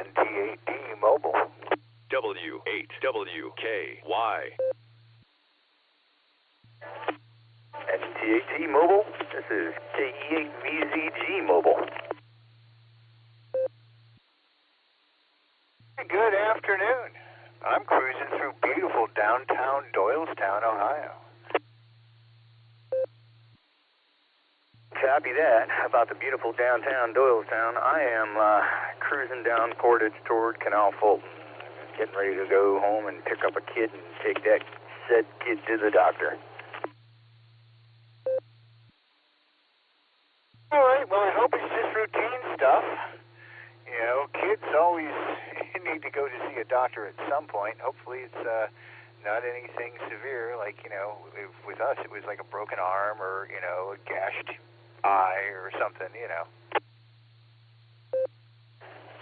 NT8D Mobile. W8WKY. NT8D Mobile, this is KE8VZG Mobile. Good afternoon. I'm cruising through beautiful downtown Doylestown, Ohio. Copy that. About the beautiful downtown Doylestown, I am cruising down Portage toward Canal Fulton, getting ready to go home and pick up a kid and take that said kid to the doctor. All right, well, I hope it's just routine stuff. You know, kids always need to go to see a doctor at some point. Hopefully it's not anything severe, like, you know, with us it was like a broken arm or, you know, a gashed eye or something, you know.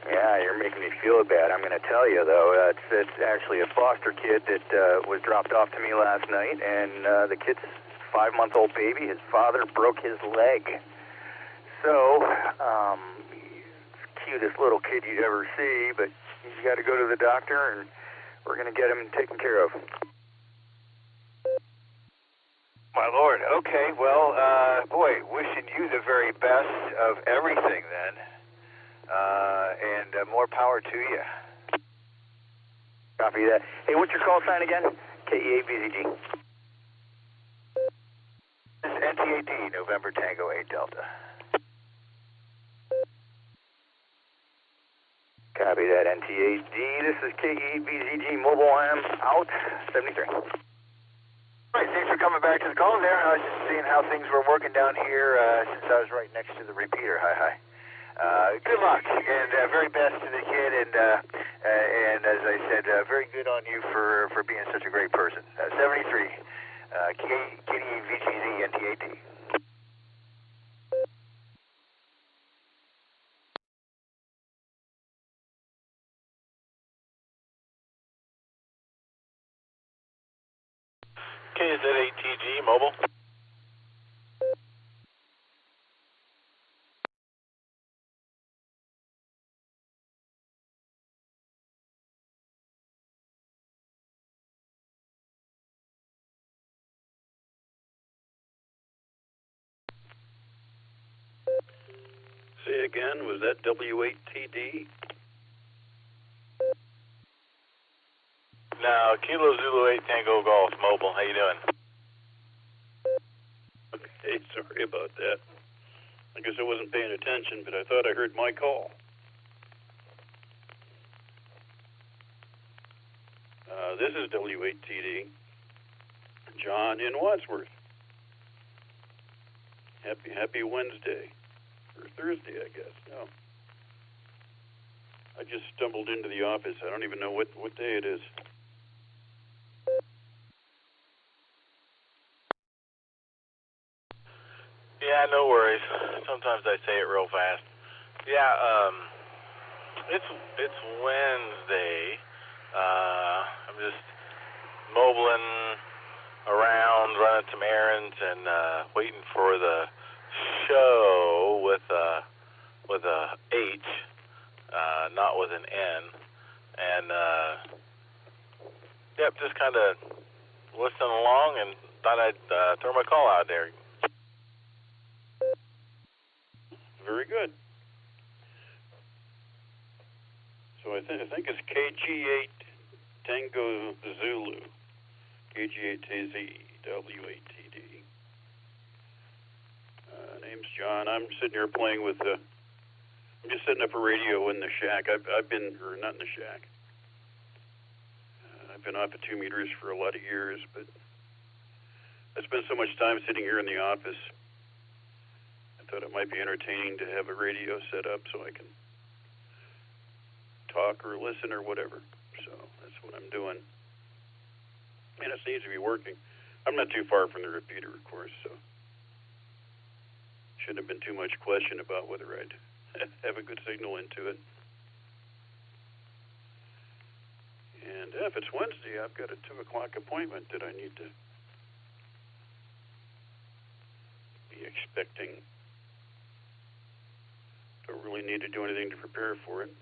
Yeah, you're making me feel bad. I'm going to tell you, though, it's actually a foster kid that was dropped off to me last night, and the kid's 5-month-old baby. His father broke his leg. So, cutest little kid you'd ever see, but he's got to go to the doctor, and we're going to get him taken care of. My Lord. Okay, well, boy, wishing you the very best of everything then, and more power to you. Copy that. Hey, what's your call sign again? KE8VZG. This is NT8D, November Tango 8 Delta. Copy that, NT8D. This is KE8VZG Mobile. I am out. 73. All right, thanks for coming back to the call there. I was just seeing how things were working down here since I was right next to the repeater. Hi. Good luck and very best to the kid, and as I said, very good on you for being such a great person. 73, KE8VZG NT8D. KZ8TG Mobile. Say again, was that W8TD? No, Kilo Zulu 8 Tango Golf Mobile. How you doing? Okay, sorry about that. I guess I wasn't paying attention, but I thought I heard my call. This is W8TD. John in Wadsworth. Happy Wednesday. Or Thursday, I guess. No. I just stumbled into the office. I don't even know what day it is. Yeah, no worries. Sometimes I say it real fast. Yeah, it's Wednesday. I'm just mobiling around, running some errands, and waiting for the show with a H, not with an N. And yep, just kind of listening along, and thought I'd throw my call out there. Very good. So I think it's KG8 Tango Zulu. KG8TZ W8TD. Name's John. I'm sitting here playing with I'm just setting up a radio in the shack. I've been, or not in the shack. I've been off of 2 meters for a lot of years, but I spend so much time sitting here in the office. I thought it might be entertaining to have a radio set up so I can talk or listen or whatever. So that's what I'm doing. And it seems to be working. I'm not too far from the repeater, of course, so shouldn't have been too much question about whether I'd have a good signal into it. And if it's Wednesday, I've got a 2 o'clock appointment that I need to be expecting. Don't really need to do anything to prepare for it.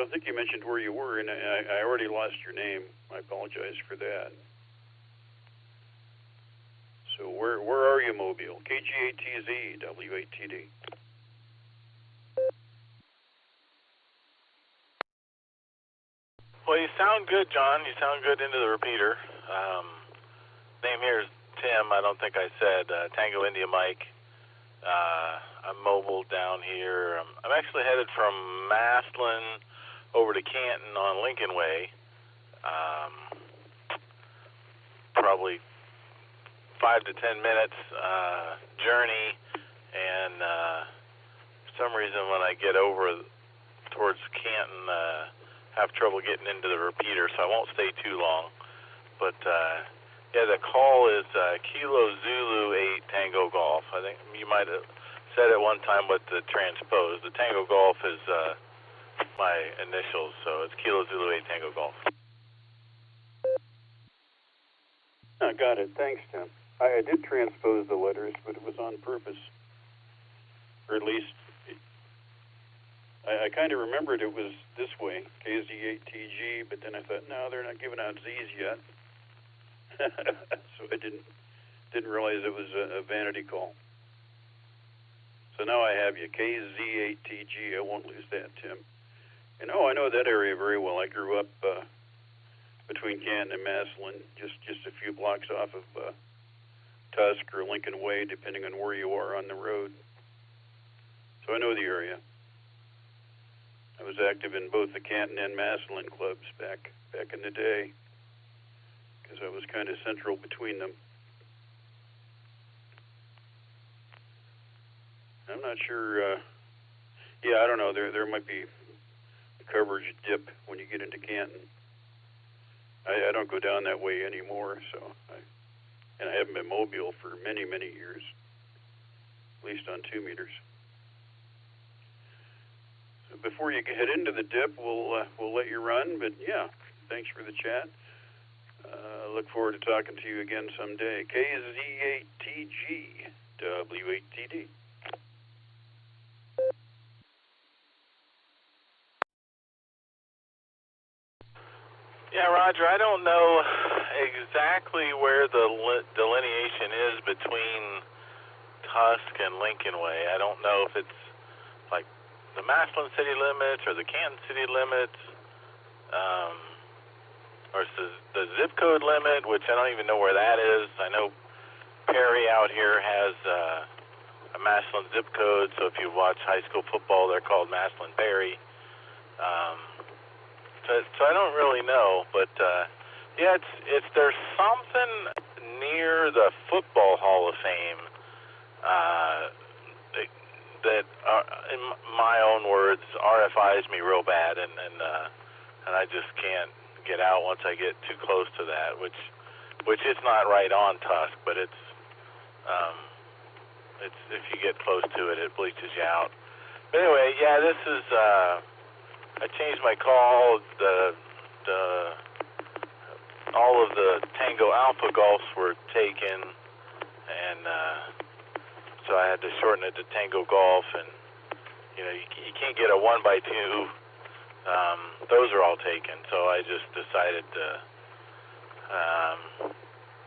don't think you mentioned where you were, and I already lost your name. I apologize for that. So where are you, Mobile? KG8TZ, W8TD. Well, you sound good, John. You sound good into the repeater. Name here is Tim. I don't think I said Tango India Mike. I'm mobile down here. I'm actually headed from Maslin over to Canton on Lincoln Way. Probably 5 to 10 minutes journey, and for some reason when I get over towards Canton, have trouble getting into the repeater, so I won't stay too long. But yeah, the call is Kilo Zulu 8 Tango Golf. I think you might have said it one time, but the transpose. The Tango Golf is my initials, so it's Kilo Zulu 8 Tango Golf. I got it. Thanks, Tim. I did transpose the letters, but it was on purpose. Or at least, I kind of remembered it was this way, KZ8TG, but then I thought, no, they're not giving out Z's yet. So I didn't realize it was a vanity call. So now I have you, KZ8TG. I won't lose that, Tim. And I know that area very well. I grew up between Canton and Maslin, just a few blocks off of Tusk or Lincoln Way, depending on where you are on the road. So I know the area. I was active in both the Canton and Maslin clubs back in the day, because I was kind of central between them. I'm not sure. Yeah, I don't know. There might be a coverage dip when you get into Canton. I don't go down that way anymore, and I haven't been mobile for many years, at least on 2 meters. So before you head into the dip, we'll let you run. But yeah, thanks for the chat. Look forward to talking to you again someday. KZ8TG, W8TD. Yeah, Roger, I don't know exactly where the delineation is between Tusk and Lincoln Way. I don't know if it's like the Maslin city limits or the Canton city limits, or it's the zip code limit, which I don't even know where that is. I know Perry out here has a Maslin zip code, so if you watch high school football, they're called Maslin Perry. So I don't really know, but yeah, there's something near the Football Hall of Fame that in my own words, RFIs me real bad, and I just can't get out once I get too close to that, which is not right on Tusk, but it's if you get close to it, it bleaches you out. But anyway, yeah, this is. I changed my call. All of the Tango Alpha Golfs were taken, and so I had to shorten it to Tango Golf. And you know, you can't get a 1x2. Those are all taken. So I just decided to.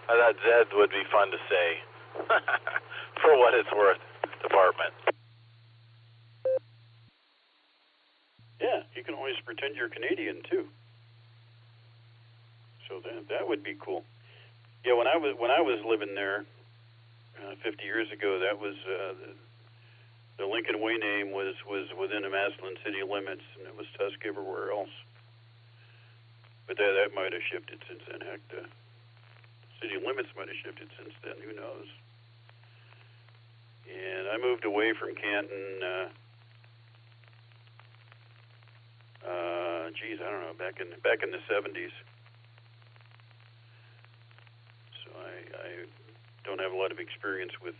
I thought Zed would be fun to say, for what it's worth, department. Yeah, you can always pretend you're Canadian too. So that would be cool. Yeah, when I was living there 50 years ago, that was the Lincoln Way name was within the Maslin city limits, and it was Tusk everywhere else. But that might have shifted since then. Heck, the city limits might have shifted since then. Who knows? And I moved away from Canton. I don't know, back in the 70s. So I don't have a lot of experience with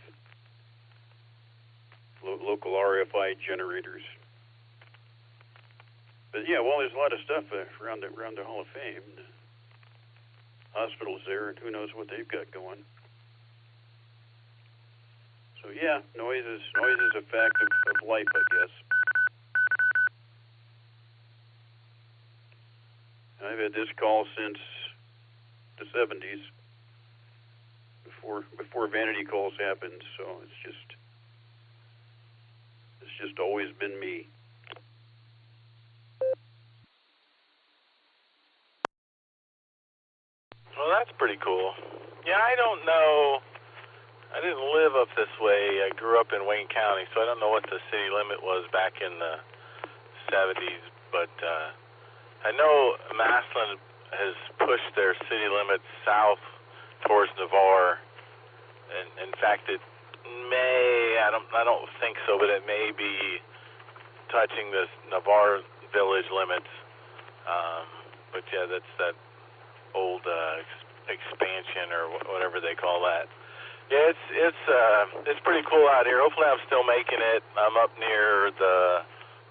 local RFI generators. But yeah, well, there's a lot of stuff around the Hall of Fame. Hospitals there, and who knows what they've got going. So yeah, noise is a fact of life, I guess. I've had this call since the 70s, before vanity calls happened. So it's just always been me. Well, that's pretty cool. Yeah, I don't know. I didn't live up this way. I grew up in Wayne County, so I don't know what the city limit was back in the 70s. But I know Massillon has pushed their city limits south towards Navarre. And in fact, it may, I don't think so, but it may be touching the Navarre village limits. But yeah, that's that old expansion or whatever they call that. Yeah, it's pretty cool out here. Hopefully, I'm still making it. I'm up near the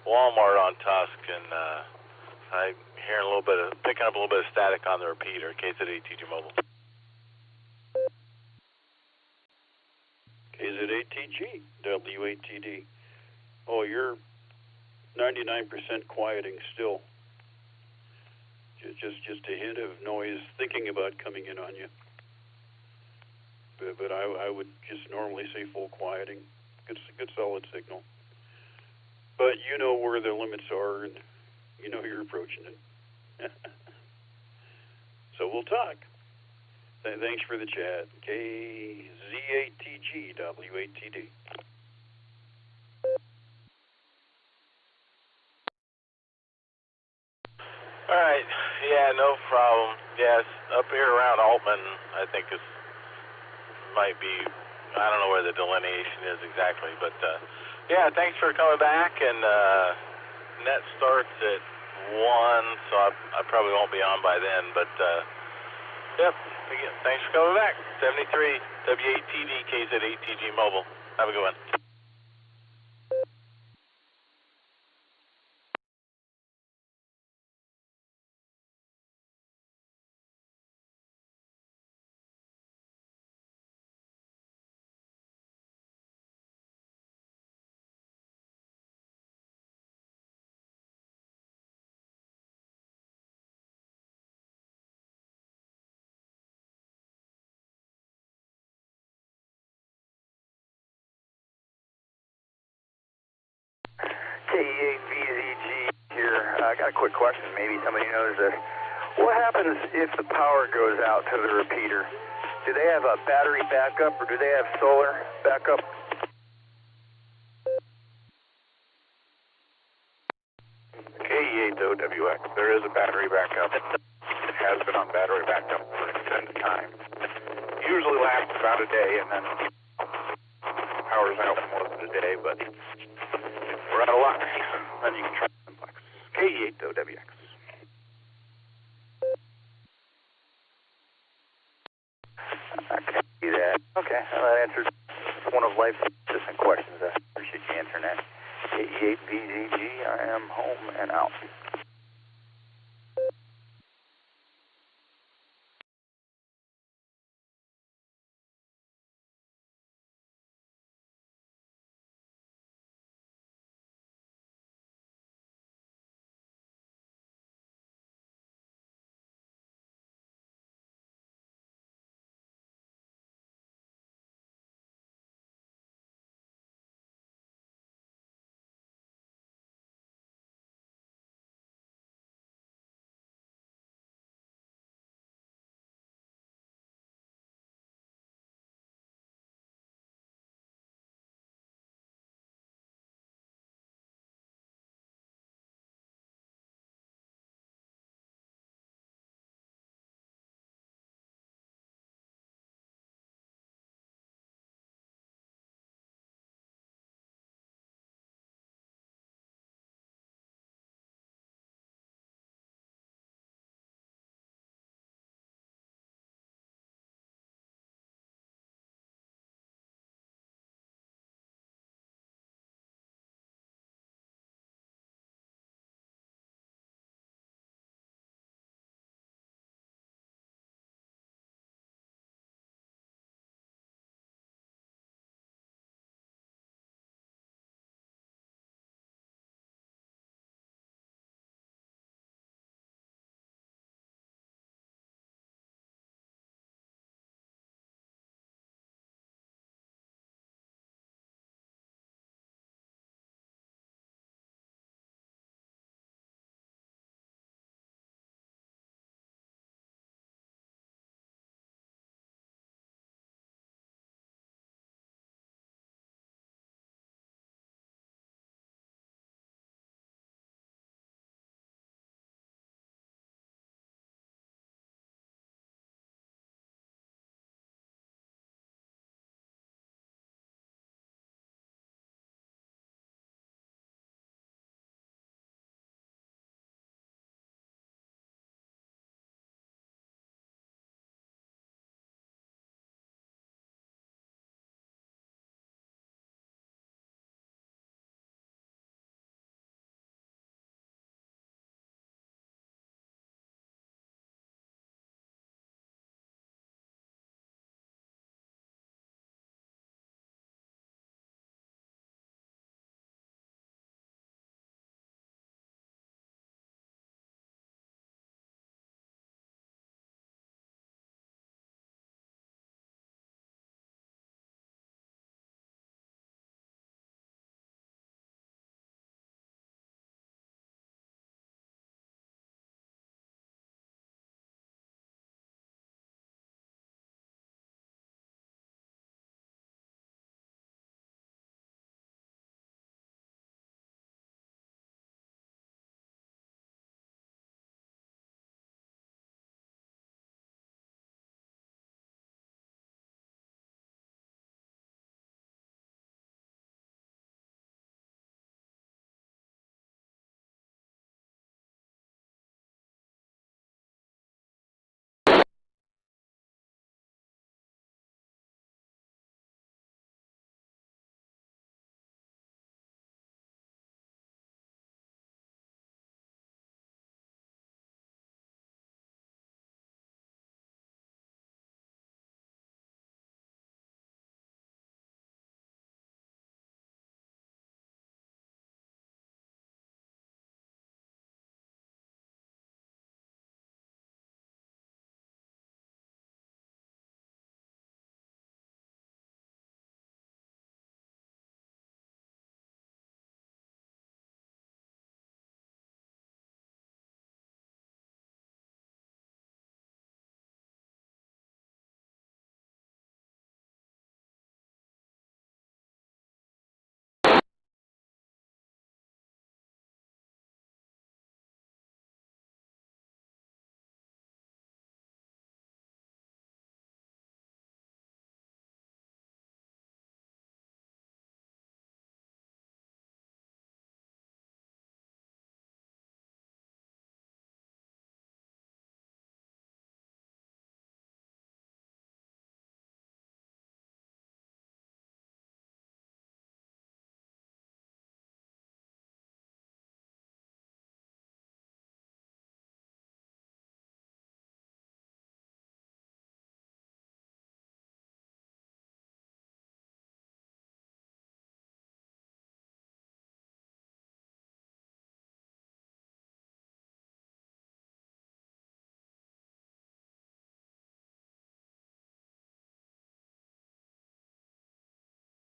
Walmart on Tusk, and I'm hearing picking up a little bit of static on the repeater. KZ8TG Mobile. KZ8TG W8TD. Oh, you're 99% quieting still. Just a hint of noise thinking about coming in on you. But I would just normally say full quieting. Good solid signal. But you know where the limits are, and you know you're approaching it. So we'll talk. Thanks for the chat. KZ8TG W8TD. All right. Yeah, no problem. Yes, up here around Altman, I think might be, I don't know where the delineation is exactly, but yeah, thanks for coming back. And net starts at 1, so I probably won't be on by then. But yep, again, thanks for coming back. 73 W8TD KZ8TG Mobile. Have a good one. KE8VZG here. I got a quick question. Maybe somebody knows this. What happens if the power goes out to the repeater? Do they have a battery backup, or do they have solar backup? KE8OWX. There is a battery backup. It has been on battery backup for an extended time. Usually lasts about a day, and then power's out for most of the day, but we're out of luck. Then you can try simplex. KE8OWX. I can see that. Okay, well, that answers one of life's consistent questions. I appreciate you answering that. KE8VZG, I am home and out.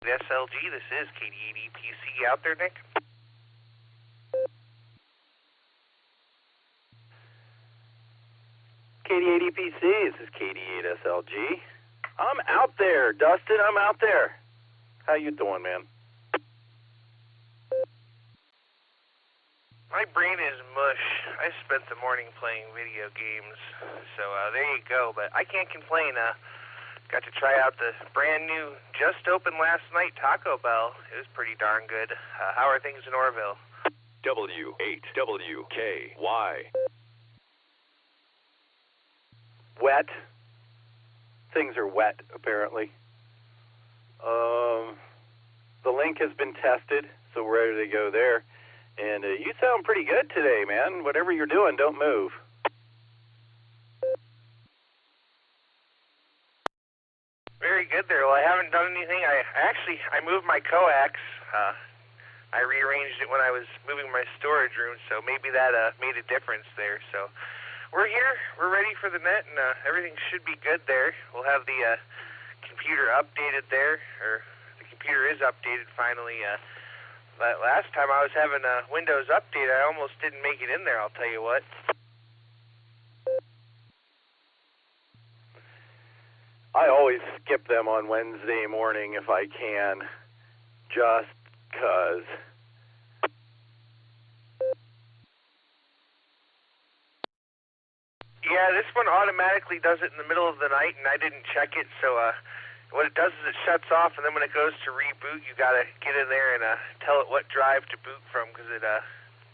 SLG, this is KD8EPC out there, Nick. KD8EPC, this is KD8SLG. I'm out there, Dustin, I'm out there. How you doing, man? My brain is mush. I spent the morning playing video games, so there you go. But I can't complain. Got to try out the brand new, just opened last night Taco Bell. It was pretty darn good. How are things in Orville? W8WKY. Wet. Things are wet, apparently. The link has been tested, so we're ready to go there. And you sound pretty good today, man. Whatever you're doing, don't move. Very good there. Well, I haven't done anything. I moved my coax. I rearranged it when I was moving my storage room, so maybe that made a difference there. So we're here. We're ready for the net, and everything should be good there. We'll have the computer updated there, or the computer is updated finally. Last time I was having a Windows update, I almost didn't make it in there, I'll tell you what. I always skip them on Wednesday morning if I can, just 'cause. Yeah, this one automatically does it in the middle of the night, and I didn't check it, so what it does is it shuts off, and then when it goes to reboot, you gotta get in there and tell it what drive to boot from, because it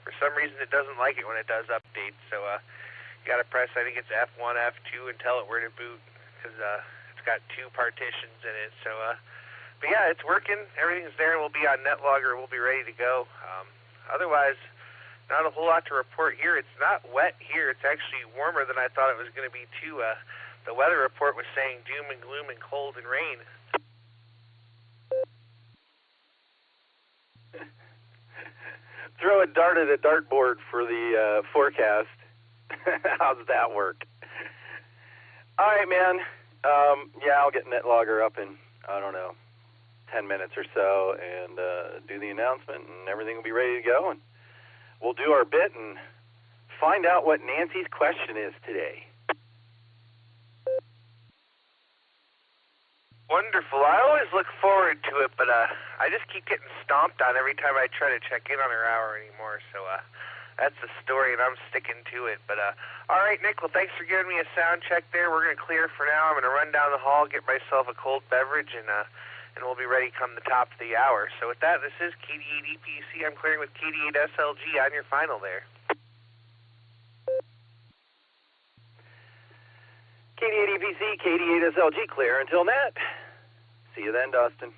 for some reason it doesn't like it when it does updates. So you gotta press, I think it's F1, F2, and tell it where to boot, because it's got two partitions in it. So, but yeah, it's working. Everything's there, and we'll be on Netlogger. We'll be ready to go. Otherwise, not a whole lot to report here. It's not wet here. It's actually warmer than I thought it was going to be too. The weather report was saying doom and gloom and cold and rain. Throw a dart at a dartboard for the forecast. How's that work? All right, man. Yeah, I'll get Netlogger up in, I don't know, 10 minutes or so, and do the announcement, and everything will be ready to go. And we'll do our bit and find out what Nancy's question is today. Wonderful. I always look forward to it, but I just keep getting stomped on every time I try to check in on her hour anymore. So that's the story, and I'm sticking to it. But all right, Nick. Well, thanks for giving me a sound check there. We're gonna clear for now. I'm gonna run down the hall, get myself a cold beverage, and we'll be ready come the top of the hour. So with that, this is KD8EPC. I'm clearing with KD8SLG on your final there. KD8EPC, KD8SLG, clear until net. See you then, Dustin.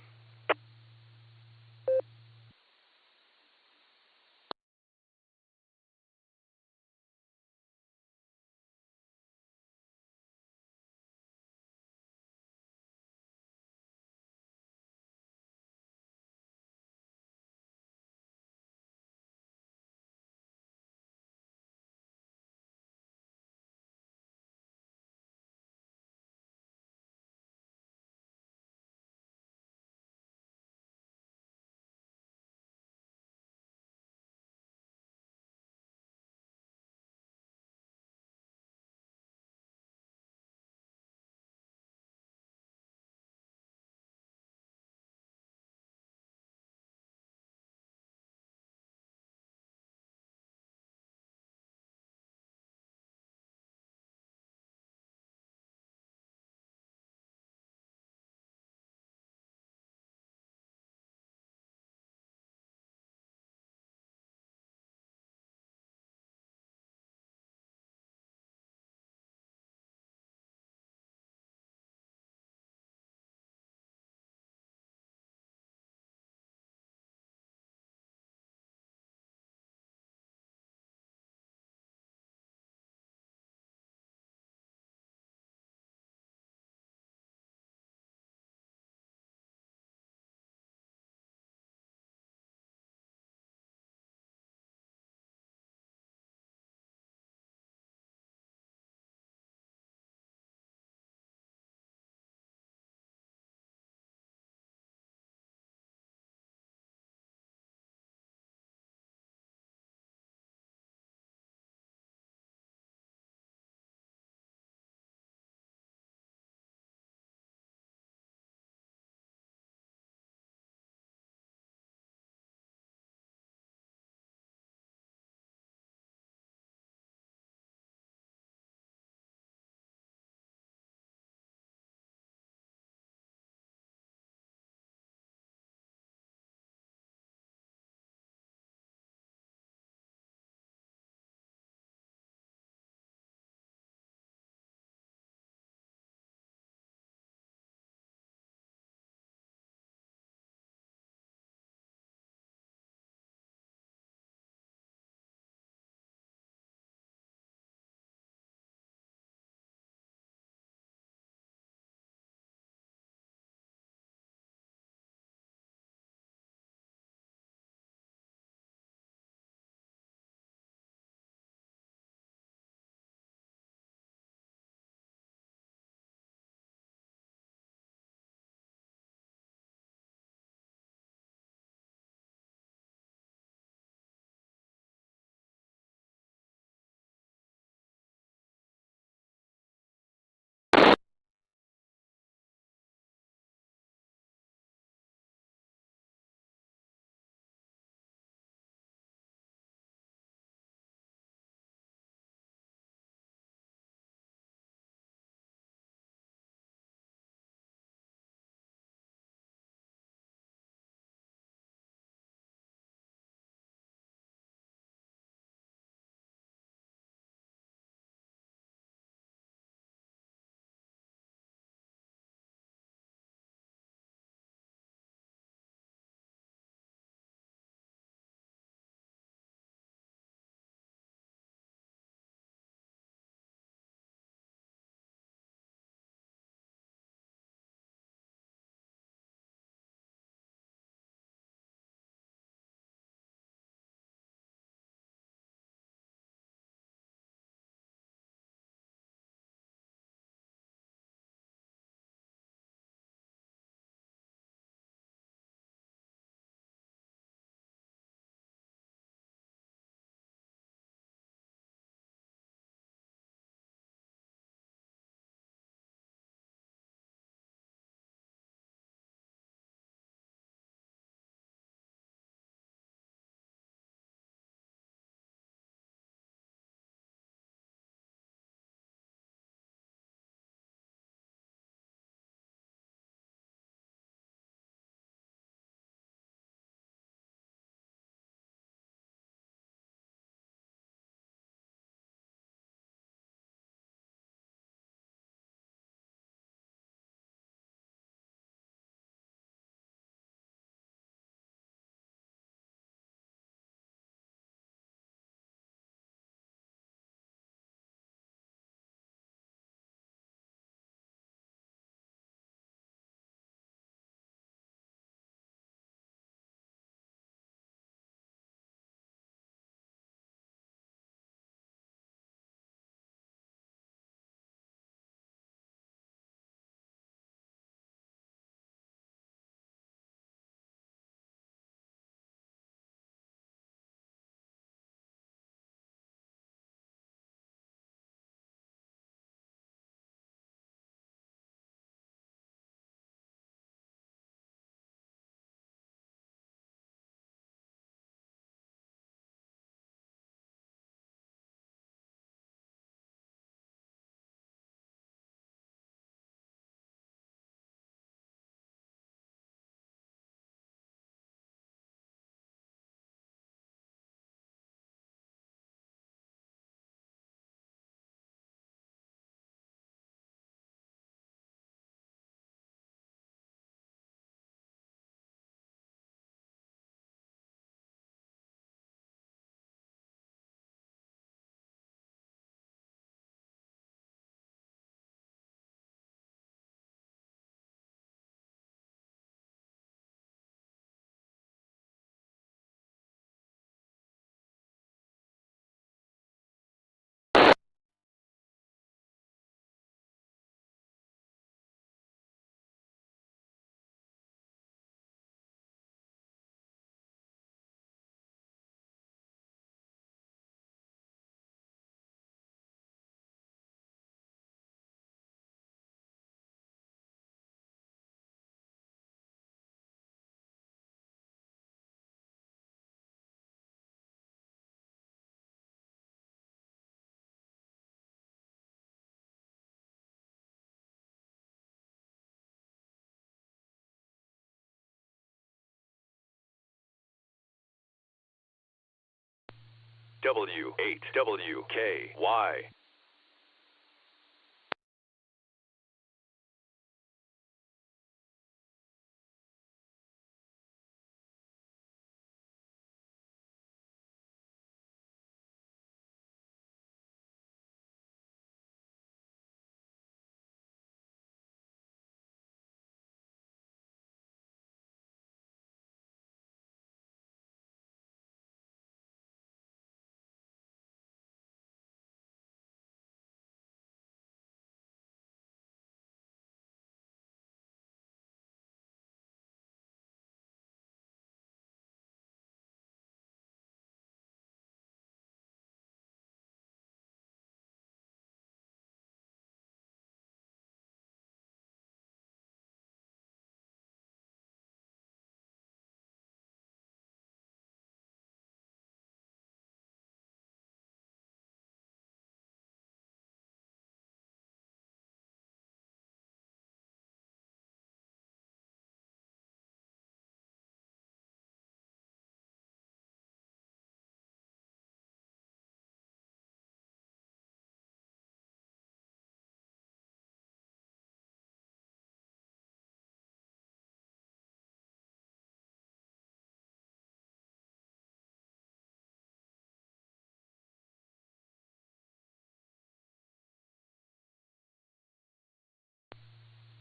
W8WKY.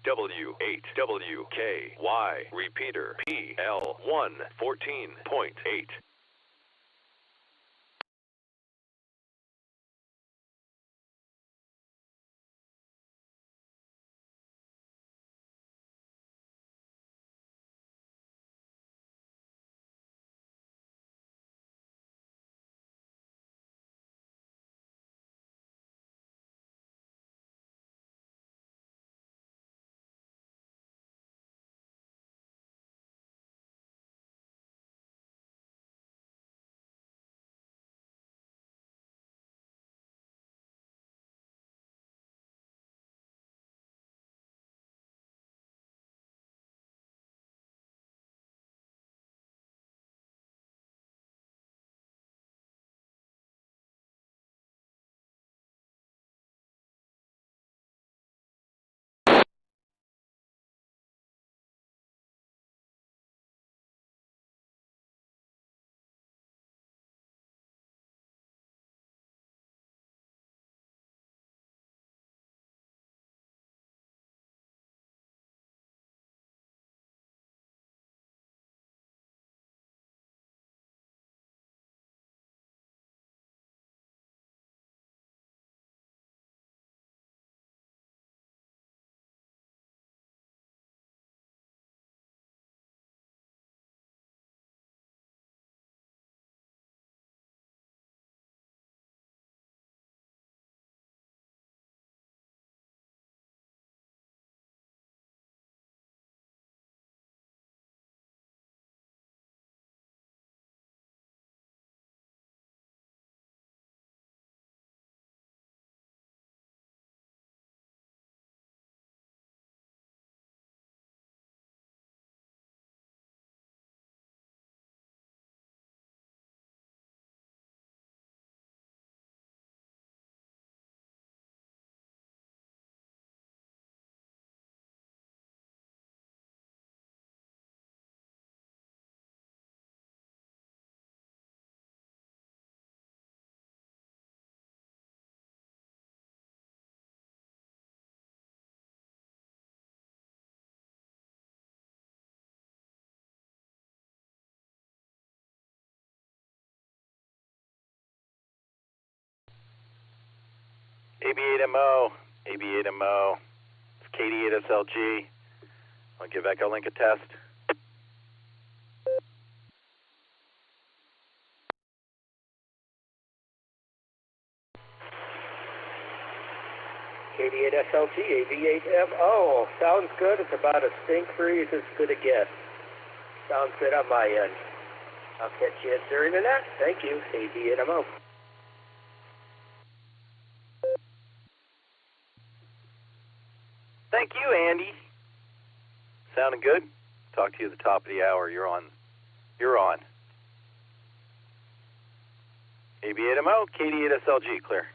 W8WKY, repeater PL1 14.8. AB8MO, AB8MO, it's KD8SLG. I'll give Echolink a test. KD8SLG, AB8MO, sounds good. It's about as stink-free as it's going to get. Sounds good on my end. I'll catch you during the net. Thank you, AB8MO. Thank you, Andy. Sounding good? Talk to you at the top of the hour. You're on. You're on. AB8MO, KD8SLG, clear.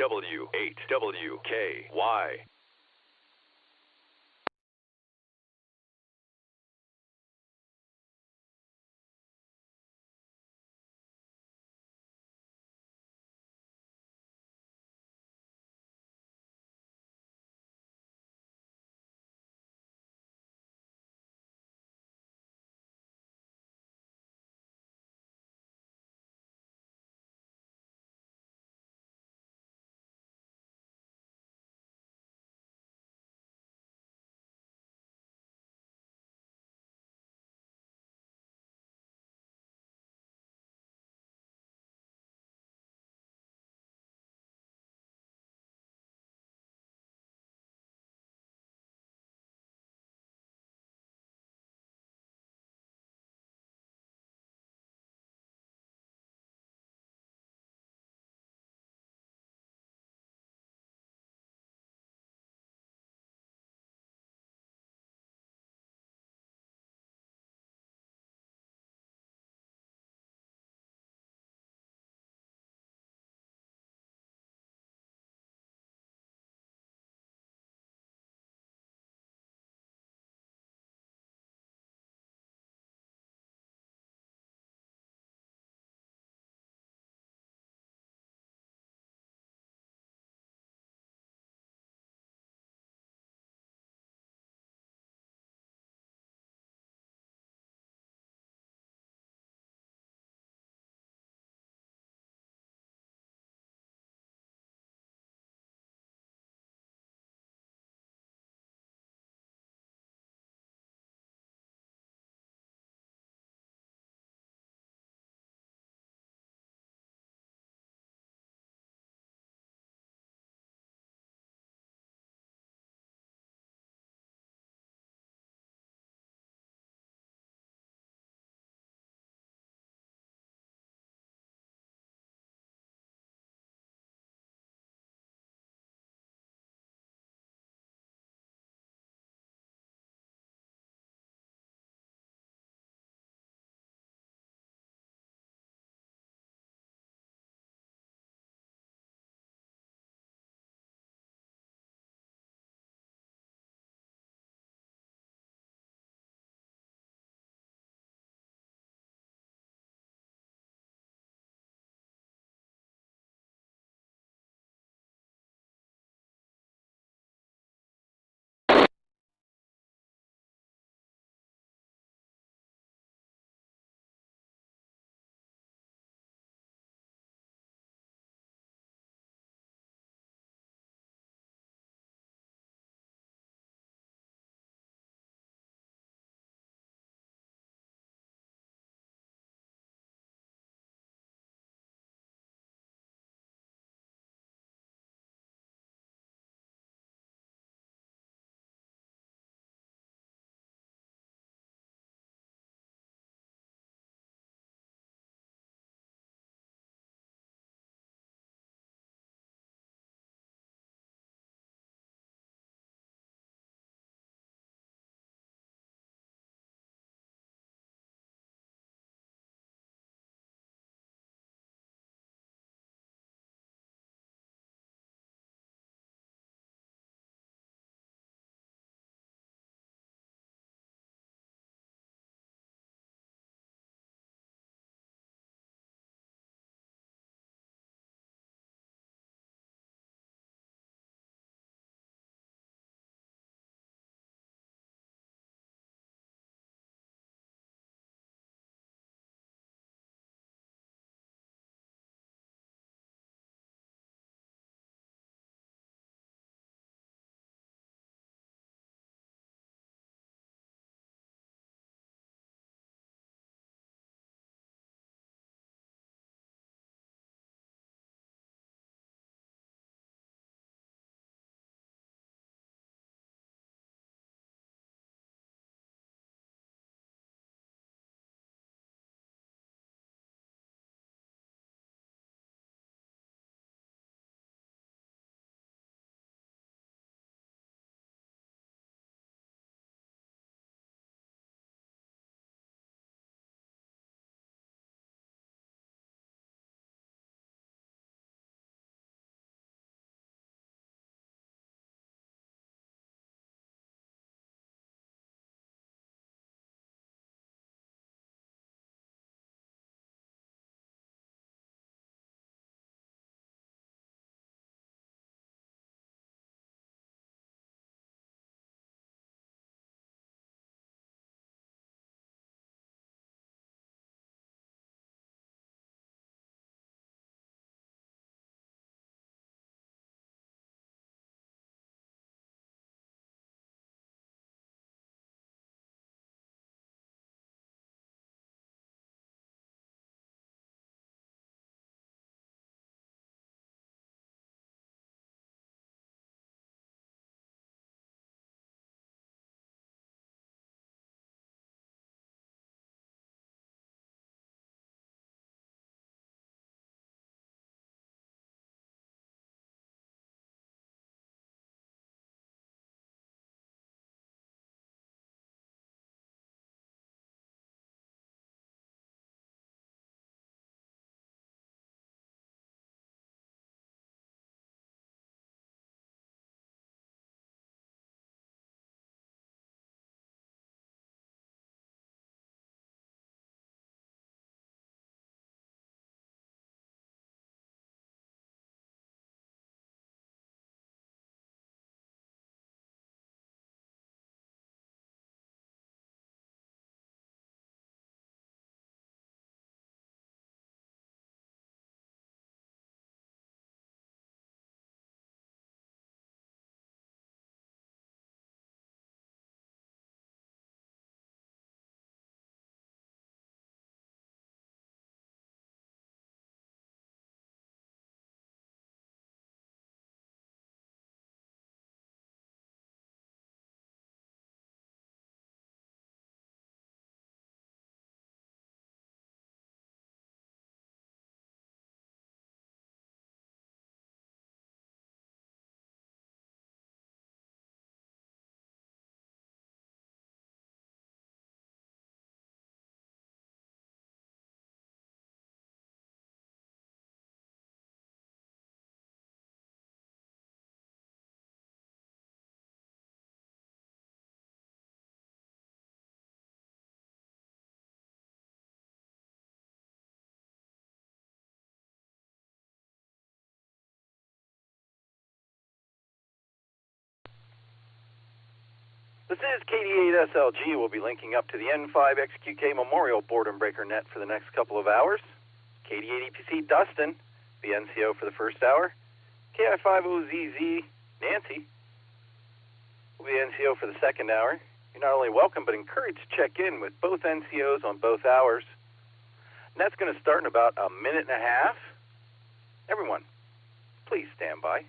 RCW8WKY. This is KD8SLG. We'll be linking up to the N5XQK Memorial Boredom Breaker net for the next couple of hours. KD8EPC Dustin, the NCO for the first hour. KI5OZZ Nancy will be NCO for the second hour. You're not only welcome, but encouraged to check in with both NCOs on both hours. And that's going to start in about a minute and a half. Everyone, please stand by.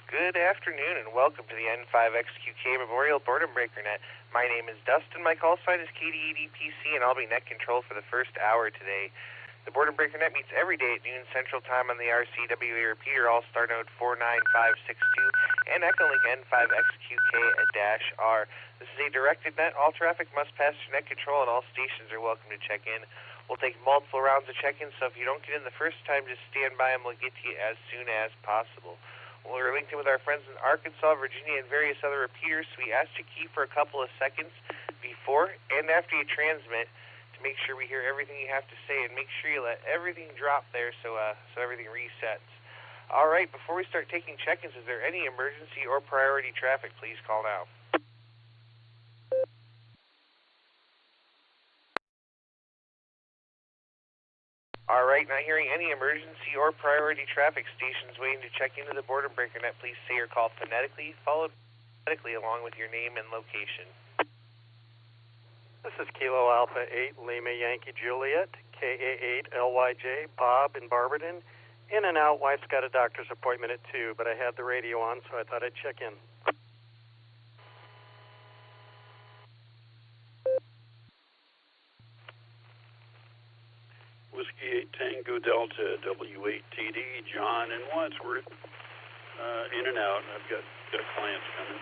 Good afternoon and welcome to the N5XQK Memorial Boredom Breaker Net. My name is Dustin, my call sign is KD8EPC, and I'll be net control for the first hour today. The Boredom Breaker Net meets every day at noon Central Time on the RCWA repeater, Allstar node 49562, and Echolink N5XQK-R. This is a directed net. All traffic must pass through net control, and all stations are welcome to check in. We'll take multiple rounds of check-in, so if you don't get in the first time, just stand by and we'll get to you as soon as possible. We're linked in with our friends in Arkansas, Virginia, and various other repeaters, so we ask you to keep for a couple of seconds before and after you transmit to make sure we hear everything you have to say, and make sure you let everything drop there so everything resets. All right, before we start taking check-ins, is there any emergency or priority traffic? Please call now. All right, not hearing any emergency or priority traffic. Stations waiting to check into the Boredom Breaker Net. Please say your call phonetically, followed phonetically along with your name and location. This is Kilo Alpha 8 Lima Yankee Juliet, KA8 LYJ, Bob in Barberton. In and out, wife's got a doctor's appointment at 2, but I had the radio on, so I thought I'd check in. Whiskey 8 Tango Delta, W8TD, John in Wadsworth, in and out. I've got clients coming.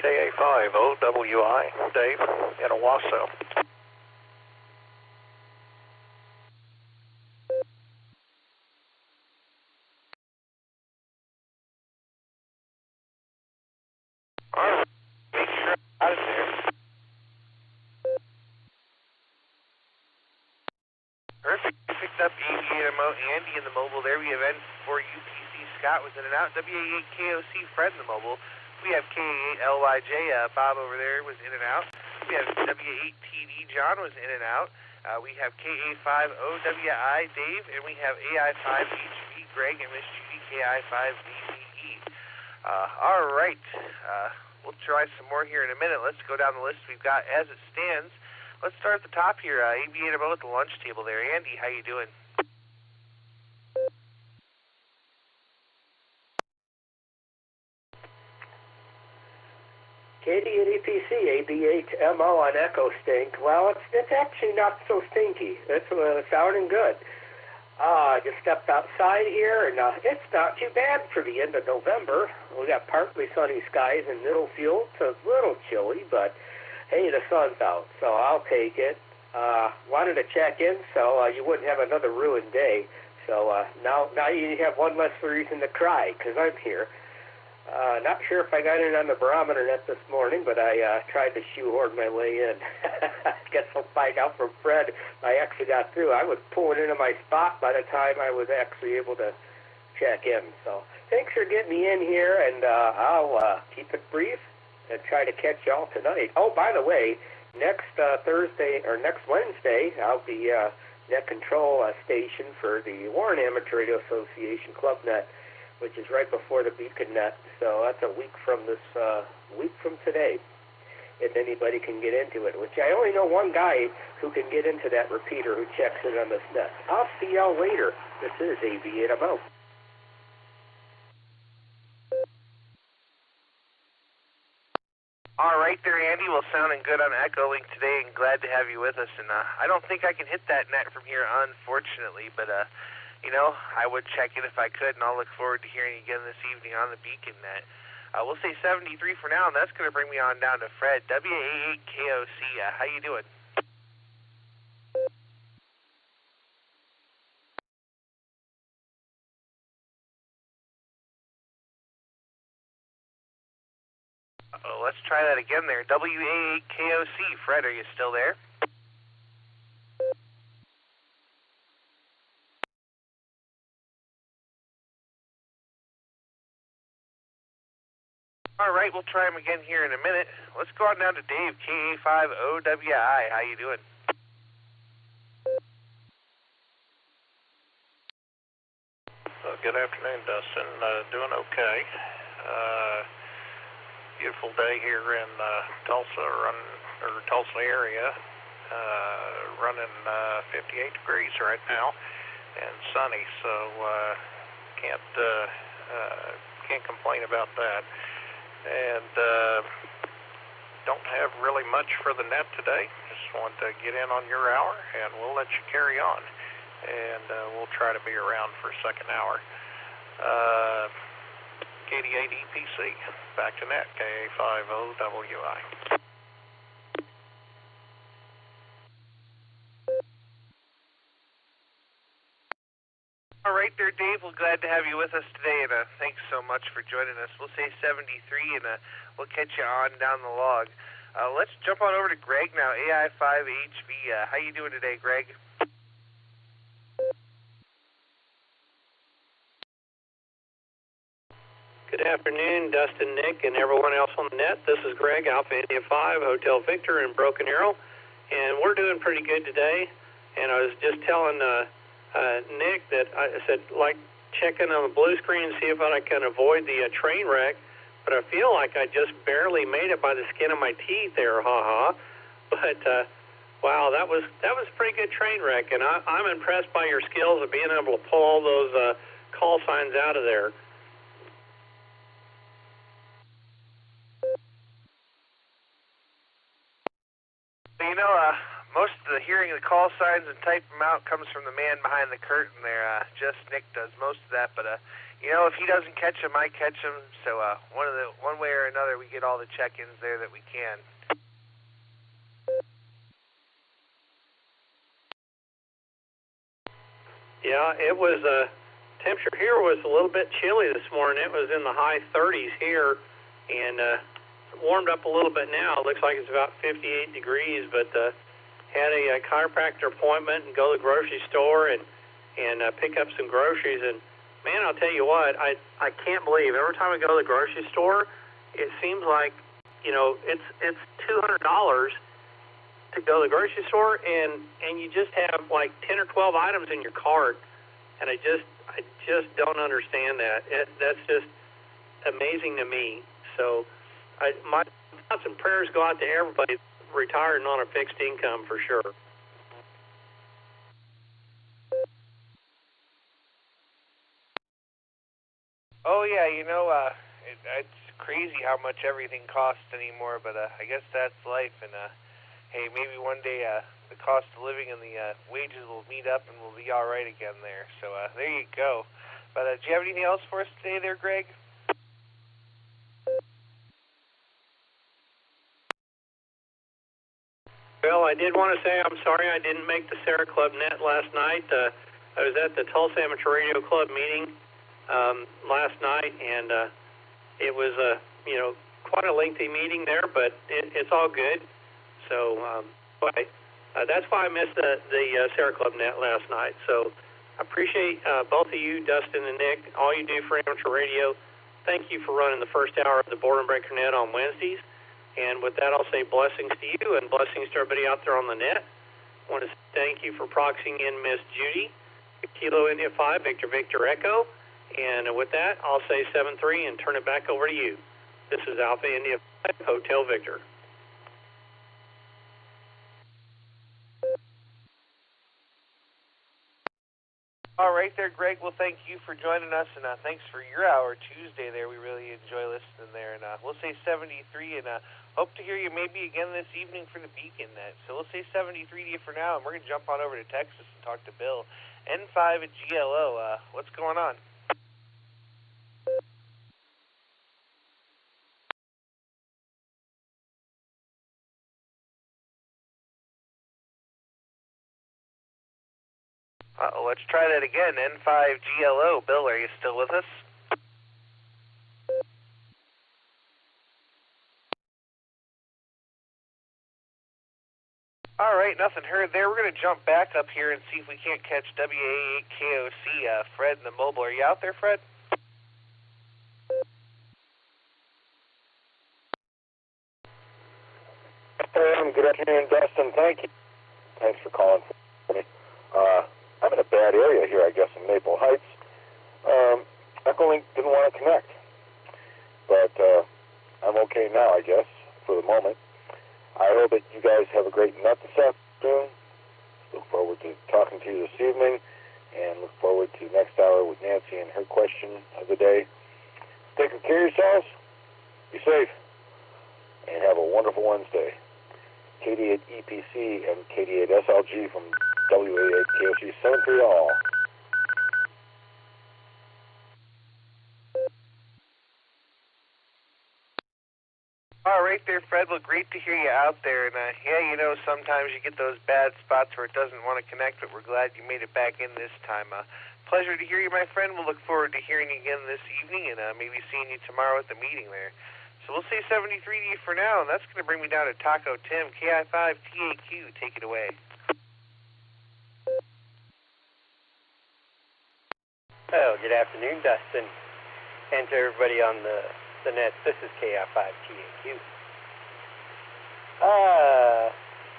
KA5 OWI, Dave, in Owasso. Out of there. Perfect. Picked up AV8MO Andy in the mobile there. We have N4UPC Scott was in and out. WA8KOC Fred in the mobile. We have KA8LYJ Bob over there was in and out. We have W8TD John was in and out. We have KA5OWI Dave, and we have AI5HV Greg and Miss Judy KI5VVE. All right. We'll try some more here in a minute. Let's go down the list we've got as it stands. Let's start at the top here. AV8MO at the lunch table there. Andy, how you doing? KD8EPC, AB8MO on Echo Stink. Well, it's actually not so stinky. It's sounding good. Just stepped outside here, and it's not too bad for the end of November. We got partly sunny skies in Middlefield, so it's a little chilly, but hey, the sun's out, so I'll take it. Wanted to check in so you wouldn't have another ruined day. So now you have one less reason to cry because I'm here. Not sure if I got in on the barometer net this morning, but I tried to shoehorn my way in. Guess I'll find out from Fred. I actually got through. I was pulling into my spot by the time I was actually able to check in. So thanks for getting me in here, and I'll keep it brief and try to catch y'all tonight. Oh, by the way, next Thursday or next Wednesday, I'll be net control station for the Warren Amateur Radio Association Club Net, which is right before the Beacon Net. So that's a week from today, if anybody can get into it, which I only know one guy who can get into that repeater who checks in on this net. I'll see y'all later. This is AV8MO. All right there, Andy. Well, sounding good on Echolink today, and glad to have you with us. And I don't think I can hit that net from here, unfortunately, but you know, I would check it if I could, and I'll look forward to hearing you again this evening on the Beacon net. We'll say 73 for now, and that's going to bring me on down to Fred, WA8KOC. How you doing? Let's try that again there. WA8KOC. Fred, are you still there? All right, we'll try him again here in a minute. Let's go on down to Dave, KA5OWI. How you doing? Good afternoon, Dustin. Doing okay. Beautiful day here in Tulsa area. Running 58 degrees right now and sunny, so can't complain about that. And don't have really much for the net today. Just want to get in on your hour, and we'll let you carry on. And we'll try to be around for a second hour. KD8 EPC, back to net, KA50WI. All right there, Dave. Well, glad to have you with us today, and thanks so much for joining us. We'll say 73, and we'll catch you on down the log. Let's jump on over to Greg now, AI5HV. How you doing today, Greg? Good afternoon, Dustin, Nick, and everyone else on the net. This is Greg, Alpha India 5, Hotel Victor in Broken Arrow, and we're doing pretty good today. And I was just telling Nick that I said, like, checking on the blue screen and see if I can avoid the train wreck, but I feel like I just barely made it by the skin of my teeth there, ha-ha. But, wow, that was a pretty good train wreck, and I'm impressed by your skills of being able to pull all those call signs out of there. You know, most of the hearing of the call signs and type them out comes from the man behind the curtain there. Just Nick does most of that, but you know, if he doesn't catch them, I catch them. So one way or another, we get all the check-ins there that we can. Yeah, it was temperature here was a little bit chilly this morning. It was in the high 30s here, and warmed up a little bit now. It looks like it's about 58 degrees, but had a chiropractor appointment and go to the grocery store and pick up some groceries. And man, I'll tell you what, I can't believe every time I go to the grocery store, it seems like, you know, it's $200 to go to the grocery store, and you just have like 10 or 12 items in your cart, and I just don't understand that. That's just amazing to me. So my thoughts and prayers go out to everybody retired and on a fixed income for sure. Oh yeah, you know, it's crazy how much everything costs anymore, but I guess that's life, and hey, maybe one day the cost of living and the wages will meet up and we'll be all right again there. So there you go. But do you have anything else for us today there, Greg? Well, I did want to say I'm sorry I didn't make the SARA Club net last night. I was at the Tulsa Amateur Radio Club meeting last night, and it was quite a lengthy meeting there, but it's all good. So that's why I missed the SARA Club net last night. So I appreciate both of you, Dustin and Nick, all you do for amateur radio. Thank you for running the first hour of the Boredom Breaker net on Wednesdays. And with that, I'll say blessings to you and blessings to everybody out there on the net. I want to say thank you for proxying in Miss Judy, Kilo India 5, Victor Victor Echo. And with that, I'll say 7-3 and turn it back over to you. This is Alpha India 5, Hotel Victor. All right there, Greg. Well, thank you for joining us, and thanks for your hour Tuesday there. We really enjoy listening there. And we'll say 73, and hope to hear you maybe again this evening for the Beacon net. So we'll say 73 to you for now, and we're going to jump on over to Texas and talk to Bill. N5 at GLO. What's going on? Let's try that again. N5 GLO. Bill, are you still with us? All right, nothing heard there. We're going to jump back up here and see if we can't catch WA8KOC. Fred in the mobile. Are you out there, Fred? Good afternoon, Dustin. Thank you. Thanks for calling for me. I'm in a bad area here, I guess, in Maple Heights. Echolink didn't want to connect, but I'm okay now, I guess, for the moment. I hope that you guys have a great night this afternoon. Look forward to talking to you this evening, and look forward to next hour with Nancy and her question of the day. Take good care of yourselves. Be safe, and have a wonderful Wednesday. KD8 EPC and KD8 SLG from WA8 KOC 7-3 all. All right there, Fred. Well, great to hear you out there. And yeah, sometimes you get those bad spots where it doesn't want to connect, but we're glad you made it back in this time. Pleasure to hear you, my friend. We'll look forward to hearing you again this evening and maybe seeing you tomorrow at the meeting there. So we'll say 73 to you for now, and that's going to bring me down to Taco Tim, KI5TAQ. Take it away. Oh, good afternoon, Dustin, and to everybody on the net. This is KI5TAQ.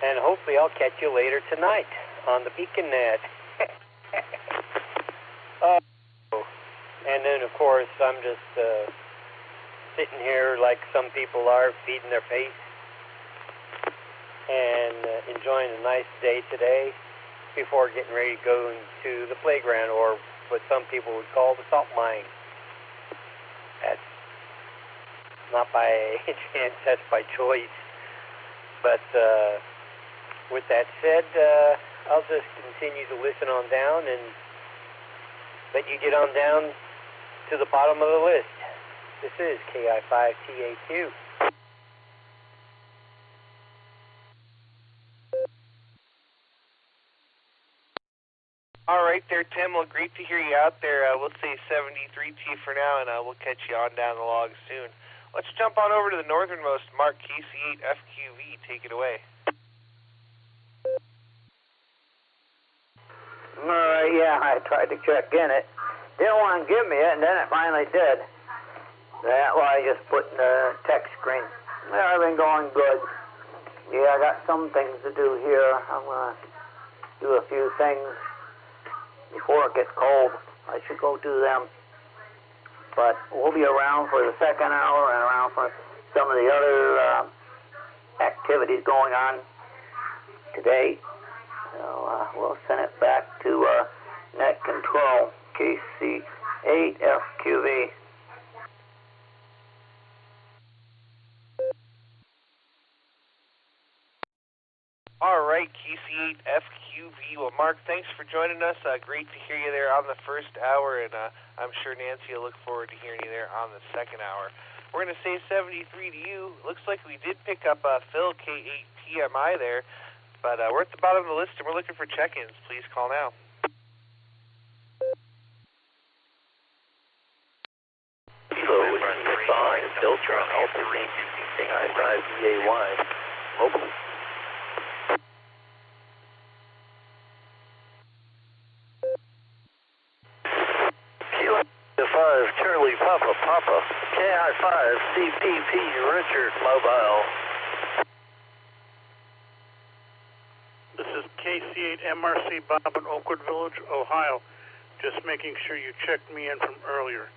And hopefully I'll catch you later tonight on the Beacon net. And then, of course, I'm just sitting here like some people are, feeding their face and enjoying a nice day today before getting ready to go to the playground, or what some people would call the salt mine. That's not by chance, that's by choice. But with that said, I'll just continue to listen on down and let you get on down to the bottom of the list. This is KI5TAQ. All right there, Tim. Well, great to hear you out there. We'll say 73 to you for now, and we'll catch you on down the log soon. Let's jump on over to the northernmost Mark, KC8 FQV. Take it away. Yeah, I tried to check in it. Didn't want to give me it, and then it finally did. That's why I just put in the text screen. I've been going good. Yeah, I got some things to do here. I'm going to do a few things before it gets cold. I should go do them. But we'll be around for the second hour and around for some of the other activities going on today. So we'll send it back to net control, KC8 FQV. All right, KC8 FQV. Well, Mark, thanks for joining us. Great to hear you there on the first hour, and I'm sure Nancy will look forward to hearing you there on the second hour. We're going to say 73 to you. Looks like we did pick up Phil, K8PMI there, but we're at the bottom of the list, and we're looking for check-ins. Please call now. Delta on Alpha Range, KI5DAY, Mosley. Kilo 5, Charlie Papa Papa, KI5 CPP Richard Mobile. This is KC8 MRC Bob in Oakwood Village, Ohio. Just making sure you checked me in from earlier.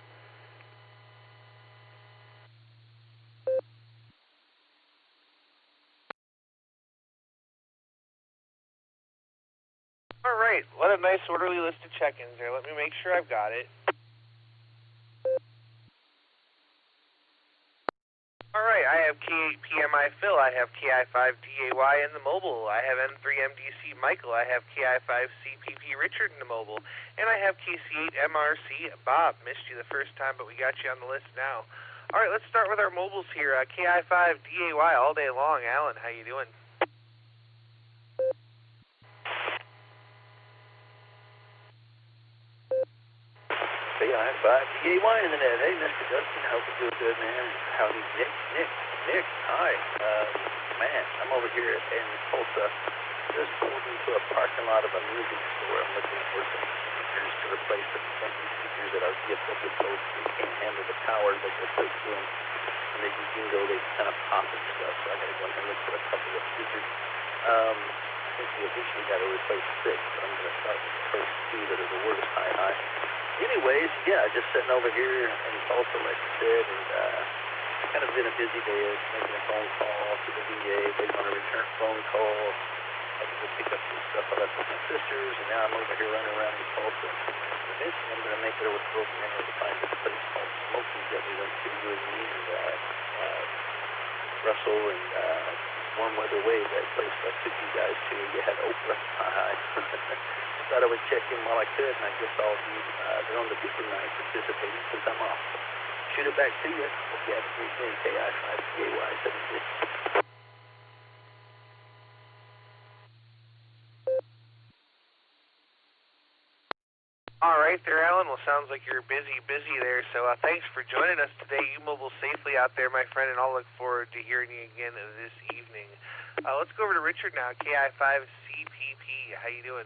All right, what a nice orderly list of check-ins there. Let me make sure I've got it. All right, I have K8PMI Phil, I have KI5DAY in the mobile, I have N3MDC Michael, I have KI5CPP Richard in the mobile, and I have KC8MRC Bob. Missed you the first time, but we got you on the list now. All right, let's start with our mobiles here. KI5DAY all day long. Alan, how you doing? KI5DAY in the net. Hey, Mr. Dustin, hope you're doing good, man. Howdy, Nick, hi. Man, I'm over here in Tulsa. Just pulled into a parking lot of a music store. I'm looking for some speakers to replace some speakers that our DFW folks can't handle the power that they're put to them. And they jingle, they kind of pop and stuff. So I got to go and look for a couple of speakers. I think we eventually got to replace 6, but I'm going to start with the first 2 that are the worst high. Anyways, yeah, just sitting over here in Tulsa, like I said, and kind of been a busy day. Making a phone call to the VA. They want a return phone call. I had to go pick up some stuff I left with my sisters, and now I'm over here running around in Tulsa. Eventually, I'm going to make it over to Broken Arrow to find this place called Smoky that we went to with me and Russell and Warm Weather Wave, that place I took you guys to. You had Oprah. Hi. Thought I would check in while I could, and I guess all of you that are on the beacon night participating since I'm off. Shoot it back to you. Hope you have a great day. KI5DAY 76. All right there, Alan. Well, sounds like you're busy there. So thanks for joining us today. You mobile safely out there, my friend, and I'll look forward to hearing you again this evening. Let's go over to Richard now. KI5CPP. How you doing?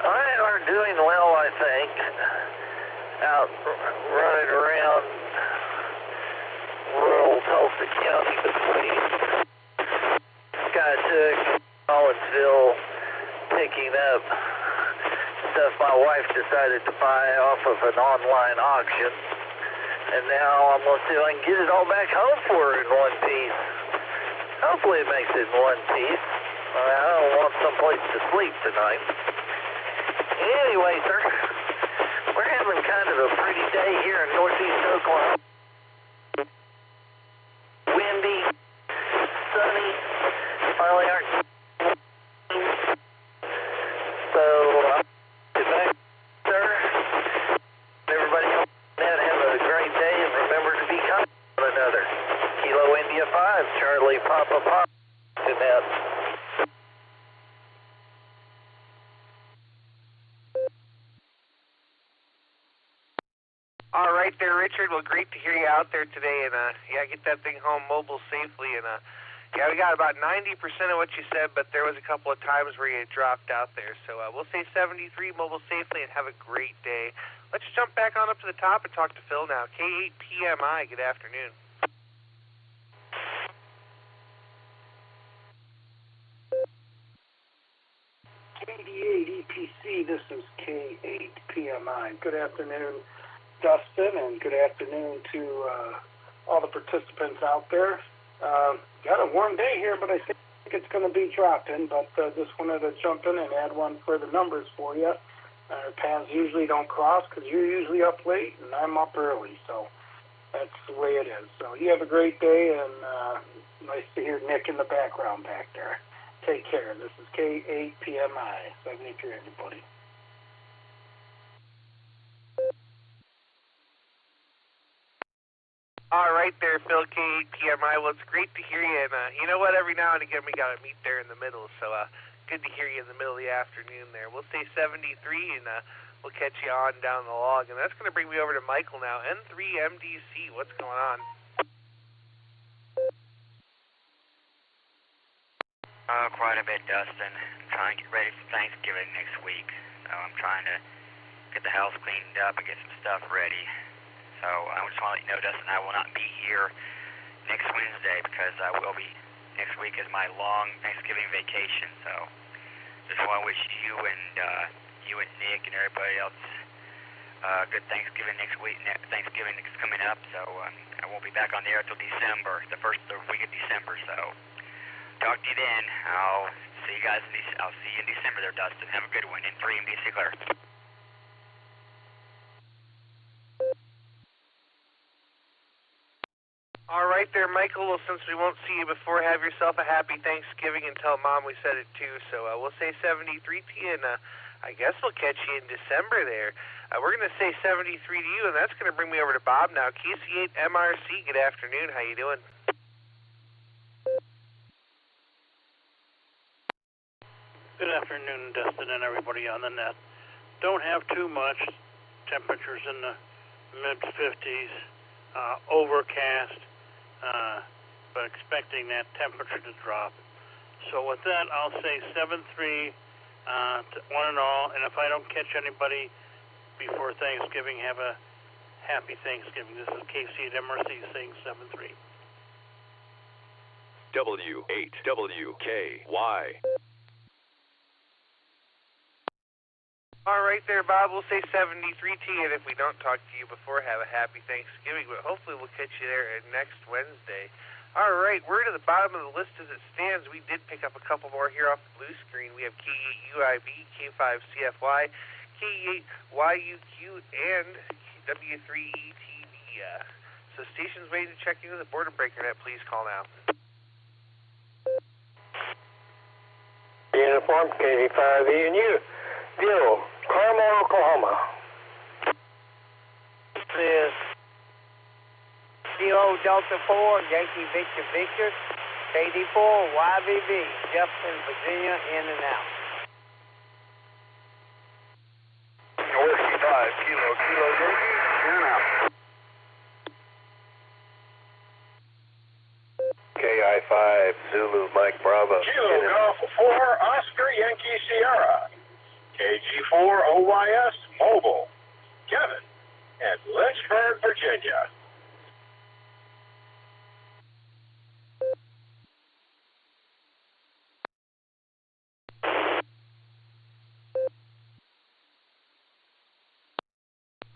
I are doing well, I think. Out running around rural Tulsa County between Skytook, Collinsville, picking up stuff my wife decided to buy off of an online auction. And now I'm going to see if I can get it all back home for her in one piece. Hopefully it makes it in one piece. I don't want someplace to sleep tonight. Anyway, sir, we're having kind of a pretty day here in northeast Oklahoma. Windy, sunny, finally aren't. So, get back, sir. Everybody else have a great day and remember to be kind to one another. Kilo India 5, Charlie Papa Papa. Good night. All right there, Richard. Well, great to hear you out there today, and yeah, get that thing home mobile safely. And yeah, we got about 90% of what you said, but there was a couple of times where you dropped out there. So we'll say 73 mobile safely, and have a great day. Let's jump back on up to the top and talk to Phil now. K8PMI. Good afternoon. KD8EPC. This is K8PMI. Good afternoon, Dustin, and good afternoon to all the participants out there. Got a warm day here, but I think it's going to be dropping, but just wanted to jump in and add one for the numbers for you. Paths usually don't cross because you're usually up late and I'm up early, so that's the way it is. So you have a great day, and nice to hear Nick in the background back there. Take care. This is K8PMI, 73, everybody. All right there, Phil, K8PMI. Well, it's great to hear you. And you know what? Every now and again, we got to meet there in the middle. So good to hear you in the middle of the afternoon there. We'll say 73, and we'll catch you on down the log. And that's going to bring me over to Michael now. N3MDC, what's going on? Quite a bit, Dustin. I'm trying to get ready for Thanksgiving next week. So I'm trying to get the house cleaned up and get some stuff ready. So I just want to let you know, Dustin, I will not be here next Wednesday because I will be, next week is my long Thanksgiving vacation. So just want to wish you and Nick and everybody else good Thanksgiving next week. Thanksgiving is coming up, so I won't be back on the air until December, the first week of December. So talk to you then. I'll see you guys. I'll see you in December there, Dustin. Have a good one. In 3 and BC Clear. All right there, Michael. Well, since we won't see you before, have yourself a happy Thanksgiving and tell Mom we said it too. So we'll say 73 to you, and I guess we'll catch you in December there. We're going to say 73 to you, and that's going to bring me over to Bob now. KC8 MRC, good afternoon. How you doing? Good afternoon, Dustin, and everybody on the net. Don't have too much. Temperatures in the mid-50s, overcast, but expecting that temperature to drop. So with that, I'll say 7-3 to one and all, and if I don't catch anybody before Thanksgiving, have a happy Thanksgiving. This is KC at MRC saying 7-3. W8WKY. All right there, Bob. We'll say 73 to you, and if we don't talk to you before, have a happy Thanksgiving, but hopefully we'll catch you there next Wednesday. All right, we're to the bottom of the list as it stands. We did pick up a couple more here off the blue screen. We have K8UIB, K5CFY, K8YUQ, and W3ETV. So stations waiting to check into the Boredom Breaker Net. Please call now. Uniform KV5E and U. Zero, Carmel, Oklahoma. This is Kilo Delta 4, Yankee Victor Victor, KD4, YVV, Jefferson, Virginia, in and out. Whiskey 5, Kilo Yankee, in and out. KI5, Zulu, Mike Bravo. Kilo Golf 4, Oscar Yankee Sierra. KG4 OYS Mobile. Kevin at Lynchburg, Virginia.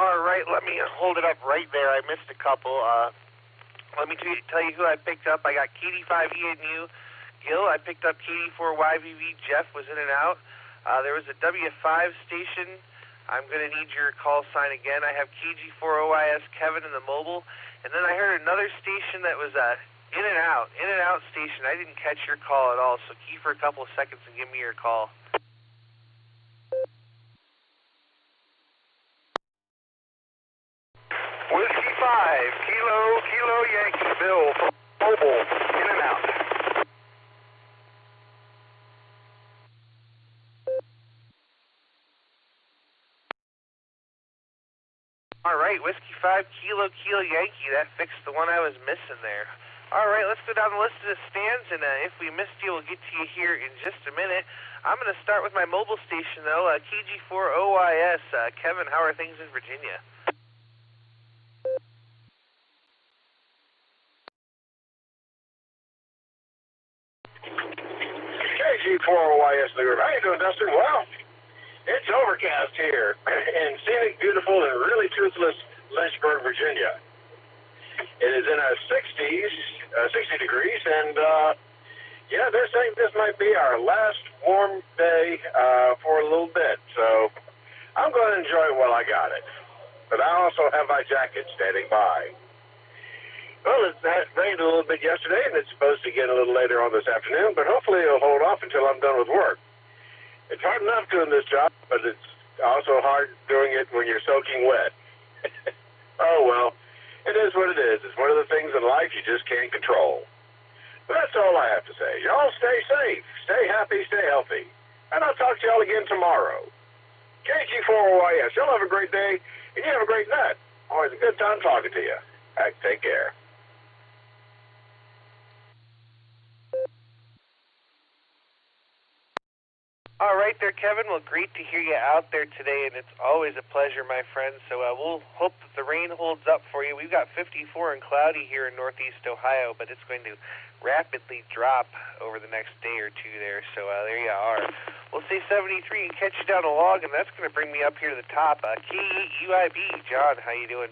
All right, let me hold it up right there. I missed a couple. Let me tell you who I picked up. I got KD5ENU, Gil. I picked up KD4YVV. Jeff was in and out. There was a W5 station. I'm going to need your call sign again. I have KG4OIS Kevin in the mobile. And then I heard another station that was in and out station. I didn't catch your call at all, so key for a couple of seconds and give me your call. Whiskey 5, Kilo Yankee, Bill, mobile, in and out. All right, Whiskey 5, Kilo Yankee. That fixed the one I was missing there. All right, let's go down the list of the stands, and if we missed you, we'll get to you here in just a minute. I'm going to start with my mobile station, though, KG4OIS. Kevin, how are things in Virginia? KG4OIS, how you doing, Dustin? Well, it's overcast here in scenic, beautiful, and really toothless Lynchburg, Virginia. It is in our 60s, 60 degrees, and yeah, they're saying this might be our last warm day for a little bit. So I'm going to enjoy it while I got it. But I also have my jacket standing by. Well, it rained a little bit yesterday, and it's supposed to get a little later on this afternoon, but hopefully it'll hold off until I'm done with work. It's hard enough doing this job, but it's also hard doing it when you're soaking wet. Oh, well, it is what it is. It's one of the things in life you just can't control. But that's all I have to say. Y'all stay safe, stay happy, stay healthy. And I'll talk to y'all again tomorrow. KG4OYS. Y'all have a great day, and you have a great night. Always a good time talking to you. All right, take care. All right there, Kevin. Well, great to hear you out there today, and it's always a pleasure, my friend. So we'll hope that the rain holds up for you. We've got 54 and cloudy here in northeast Ohio, but it's going to rapidly drop over the next day or two there. So there you are. We'll say 73 and catch you down a log, and that's going to bring me up here to the top. K8UIB, John, how you doing?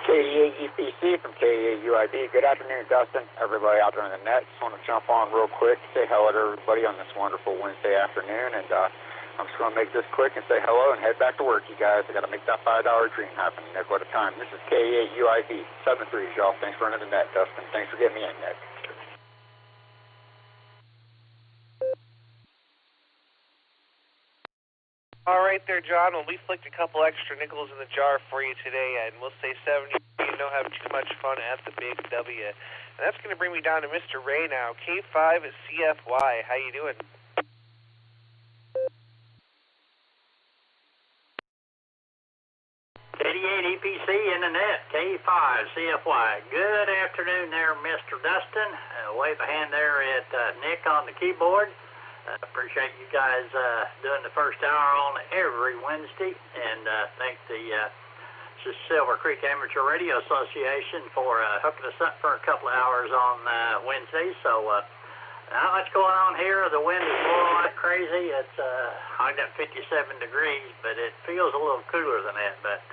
K8EPC from K8UIB. Good afternoon, Dustin. Everybody out there on the net. Just want to jump on real quick, say hello to everybody on this wonderful Wednesday afternoon, and I'm just going to make this quick and say hello and head back to work, you guys. I got to make that $5 dream happen, nickel at a time. This is K8UIB 73, y'all. Thanks for running the net, Dustin. Thanks for getting me in, Nick. All right there, John. Well, we flicked a couple extra nickels in the jar for you today, and we'll say 70. You don't have too much fun at the big W. And that's going to bring me down to Mr. Ray now. K5 is CFY. How you doing? K8EPC in the net. K5 CFY. Good afternoon there, Mr. Dustin. Wave a hand there at Nick on the keyboard. Appreciate you guys doing the first hour on every Wednesday, and thank the Silver Creek Amateur Radio Association for hooking us up for a couple of hours on Wednesdays. So not much going on here. The wind is blowing like crazy. It's I got 57 degrees, but it feels a little cooler than that. But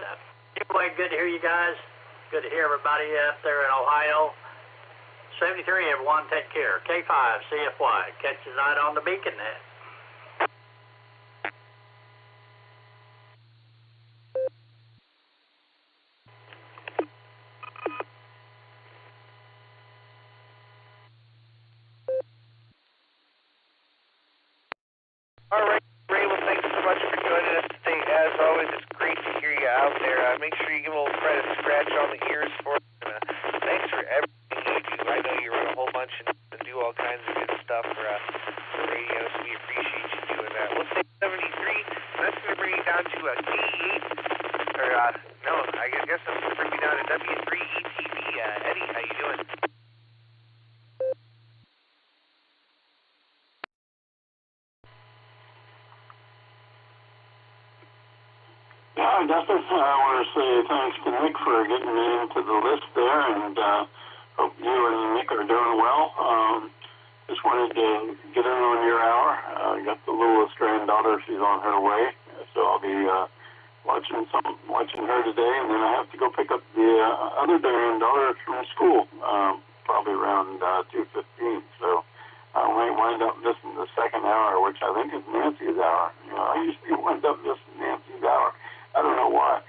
anyway, good to hear you guys. Good to hear everybody up there in Ohio. 73, everyone, take care. K5, CFY. Catch you tonight on the Beacon Net. All right, Ray, well, thanks so much for joining us today. As always, it's great to hear you out there. Make sure you give old Fred a scratch on the ears for us. Thanks for everything you do. I know you run a whole bunch and do all kinds of good stuff for radio, so we appreciate you doing that. We'll say 73, and that's going to bring you down to K8, or no, I guess that's going to bring me down to W3ETV. Eddie, how you doing? Yeah, Dustin, I want to say thanks to Nick for getting me into the list there, and hope you and Nick are doing well. Just wanted to get in on your hour. I got the littlest granddaughter; she's on her way, so I'll be watching her today, and then I have to go pick up the other granddaughter from school, probably around 2:15. So I might wind up missing the second hour, which I think is Nancy's hour. You know, I usually wind up missing Nancy's hour. I don't know why.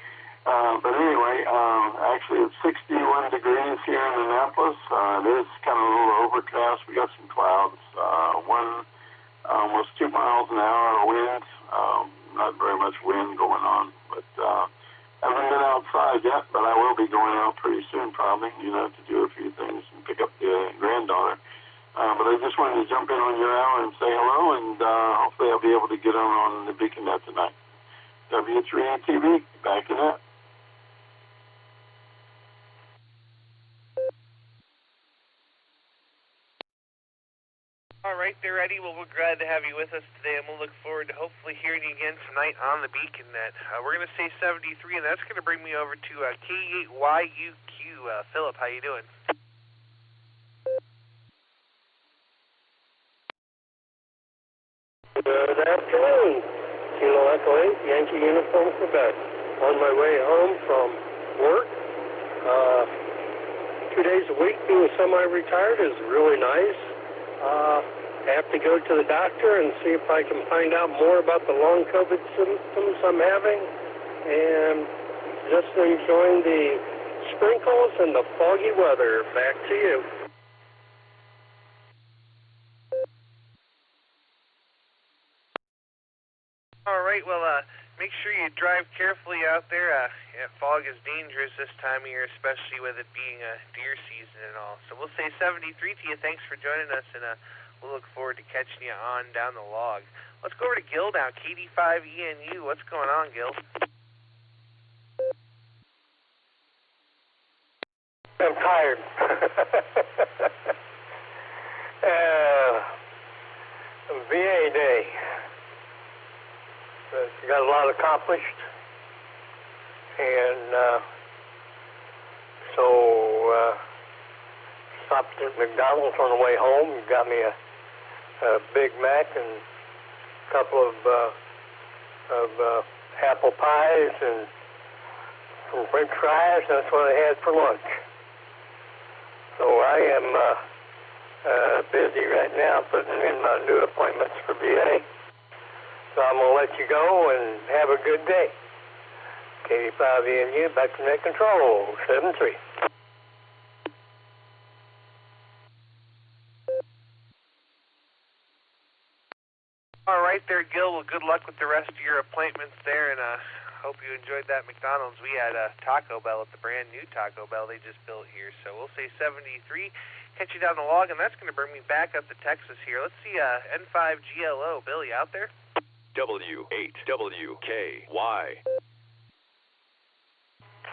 But anyway, actually it's 61 degrees here in Annapolis. It is kind of a little overcast. We got some clouds. Almost 2 miles an hour wind. Not very much wind going on. But haven't been outside yet, but I will be going out pretty soon probably, to do a few things and pick up the granddaughter. But I just wanted to jump in on your hour and say hello, and hopefully I'll be able to get on the Beacon Net tonight. W3TV, back in it. All right there, Eddie. Well, we're glad to have you with us today, and we'll look forward to hopefully hearing you again tonight on the Beacon Net. We're going to say 73, and that's going to bring me over to K8YUQ. Philip, how you doing? Good afternoon. Kilo Echo 8, Yankee Uniform, Quebec. On my way home from work. 2 days a week being semi-retired is really nice. I have to go to the doctor and see if I can find out more about the long COVID symptoms I'm having. And just enjoying the sprinkles and the foggy weather. Back to you. All right, well, make sure you drive carefully out there. Fog is dangerous this time of year, especially with it being deer season and all. So we'll say 73 to you. Thanks for joining us, and we'll look forward to catching you on down the log. Let's go over to Gil now, KD5ENU. What's going on, Gil? I'm tired. VA day. Got a lot accomplished, and so stopped at McDonald's on the way home. Got me a Big Mac and a couple of apple pies and some French fries. That's what I had for lunch. So I am busy right now putting in my new appointments for VA. So I'm going to let you go and have a good day. KD5ENU, back to net control, 7-3. All right there, Gil. Well, good luck with the rest of your appointments there, and hope you enjoyed that McDonald's. We had Taco Bell at the brand new Taco Bell they just built here. So we'll say 73. Catch you down the log, and that's going to bring me back up to Texas here. Let's see N5GLO. Billy, out there? W8WKY.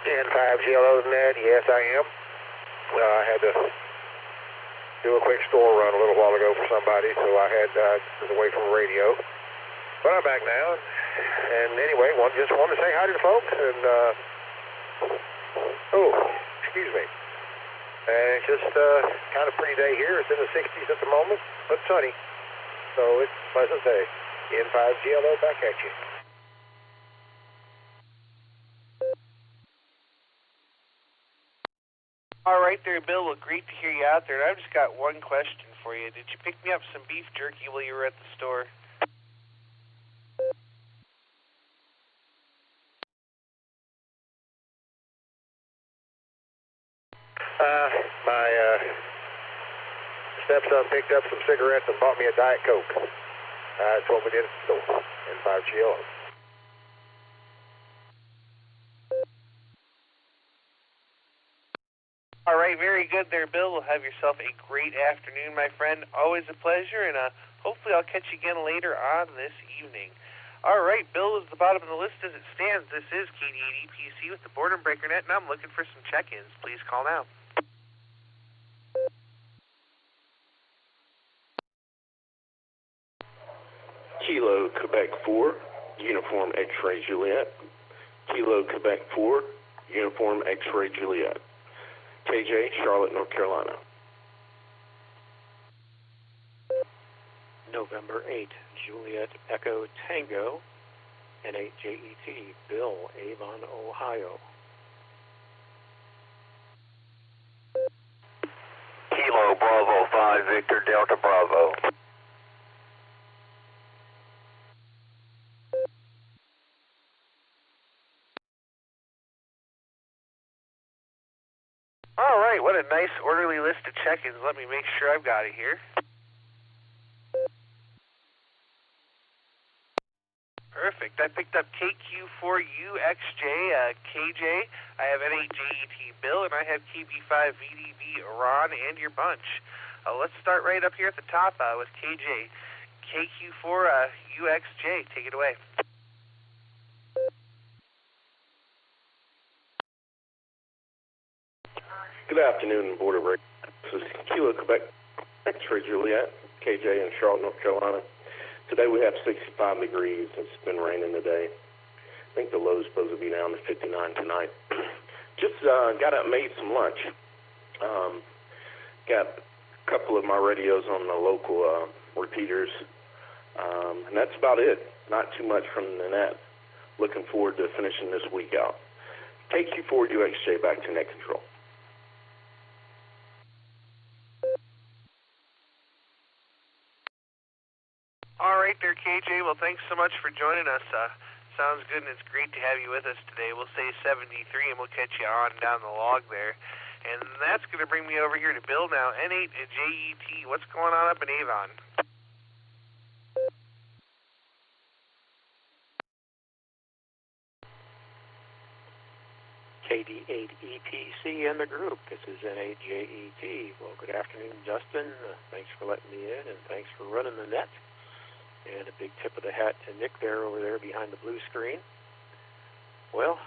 N5GLO net, yes I am. I had to do a quick store run a little while ago for somebody, so I was away from radio. But I'm back now, and anyway, just wanted to say hi to the folks, and excuse me. It's just kind of pretty day here. It's in the 60s at the moment, but sunny, so it's a pleasant day. N5GLO, back at you. All right there, Bill. Well, great to hear you out there. And I've just got one question for you. Did you pick me up some beef jerky while you were at the store? My stepson picked up some cigarettes and bought me a Diet Coke. That's what we did at the store, N5GLO. All right, very good there, Bill. We'll have yourself a great afternoon, my friend. Always a pleasure, and hopefully I'll catch you again later on this evening. All right, Bill is the bottom of the list as it stands. This is KD8EPC with the Boredom Breaker Net, and I'm looking for some check-ins. Please call now. Kilo Quebec 4, Uniform X-Ray Juliet. Kilo Quebec 4, Uniform X-Ray Juliet. KJ, Charlotte, North Carolina. November 8, Juliet Echo Tango, N8JET, Bill, Avon, Ohio. Kilo Bravo 5, Victor Delta Bravo. All right, what a nice orderly list of check-ins. Let me make sure I've got it here. Perfect. I picked up KQ4UXJ, KJ. I have N8JET Bill, and I have KB5VDV Ron and your bunch. Let's start right up here at the top with KJ. KQ4UXJ, take it away. Good afternoon, Border Break. This is Kilo Quebec X-Ray Juliet, KJ in Charlotte, North Carolina. Today we have 65 degrees. It's been raining today. I think the low is supposed to be down to 59 tonight. Just got up and made some lunch. Got a couple of my radios on the local repeaters. And that's about it. Not too much from the net. Looking forward to finishing this week out. KQ4UXJ back to net control. All right there, KJ. Well, thanks so much for joining us. Sounds good, and it's great to have you with us today. We'll say 73, and we'll catch you on down the log there. And that's going to bring me over here to Bill now. N8JET, what's going on up in Avon? KD8EPC and the group. This is NAJET. Well, good afternoon, Dustin. Thanks for letting me in, and thanks for running the net. And a big tip of the hat to Nick there over there behind the blue screen. Well,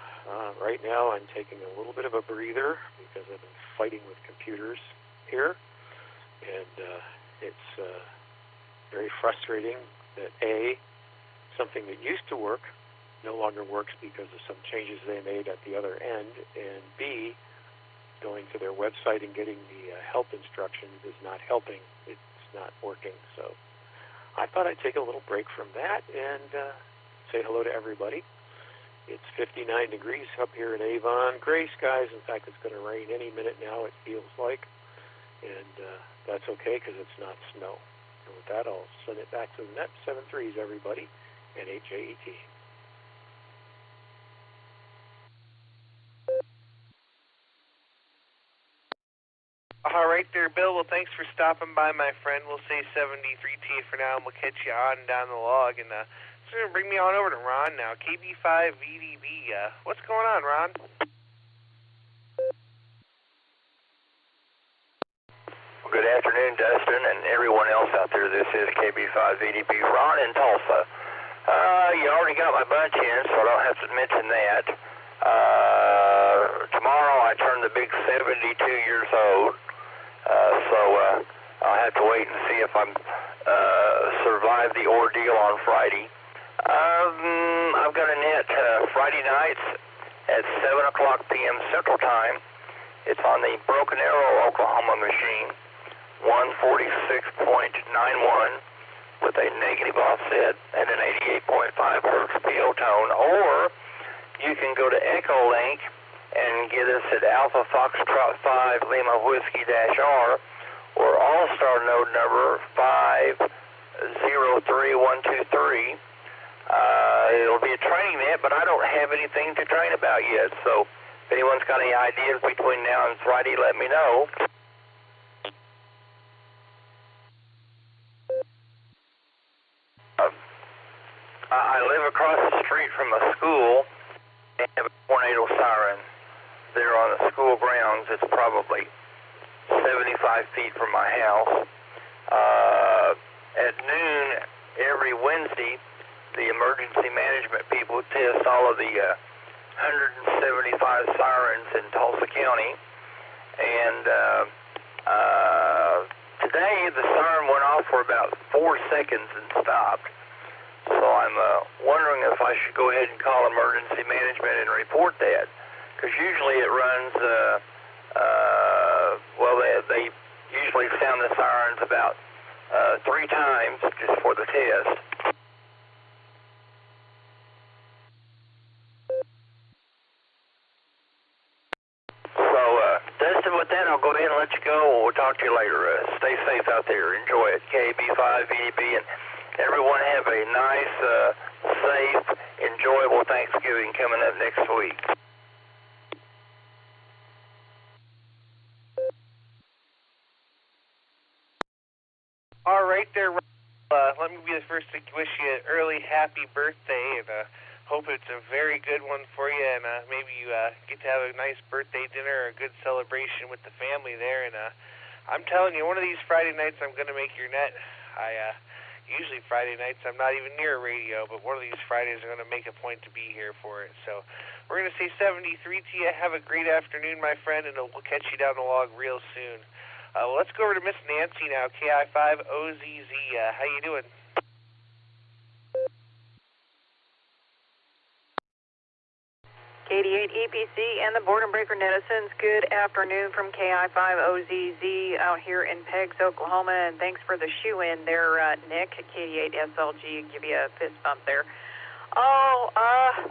right now I'm taking a little bit of a breather because I've been fighting with computers here, and it's very frustrating that something that used to work no longer works because of some changes they made at the other end, and B, going to their website and getting the help instructions is not helping. It's not working. So I thought I'd take a little break from that and say hello to everybody. It's 59 degrees up here in Avon. Gray skies. In fact, it's going to rain any minute now, it feels like. And that's okay because it's not snow. And with that, I'll send it back to the net. 7-3s, everybody. NHAET. All right there, Bill. Well, thanks for stopping by, my friend. We'll say 73T for now, and we'll catch you on down the log. And it's going to bring me on over to Ron now. KB5VDB. What's going on, Ron? Well, good afternoon, Dustin, and everyone else out there. This is KB5VDB. Ron in Tulsa. You already got my bunch in, so I don't have to mention that. Tomorrow I turn the big 72 years old. So I'll have to wait and see if I'm survive the ordeal on Friday. I've got a net Friday nights at 7 o'clock p.m. Central Time. It's on the Broken Arrow, Oklahoma machine, 146.91 with a negative offset and an 88.5 hertz PO tone. Or you can go to Echolink and get us at Alpha Foxtrot 5 Lima Whiskey -R or Allstar node number 503123. It'll be a training net, but I don't have anything to train about yet. So if anyone's got any ideas between now and Friday, let me know. I live across the street from a school and have a tornado siren there on the school grounds. It's probably 75 feet from my house. At noon every Wednesday, the emergency management people test all of the 175 sirens in Tulsa County. And today the siren went off for about 4 seconds and stopped. So I'm wondering if I should go ahead and call emergency management and report that. Because usually it runs, they usually sound the sirens about 3 times just for the test. So, Dustin, with that, I'll go ahead and let you go. We'll talk to you later. Stay safe out there. Enjoy it. KB5VDB, and everyone have a nice, safe, enjoyable Thanksgiving coming up next week. All right there, let me be the first to wish you an early happy birthday, and hope it's a very good one for you, and maybe you get to have a nice birthday dinner or a good celebration with the family there. And I'm telling you, one of these Friday nights I'm going to make your net. Usually Friday nights I'm not even near a radio, but one of these Fridays I'm going to make a point to be here for it. So we're going to say 73 to you. Have a great afternoon, my friend, and we'll catch you down the log real soon. Let's go over to Miss Nancy now, KI5OZZ. How you doing? KD8EPC and the Boredom Breaker netizens, good afternoon from KI5OZZ out here in Peggs, Oklahoma, and thanks for the shoe-in there, Nick, KD8SLG, give you a fist bump there.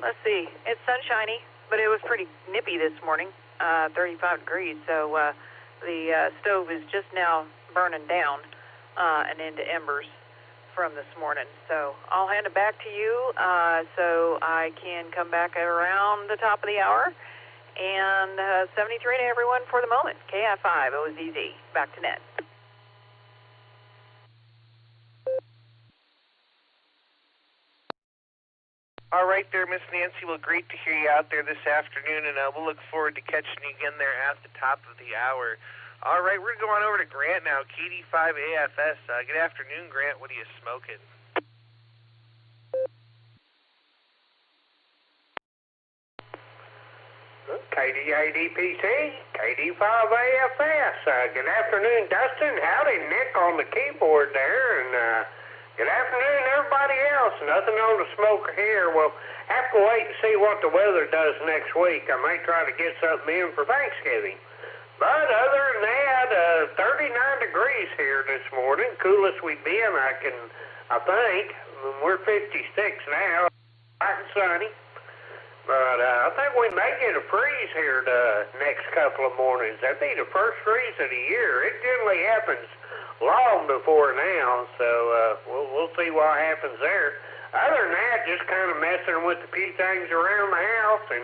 Let's see, it's sunshiny, but it was pretty nippy this morning, 35 degrees, so the stove is just now burning down and into embers from this morning. So I'll hand it back to you so I can come back around the top of the hour. And 73 to everyone for the moment. KI5OZZ. Back to net. All right there, Miss Nancy. Well, great to hear you out there this afternoon, and we'll look forward to catching you again there at the top of the hour. All right, we're going over to Grant now, KD5AFS. Good afternoon, Grant. What are you smoking? KD8DPT, KD5AFS. Good afternoon, Dustin. Howdy, Nick on the keyboard there, and good afternoon, everybody else. Nothing on the smoker here. We'll have to wait and see what the weather does next week. I may try to get something in for Thanksgiving. But other than that, 39 degrees here this morning. Coolest we've been, I think. We're 56 now. Bright and sunny. But I think we may get a freeze here the next couple of mornings. That'd be the first freeze of the year. It generally happens long before now, so we'll see what happens there. Other than that, just kind of messing with a few things around the house and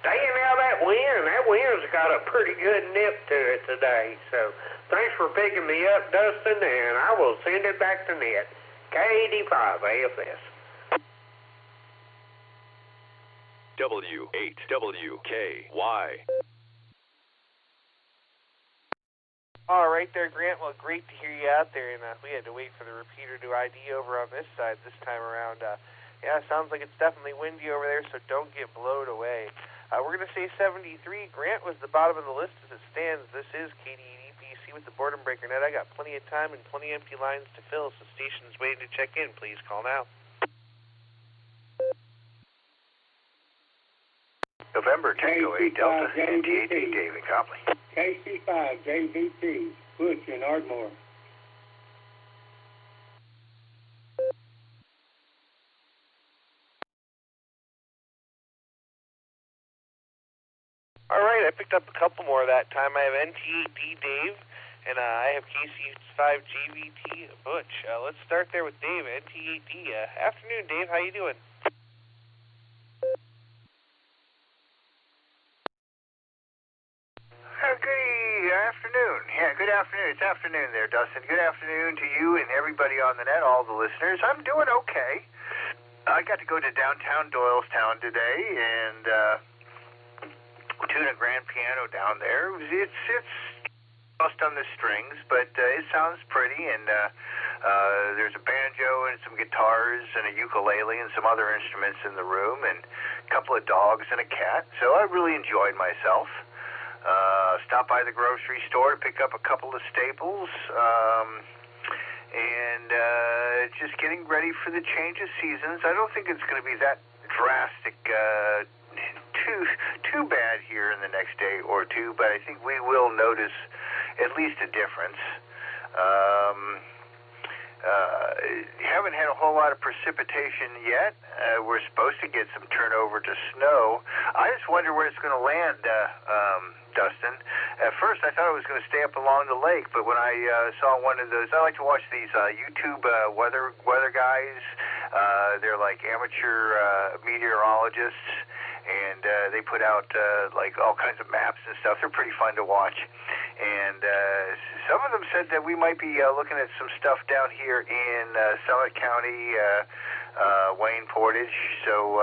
staying out of that wind. That wind's got a pretty good nip to it today. So thanks for picking me up, Dustin, and I will send it back to Net. KD5AFS. W8WKY. All right there, Grant. Well, great to hear you out there, and we had to wait for the repeater to ID over on this side this time around. Yeah, sounds like it's definitely windy over there, so don't get blown away. We're going to say 73. Grant was the bottom of the list as it stands. This is KD8DPC with the Boredom Breaker Net. I got plenty of time and plenty of empty lines to fill, so stations waiting to check in. Please call now. November, Tango 8 Delta, NT8D, David Copley. KC5, JVT, Butch in Ardmore. All right, I picked up a couple more that time. I have NT8D Dave, and I have KC5 JVT Butch. Let's start there with Dave, NT8D. Afternoon, Dave. How you doing? Good afternoon. Yeah, good afternoon. It's afternoon there, Dustin. Good afternoon to you and everybody on the net, all the listeners. I'm doing okay. I got to go to downtown Doylestown today and tune a grand piano down there. It's lost on the strings, but it sounds pretty, and there's a banjo and some guitars and a ukulele and some other instruments in the room and a couple of dogs and a cat, so I really enjoyed myself. Stopped by the grocery store to pick up a couple of staples, and just getting ready for the change of seasons. I don't think it's going to be that drastic, too bad here in the next day or two, but I think we will notice at least a difference. Haven't had a whole lot of precipitation yet. We're supposed to get some turnover to snow. I just wonder where it's going to land, Dustin. At first, I thought it was going to stay up along the lake, but when I saw one of those, I like to watch these YouTube weather guys. They're like amateur meteorologists, and they put out like all kinds of maps and stuff. They're pretty fun to watch. And some of them said that we might be looking at some stuff down here in Summit County, Wayne Portage. So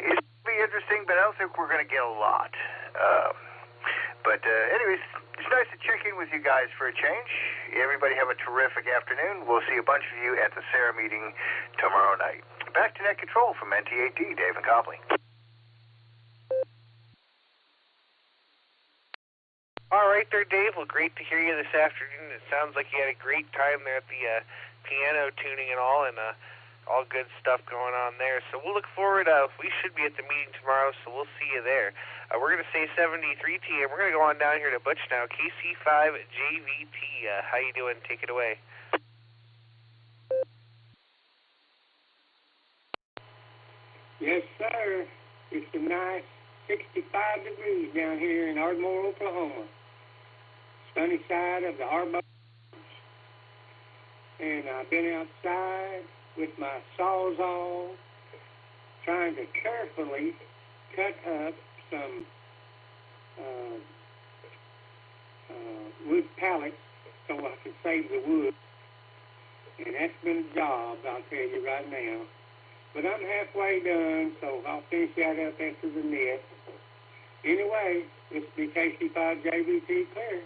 it'll be interesting, but I don't think we're going to get a lot. But anyways, it's nice to check in with you guys for a change. Everybody have a terrific afternoon. We'll see a bunch of you at the SARA meeting tomorrow night. Back to Net Control from NT8D, David Copley. All right there, Dave. Well, great to hear you this afternoon. It sounds like you had a great time there at the piano tuning and all good stuff going on there. So we'll look forward. We should be at the meeting tomorrow, so we'll see you there. We're going to say 73T, and we're going to go on down here to Butch now. KC5 JVT. How you doing? Take it away. Yes, sir. It's a nice 65 degrees down here in Ardmore, Oklahoma. Sunny side of the Arbor. And I've been outside with my sawzall trying to carefully cut up some wood pallets so I can save the wood. And that's been a job, I'll tell you right now. but I'm halfway done, so I'll finish that up after the net. Anyway, this will be KC5JVT clear.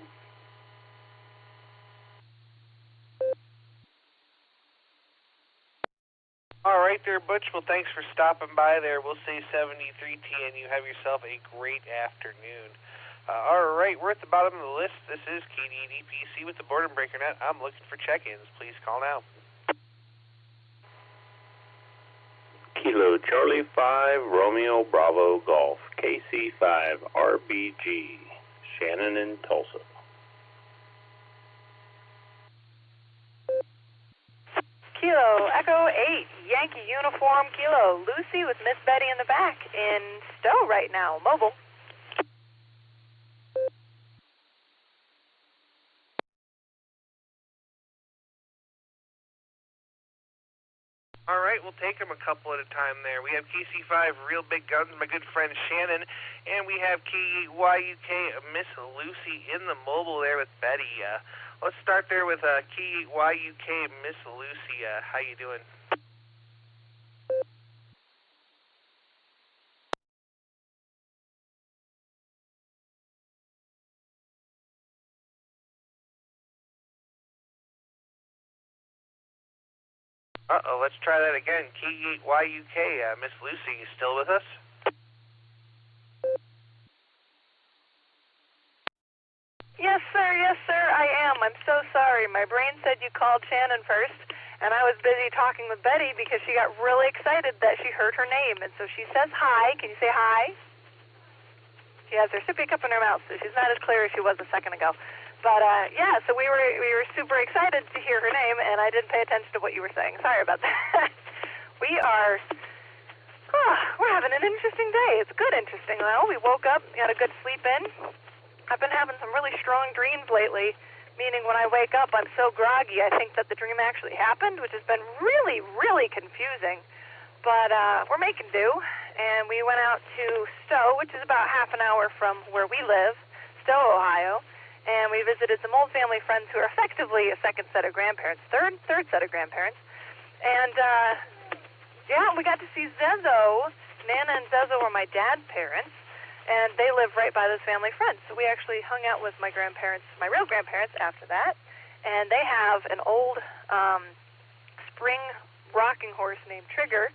All right there, Butch. Well, thanks for stopping by there. We'll say 73T, and you have yourself a great afternoon. All right, we're at the bottom of the list. This is KDDPC with the Boredom Breaker Net. I'm looking for check-ins. Please call now. Kilo Charlie 5 Romeo Bravo Golf KC5 RBG Shannon in Tulsa. Kilo Echo 8 Yankee Uniform Kilo Lucy with Miss Betty in the back in Stowe right now. Mobile. All right, we'll take them a couple at a time there. We have KC5 Real Big Guns, my good friend Shannon, and we have K8YUK Miss Lucy in the mobile there with Betty. Let's start there with K8YUK Miss Lucy. How you doing? Uh-oh, let's try that again. K8YUK, Miss Lucy, you still with us? Yes, sir, I am. I'm so sorry. My brain said you called Shannon first, and I was busy talking with Betty because she got really excited that she heard her name, and so she says hi. Can you say hi? She has her sippy cup in her mouth, so she's not as clear as she was a second ago. But, yeah, so we were super excited to hear her name, and I didn't pay attention to what you were saying. Sorry about that. We're having an interesting day. It's good interesting, though. We woke up, got a good sleep in. I've been having some really strong dreams lately, meaning when I wake up, I'm so groggy, I think that the dream actually happened, which has been really, really confusing. But we're making do, and we went out to Stowe, which is about half an hour from where we live, Stowe, Ohio, and we visited some old family friends who are effectively a second set of grandparents, third set of grandparents. And, yeah, we got to see Zezo. Nana and Zezo were my dad's parents, and they live right by those family friends. So we actually hung out with my grandparents, my real grandparents, after that, and they have an old spring rocking horse named Trigger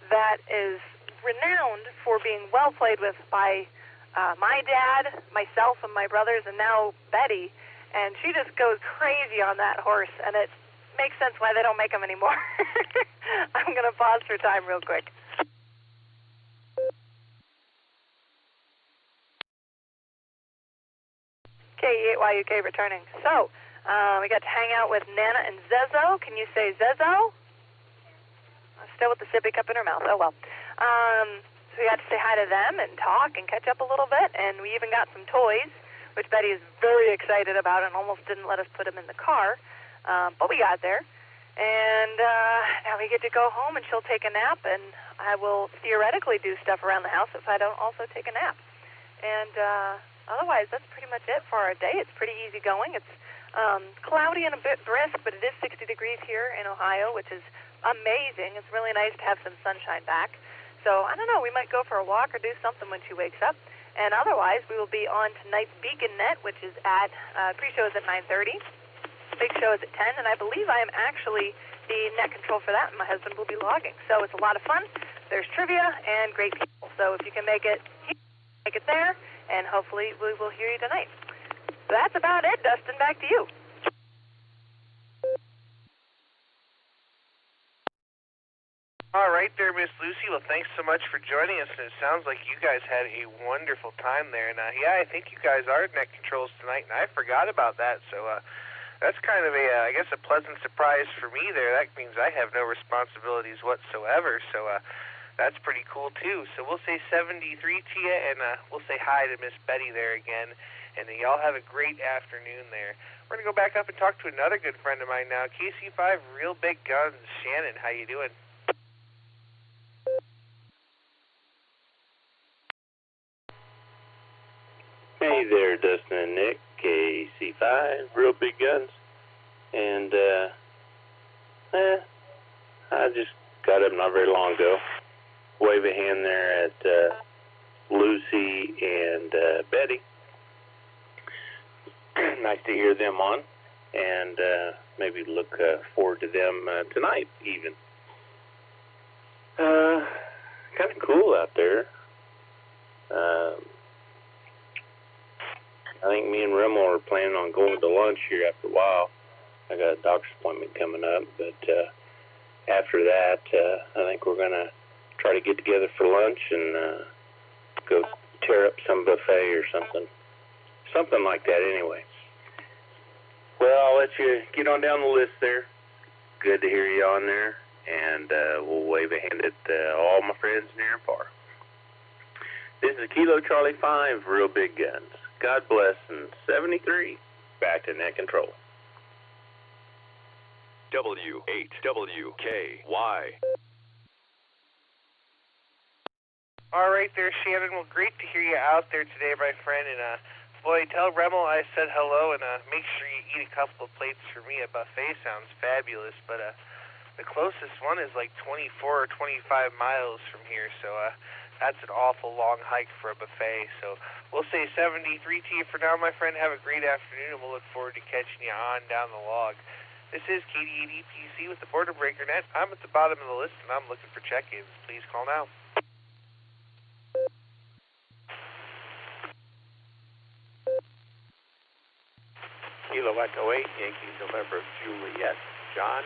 that is renowned for being well played with by my dad, myself, and my brothers, and now Betty, and she just goes crazy on that horse, and it makes sense why they don't make them anymore. I'm going to pause for time real quick. K8YUK returning. So, we got to hang out with Nana and Zezo. Can you say Zezo? Still with the sippy cup in her mouth. Oh, well. So we got to say hi to them and talk and catch up a little bit, and we even got some toys, which Betty is very excited about and almost didn't let us put them in the car, but we got there. And now we get to go home, and she'll take a nap, and I will theoretically do stuff around the house if I don't also take a nap. And otherwise, that's pretty much it for our day. It's pretty easy going. It's cloudy and a bit brisk, but it is 60 degrees here in Ohio, which is amazing. It's really nice to have some sunshine back. So, I don't know, we might go for a walk or do something when she wakes up. And otherwise, we will be on tonight's Beacon Net, which is at, pre-show is at 9:30. Big show is at 10, and I believe I am actually the net control for that, and my husband will be logging. So it's a lot of fun. There's trivia and great people. So if you can make it there, and hopefully we will hear you tonight. That's about it, Dustin. Back to you. All right there, Miss Lucy. Well, thanks so much for joining us. And it sounds like you guys had a wonderful time there. And, yeah, I think you guys are net controls tonight, and I forgot about that. So that's kind of I guess, a pleasant surprise for me there. That means I have no responsibilities whatsoever. So that's pretty cool, too. So we'll say 73 to you, and we'll say hi to Miss Betty there again. And y'all have a great afternoon there. We're going to go back up and talk to another good friend of mine now, KC5 Real Big Guns. Shannon, how you doing? Hey there, Dustin and Nick, KC5, Real Big Guns, and I just got up not very long ago. Wave a hand there at Lucy and Betty. Nice to hear them on, and maybe look forward to them tonight even. Kind of cool out there. I think me and Rimmel are planning on going to lunch here after a while. I got a doctor's appointment coming up, but after that, I think we're going to try to get together for lunch and go tear up some buffet or something. Something like that anyway. Well, I'll let you get on down the list there. Good to hear you on there, and we'll wave a hand at all my friends near and far. This is Kilo Charlie 5, Real Big Guns. God bless, and 73, back to net control. W8WKY. All right there, Shannon. Well, great to hear you out there today, my friend. And boy, tell Rimmel I said hello, and make sure you eat a couple of plates for me. A buffet sounds fabulous, but the closest one is like 24 or 25 miles from here, so that's an awful long hike for a buffet. So we'll say 73 to you for now, my friend. Have a great afternoon, and we'll look forward to catching you on down the log. This is KD8EPC with the Border Breaker Net. I'm at the bottom of the list, and I'm looking for check-ins. Please call now. Kilo Echo 8, Yankee November Juliet, John,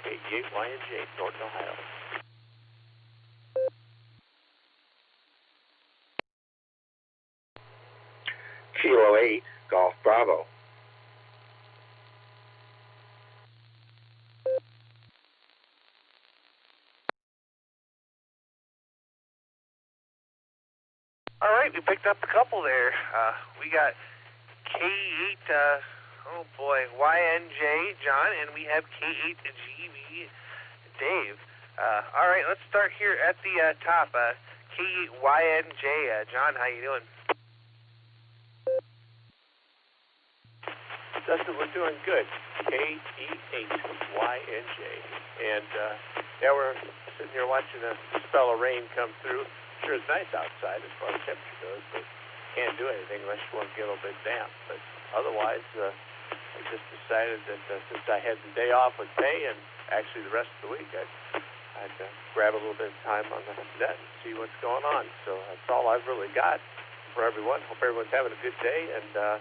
88YNJ, Norton, Ohio. Kilo 8, Golf Bravo. All right, we picked up a couple there. We got K8, oh boy, YNJ, John, and we have K8GB, Dave. All right, let's start here at the top. K8YNJ, John, how you doing? Dustin, we're doing good. K-E-8-Y-N-J. And, yeah, we're sitting here watching a spell of rain come through. Sure, it's nice outside as far as temperature goes, but can't do anything unless you want to get a little bit damp. But otherwise, I just decided that since I had the day off with pay and actually the rest of the week, I'd grab a little bit of time on the net and see what's going on. So that's all I've really got for everyone. Hope everyone's having a good day, and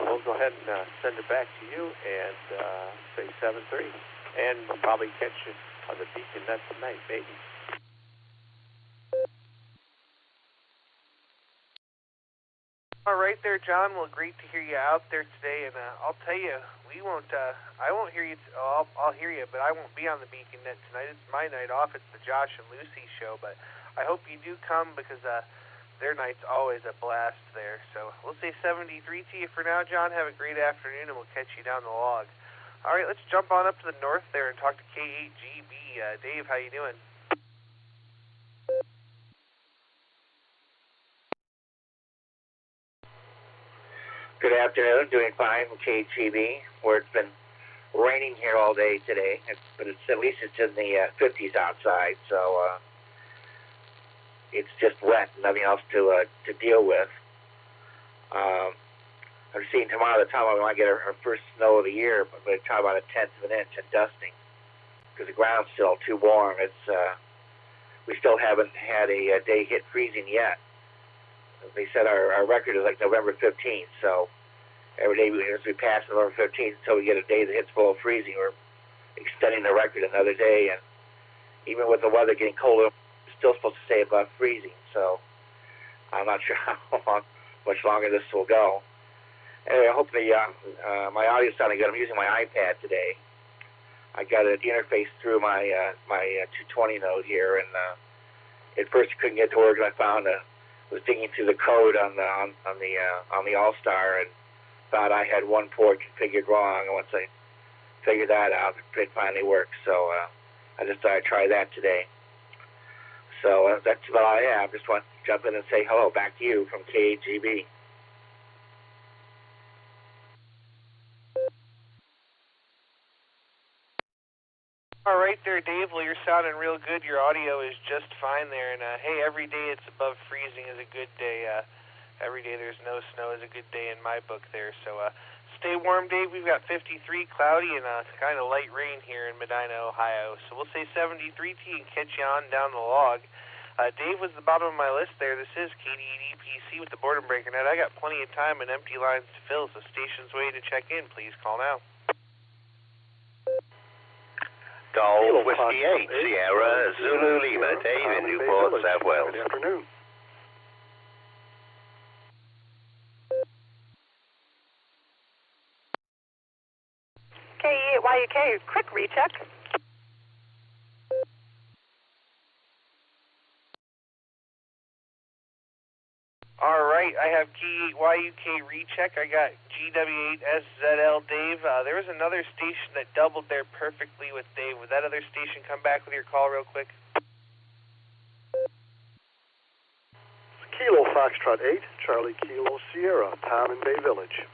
we'll go ahead and send it back to you and say 7-3. And we'll probably catch you on the beacon net tonight, maybe. All right there, John. Well, great to hear you out there today. And I'll tell you, we won't. I won't hear you. I'll hear you, but I won't be on the beacon net tonight. It's my night off. It's the Josh and Lucy show. But I hope you do come because their night's always a blast there. So we'll say 73 to you for now, John. Have a great afternoon, and we'll catch you down the log. All right, let's jump on up to the north there and talk to K8GB. Dave, how you doing? Good afternoon, doing fine with KGB, where it's been raining here all day today, but at least it's in the 50s outside, so it's just wet, nothing else to deal with. I'm seeing tomorrow the time we want to get our first snow of the year, but we're talking about 1/10 of an inch and dusting, because the ground's still too warm. We still haven't had a day hit freezing yet. They said our record is like November 15th, so every day as we pass November 15th until we get a day that hits below freezing, we're extending the record another day. And even with the weather getting colder, it's still supposed to stay above freezing, so I'm not sure much longer this will go. Anyway, I hope my audio's sounding good. I'm using my iPad today. I got an interface through my 220 node here, and at first I couldn't get to work, and I found was digging through the code on the Allstar and thought I had one port configured wrong. And once I figured that out, it finally worked. So I just thought I'd try that today. So that's about all I have. Just want to jump in and say hello back to you from KGB. All right there, Dave. Well, you're sounding real good. Your audio is just fine there. And, hey, every day it's above freezing is a good day. Every day there's no snow is a good day in my book there. So stay warm, Dave. We've got 53, cloudy, and kind of light rain here in Medina, Ohio. So we'll say 73 to you and catch you on down the log. Dave was the bottom of my list there. This is KDEPC with the Boredom Breaker Net. I got plenty of time and empty lines to fill, so station's waiting to check in. Please call now. Golf Whiskey 8, Sierra, Zulu Lima, Dave in Newport, South Wales. Good afternoon. KE8YUK, quick recheck. All right, I have K8YUK recheck. I got GW8SZL Dave. There was another station that doubled there perfectly with Dave. Would that other station come back with your call real quick? Kilo Foxtrot 8, Charlie Kilo Sierra, Tom in Bay Village.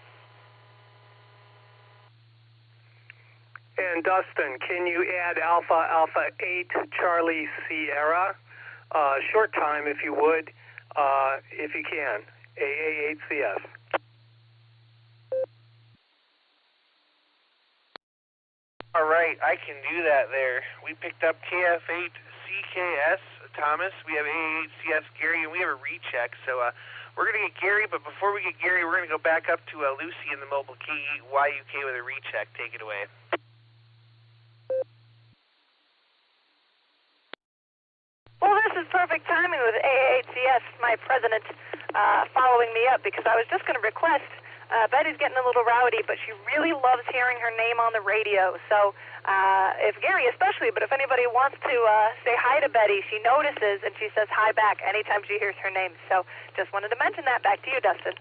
And Dustin, can you add Alpha 8 Charlie Sierra? Short time if you would. If you can, AA8CS. All right, I can do that there. We picked up KF8CKS Thomas. We have AA8CS Gary, and we have a recheck. So we're going to get Gary, but before we get Gary, we're going to go back up to Lucy in the mobile KE8YUK with a recheck. Take it away. Well, this is perfect timing with AA8CS, my president, following me up, because I was just going to request, Betty's getting a little rowdy, but she really loves hearing her name on the radio. So if Gary especially, but if anybody wants to say hi to Betty, she notices and she says hi back anytime she hears her name. So just wanted to mention that. Back to you, Dustin.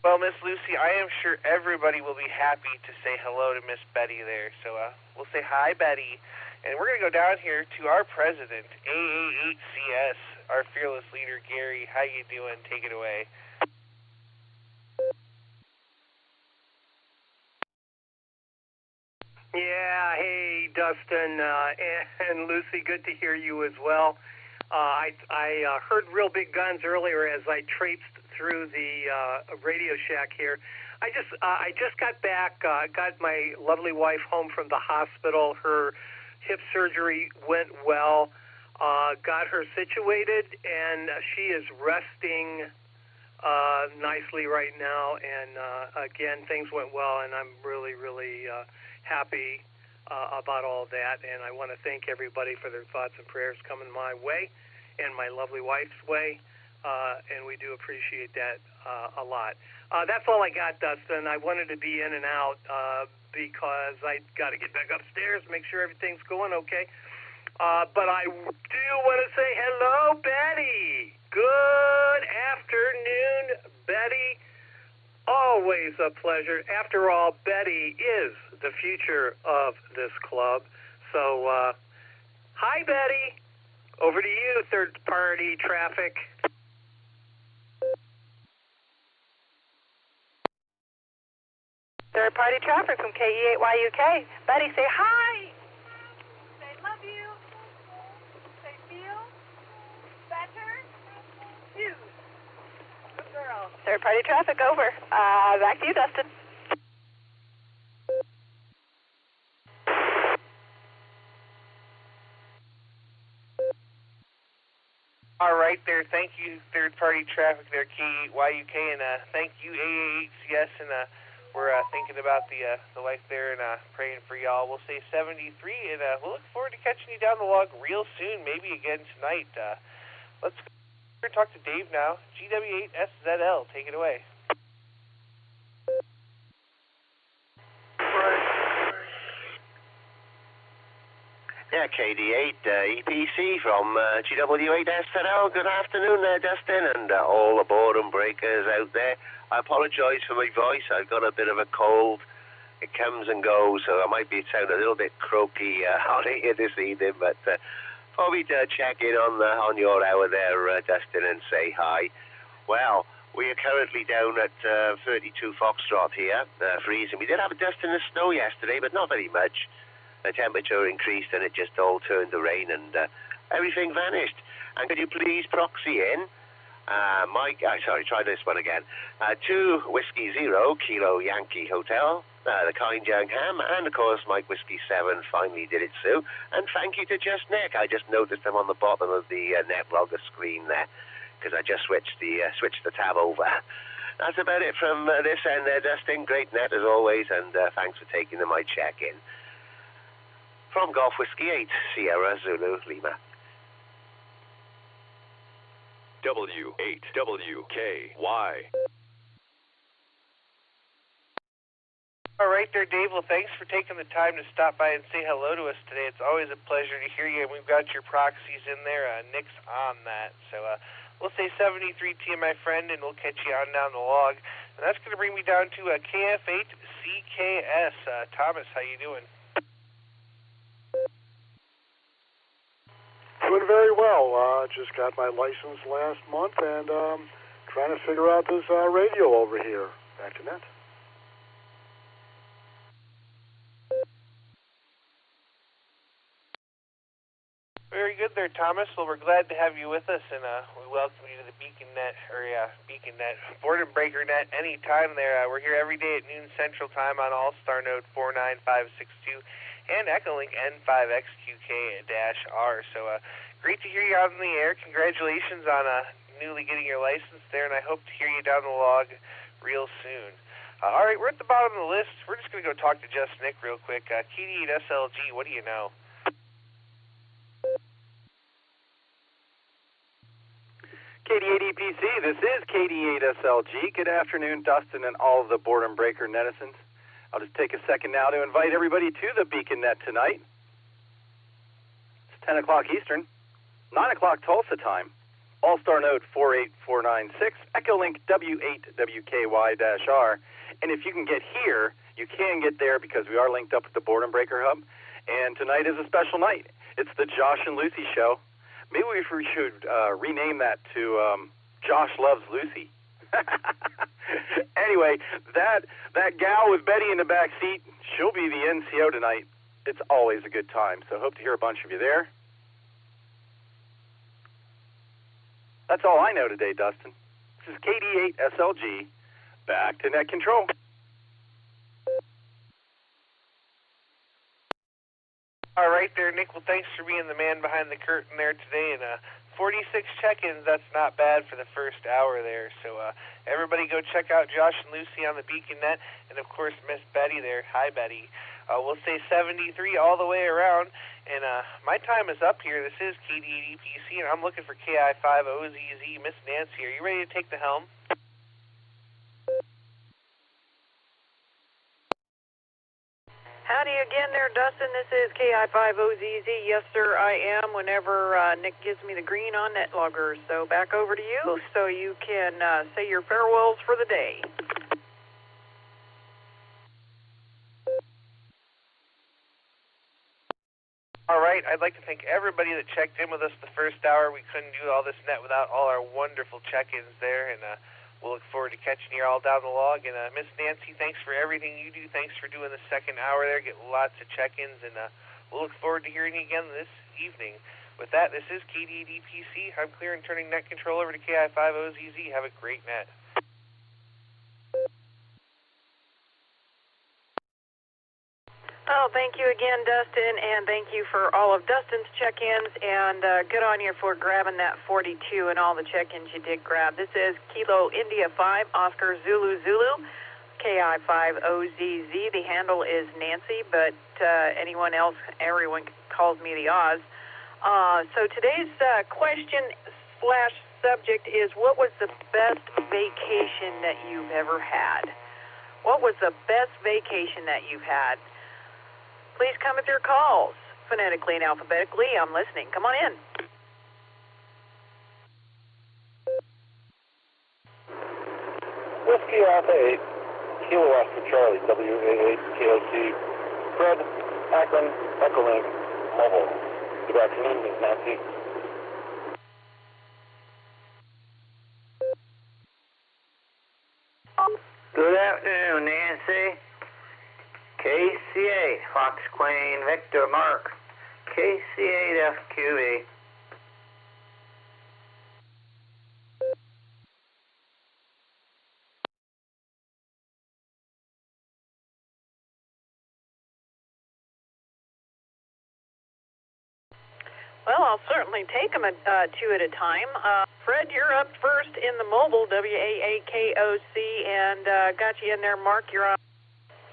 Well, Miss Lucy, I am sure everybody will be happy to say hello to Miss Betty there. So we'll say hi, Betty. And we're going to go down here to our president, AA8CS, our fearless leader, Gary. How you doing? Take it away. Yeah, hey, Dustin and Lucy, good to hear you as well. I heard real big guns earlier as I traipsed through the Radio Shack here. I just got back, got my lovely wife home from the hospital. Her hip surgery went well, got her situated, and she is resting nicely right now. And again, things went well, and I'm really, really happy about all that. And I want to thank everybody for their thoughts and prayers coming my way and my lovely wife's way. And we do appreciate that a lot. That's all I got, Dustin. I wanted to be in and out because I got to get back upstairs, make sure everything's going okay. But I do want to say hello, Betty. Good afternoon, Betty. Always a pleasure. After all, Betty is the future of this club. So, hi, Betty. Over to you, third-party traffic. Third-party traffic from KE8YUK. Betty, say hi. Say love you. Say feel better. You. Good girl. Third-party traffic over. Back to you, Dustin. All right there. Thank you, third-party traffic there, KE8YUK, and thank you, AA8CS, and we're thinking about the life there and praying for y'all. We'll say 73, and we'll look forward to catching you down the log real soon, maybe again tonight. Let's go talk to Dave now. GW8SZL, take it away. Yeah, KD8 EPC from GW8SZL. Good afternoon there, Dustin, and all the Boredom breakers out there. I apologize for my voice. I've got a bit of a cold. It comes and goes, so I might be sounding a little bit croaky on here this evening, but probably to check in on your hour there, Dustin, and say hi. Well, We are currently down at 32 Foxtrot here, freezing. We did have a dust in the snow yesterday, but not very much. The temperature increased and it just all turned to rain and everything vanished. And could you please proxy in try this one again. 2 Whiskey Zero, Kilo Yankee Hotel, the Kind Young Ham, and of course Mike Whiskey 7 finally did it, Sue. And thank you to Just Nick. I just noticed him on the bottom of the Netlogger screen there, because I just switched the tab over. That's about it from this end there, Dustin. Great net as always, and thanks for taking my check-in. From Golf Whiskey 8, Sierra Zulu Lima. W8WKY. All right there, Dave. Well, thanks for taking the time to stop by and say hello to us today. It's always a pleasure to hear you, and we've got your proxies in there. Nick's on that. So we'll say 73 to you, my friend, and we'll catch you on down the log. And that's going to bring me down to KF8CKS. Thomas, how you doing? Doing very well. Just got my license last month and trying to figure out this radio over here. Back to net. Very good there, Thomas. Well, we're glad to have you with us, and we welcome you to the Beacon Net Boredom Breaker Net anytime there. We're here every day at noon Central Time on Allstar node 49562 and Echolink N5XQK-R. So great to hear you out in the air. Congratulations on newly getting your license there, and I hope to hear you down the log real soon. All right, we're at the bottom of the list. We're just going to go talk to Just Nick real quick. KD8 SLG, what do you know? KD8 EPC, this is KD8 SLG. Good afternoon, Dustin and all of the Boredom Breaker netizens. I'll just take a second now to invite everybody to the Beacon Net tonight. It's 10 o'clock Eastern, 9 o'clock Tulsa time. Allstar node 48496, Echolink W8WKY-R. And if you can get here, you can get there because we are linked up with the Boredom Breaker Hub. And tonight is a special night. It's the Josh and Lucy show. Maybe we should rename that to Josh Loves Lucy. Anyway, that gal with Betty in the back seat, she'll be the NCO tonight. It's always a good time, so hope to hear a bunch of you there. That's all I know today, Dustin. This is KD8 SLG. Back to net control. All right there, Nick. Well, thanks for being the man behind the curtain there today. And 46 check-ins, that's not bad for the first hour there. So everybody go check out Josh and Lucy on the Beacon Net. And, of course, Miss Betty there. Hi, Betty. We'll say 73 all the way around. And my time is up here. This is KD8 EPC, and I'm looking for KI5OZZ. Miss Nancy, are you ready to take the helm? Howdy again there, Dustin. This is KI5OZZ. Yes, sir, I am whenever Nick gives me the green on Netlogger. So back over to you so you can say your farewells for the day. All right, I'd like to thank everybody that checked in with us the first hour. We couldn't do all this net without all our wonderful check-ins there, and we'll look forward to catching you all down the log. And Miss Nancy, thanks for everything you do. Thanks for doing the second hour there. Get lots of check-ins, and we'll look forward to hearing you again this evening. With that, this is KD8 EPC. I'm clear and turning net control over to KI5OZZ. Have a great net. Oh, thank you again, Dustin, and thank you for all of Dustin's check-ins, and good on you for grabbing that 42 and all the check-ins you did grab. This is Kilo India 5, Oscar Zulu Zulu, KI5OZZ. The handle is Nancy, but everyone calls me the Oz. So today's question/subject is, what was the best vacation that you've ever had? What was the best vacation that you've had? Please come with your calls, phonetically and alphabetically. I'm listening. Come on in. Whiskey Alpha 8, Kilo Oscar Charlie, WA8 KOC, Fred, Akron, Echolink, Mobile. Good afternoon, Ms. Nancy. Good afternoon, Nancy. KC8, Fox Queen, Victor Mark. KC8 FQV. Well, I'll certainly take them two at a time. Fred, you're up first in the mobile, WAAKOC, and got you in there. Mark, you're on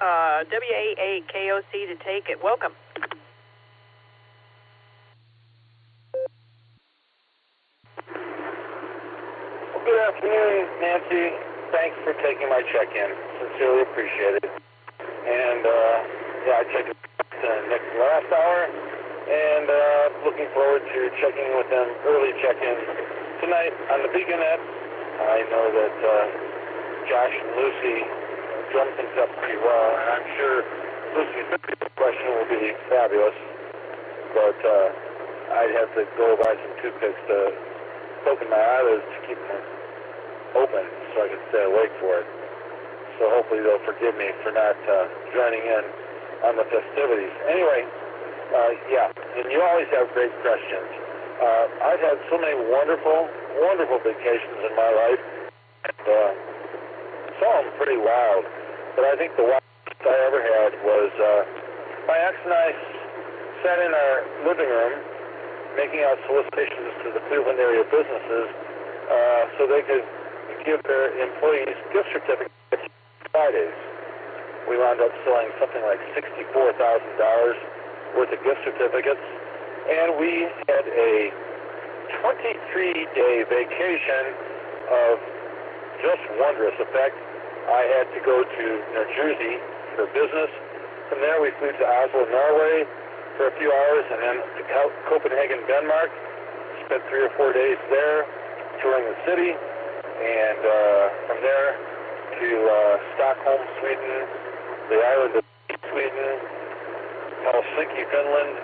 WAAKOC to take it. Welcome. Well, good afternoon, Nancy. Thanks for taking my check-in. Sincerely appreciate it. And, I checked Nick last hour, and looking forward to checking in with them, early check-in tonight on the Beaconette. I know that Josh and Lucy drum things up pretty well, and I'm sure Lucy's question will be fabulous, but I'd have to go buy some toothpicks to poke in my eyelids to keep them open so I can stay awake for it. So hopefully they'll forgive me for not joining in on the festivities. Anyway, and you always have great questions. I've had so many wonderful, wonderful vacations in my life, and some of them pretty wild. But I think the wildest I ever had was my ex and I sat in our living room making out solicitations to the Cleveland area businesses so they could give their employees gift certificates Fridays. We wound up selling something like $64,000 worth of gift certificates, and we had a 23-day vacation of just wondrous effect. I had to go to New Jersey for business. From there, we flew to Oslo, Norway for a few hours, and then to Copenhagen, Denmark. Spent 3 or 4 days there touring the city, and from there to Stockholm, Sweden, the island of Sweden, Helsinki, Finland,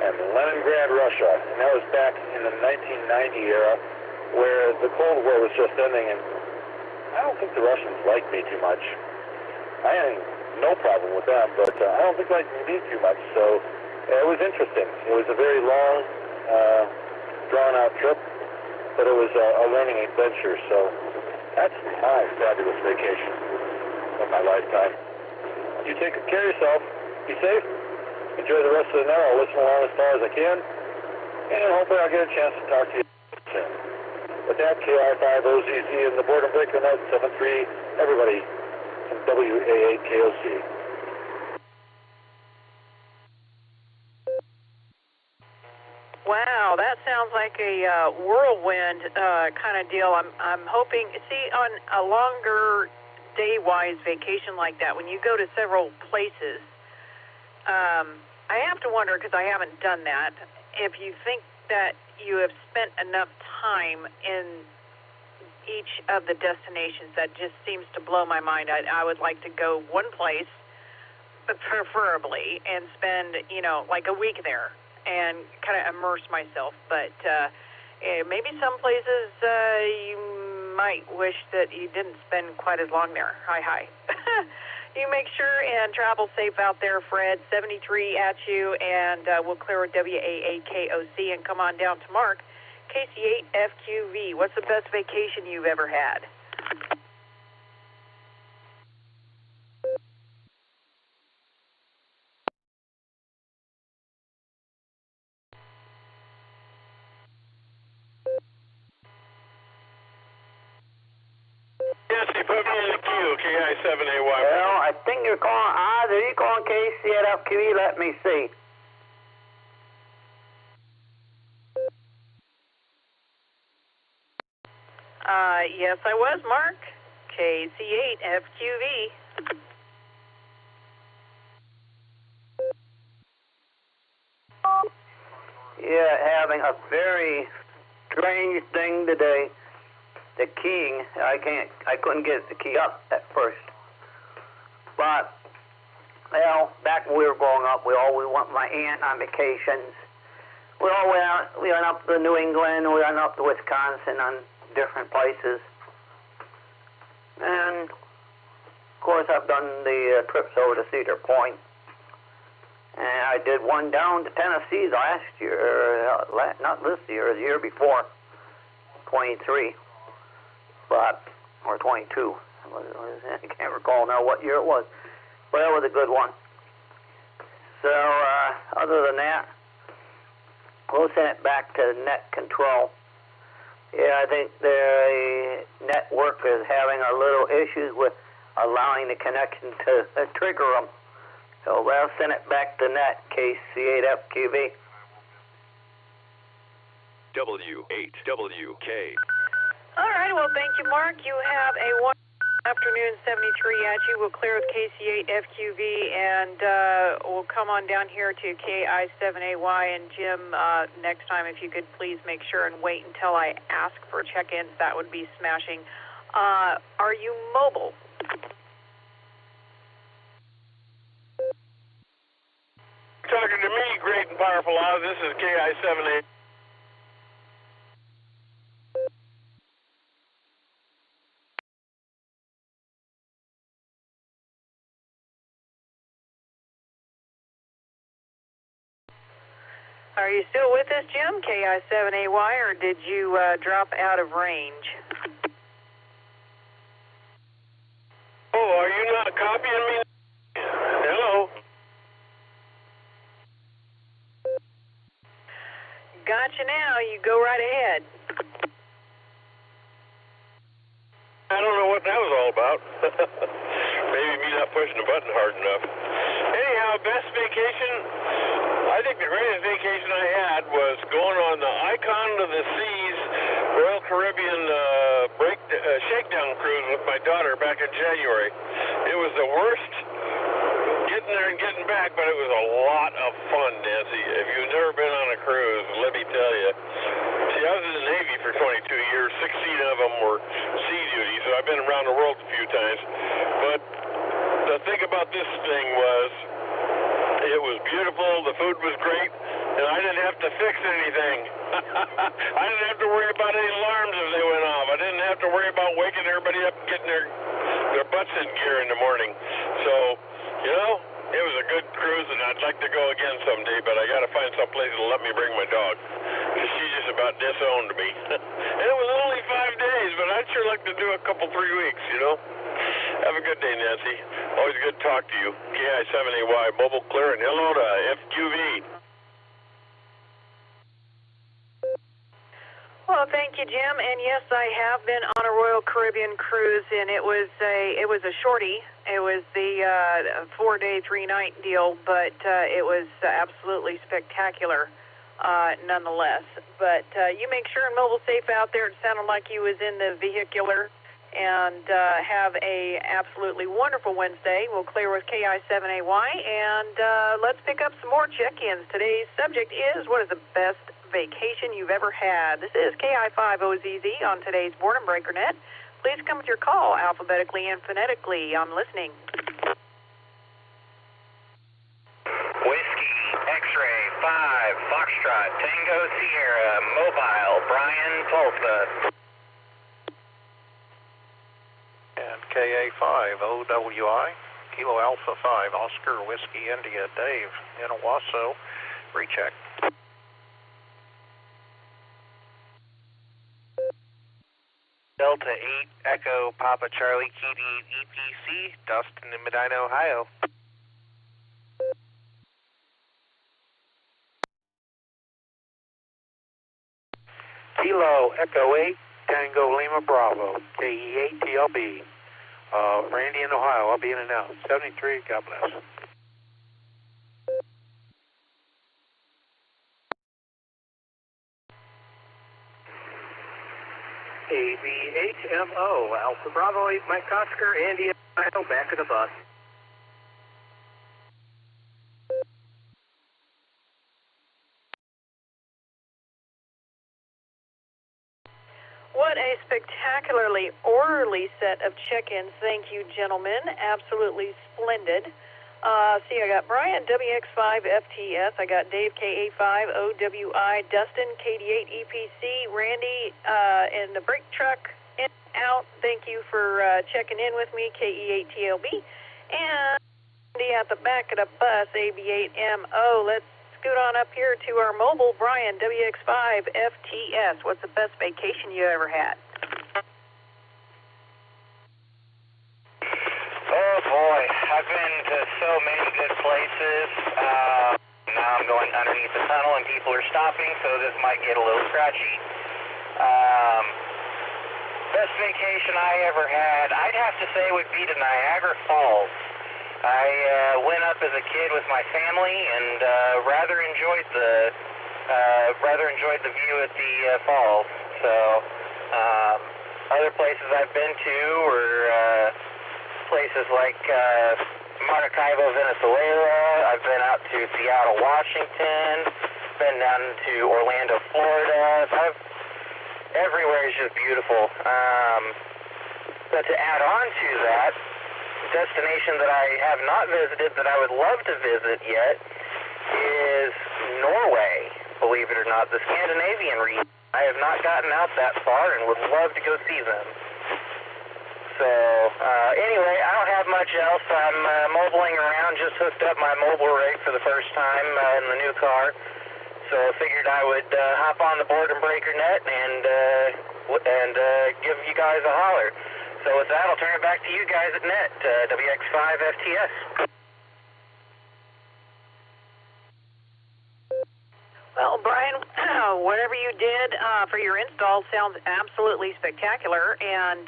and Leningrad, Russia. And that was back in the 1990 era where the Cold War was just ending, and I don't think the Russians liked me too much. I had no problem with them, but I don't think they liked me too much, so it was interesting. It was a very long, drawn-out trip, but it was a learning adventure, so that's my fabulous vacation of my lifetime. You take good care of yourself. Be safe. Enjoy the rest of the night. I'll listen along as far as I can, and hopefully I'll get a chance to talk to you soon. With that, KR5OZZ and the Boredom Breaker Net 73, everybody from WAAKOC. Wow, that sounds like a whirlwind kind of deal. I'm hoping, see, on a longer day-wise vacation like that, when you go to several places, I have to wonder, because I haven't done that, if you think that you have spent enough time in each of the destinations. That just seems to blow my mind. I would like to go one place, but preferably, and spend, like a week there and kind of immerse myself. But maybe some places you might wish that you didn't spend quite as long there. Hi. You make sure and travel safe out there, Fred. 73 at you, and we'll clear WAAKOC and come on down to Mark. KC8FQV, what's the best vacation you've ever had? Nancy, put me in the queue, KI7AY. Well, I think you're calling, either you calling KC8FQV, let me see. Yes, I was, Mark. KC8FQV. Yeah, having a very strange thing today. The keying, I couldn't get the key up at first. But, back when we were growing up, we went with my aunt on vacations. We went up to New England, we went up to Wisconsin on different places. And course, I've done the trips over to Cedar Point. And I did one down to Tennessee last year, not this year, the year before, 23, or 22. I can't recall now what year it was, but that was a good one. So, other than that, we'll send it back to net control. Yeah, I think the network is having a little issues with allowing the connection to trigger them. So we'll send it back to net, KC8FQV. W8WK. All right, well, thank you, Mark. You have a wonderful afternoon, 73 at you. We'll clear with KC8FQV, and we'll come on down here to KI7AY. And Jim, next time, if you could please make sure and wait until I ask for check-ins, that would be smashing. Are you mobile? Talking to me, great and powerful Oz. This is KI7A. Are you still with us, Jim, KI7AY, or did you drop out of range? Oh, are you not copying me? Hello? Gotcha now. You go right ahead. I don't know what that was all about. Maybe me not pushing the button hard enough. Anyhow, best vacation. I think the greatest vacation I had was going on the Icon of the Seas Royal Caribbean shakedown cruise with my daughter back in January. It was the worst getting there and getting back, but it was a lot of fun, Nancy. If you've never been on a cruise, let me tell you. See, I was in the Navy for 22 years. 16 of them were sea duty, so I've been around the world a few times. But the thing about this thing was, it was beautiful, the food was great, and I didn't have to fix anything. I didn't have to worry about any alarms if they went off. I didn't have to worry about waking everybody up and getting their butts in gear in the morning. So, you know, it was a good cruise, and I'd like to go again someday, but I got to find some place to let me bring my dog, because she just about disowned me. And it was only 5 days, but I'd sure like to do a couple, 3 weeks, you know. Have a good day, Nancy. Always good to talk to you. KI7AY, mobile clear, and hello to FQV. Well, thank you, Jim. And yes, I have been on a Royal Caribbean cruise, and it was a shorty. It was the 4-day, 3-night deal, but it was absolutely spectacular, nonetheless. But you make sure and mobile safe out there. It sounded like you was in the vehicular. And have a absolutely wonderful Wednesday. We'll clear with KI7AY, and let's pick up some more check-ins. Today's subject is, what is the best vacation you've ever had? This is KI5OZZ on today's Boredom Breaker Net. Please come with your call alphabetically and phonetically. I'm listening. Whiskey, X-Ray, 5, Foxtrot, Tango, Sierra, Mobile, Brian, Tulsa. And KA5OWI, Kilo Alpha 5, Oscar, Whiskey, India, Dave, in Owasso, recheck. Delta 8, Echo, Papa Charlie, KD EPC, Dustin in Medina, Ohio. Kilo Echo 8, Tango Lima Bravo, KE8TLB, Randy in Ohio. I'll be in and out. 73, God bless. ABHMO, Alpha Bravo 8, Mike Oscar, Andy, Ohio, back of the bus. What a spectacularly orderly set of check-ins. Thank you, gentlemen. Absolutely splendid. See, I got Brian, WX5FTS. I got Dave, KA5OWI, Dustin, KD8EPC, Randy in the brake truck, in and out. Thank you for checking in with me, KE8TLB. And at the back of the bus, AB8MO. Let's scoot on up here to our mobile, Brian, WX5 FTS. What's the best vacation you ever had? Oh boy, I've been to so many good places. Now I'm going underneath the tunnel and people are stopping, so this might get a little scratchy. Best vacation I ever had, I'd have to say would be to Niagara Falls. I went up as a kid with my family and rather enjoyed the view at the falls. So other places I've been to were places like Maracaibo, Venezuela. I've been out to Seattle, Washington. Been down to Orlando, Florida. Everywhere is just beautiful. But to add on to that, destination that I have not visited that I would love to visit yet is Norway, believe it or not, the Scandinavian region. I have not gotten out that far and would love to go see them. So anyway, I don't have much else. I'm mobiling around, just hooked up my mobile rig for the first time in the new car. So I figured I would hop on the Boredom Breaker net and give you guys a holler. So with that, I'll turn it back to you guys at net, WX5 FTS. Well, Brian, whatever you did for your install sounds absolutely spectacular, and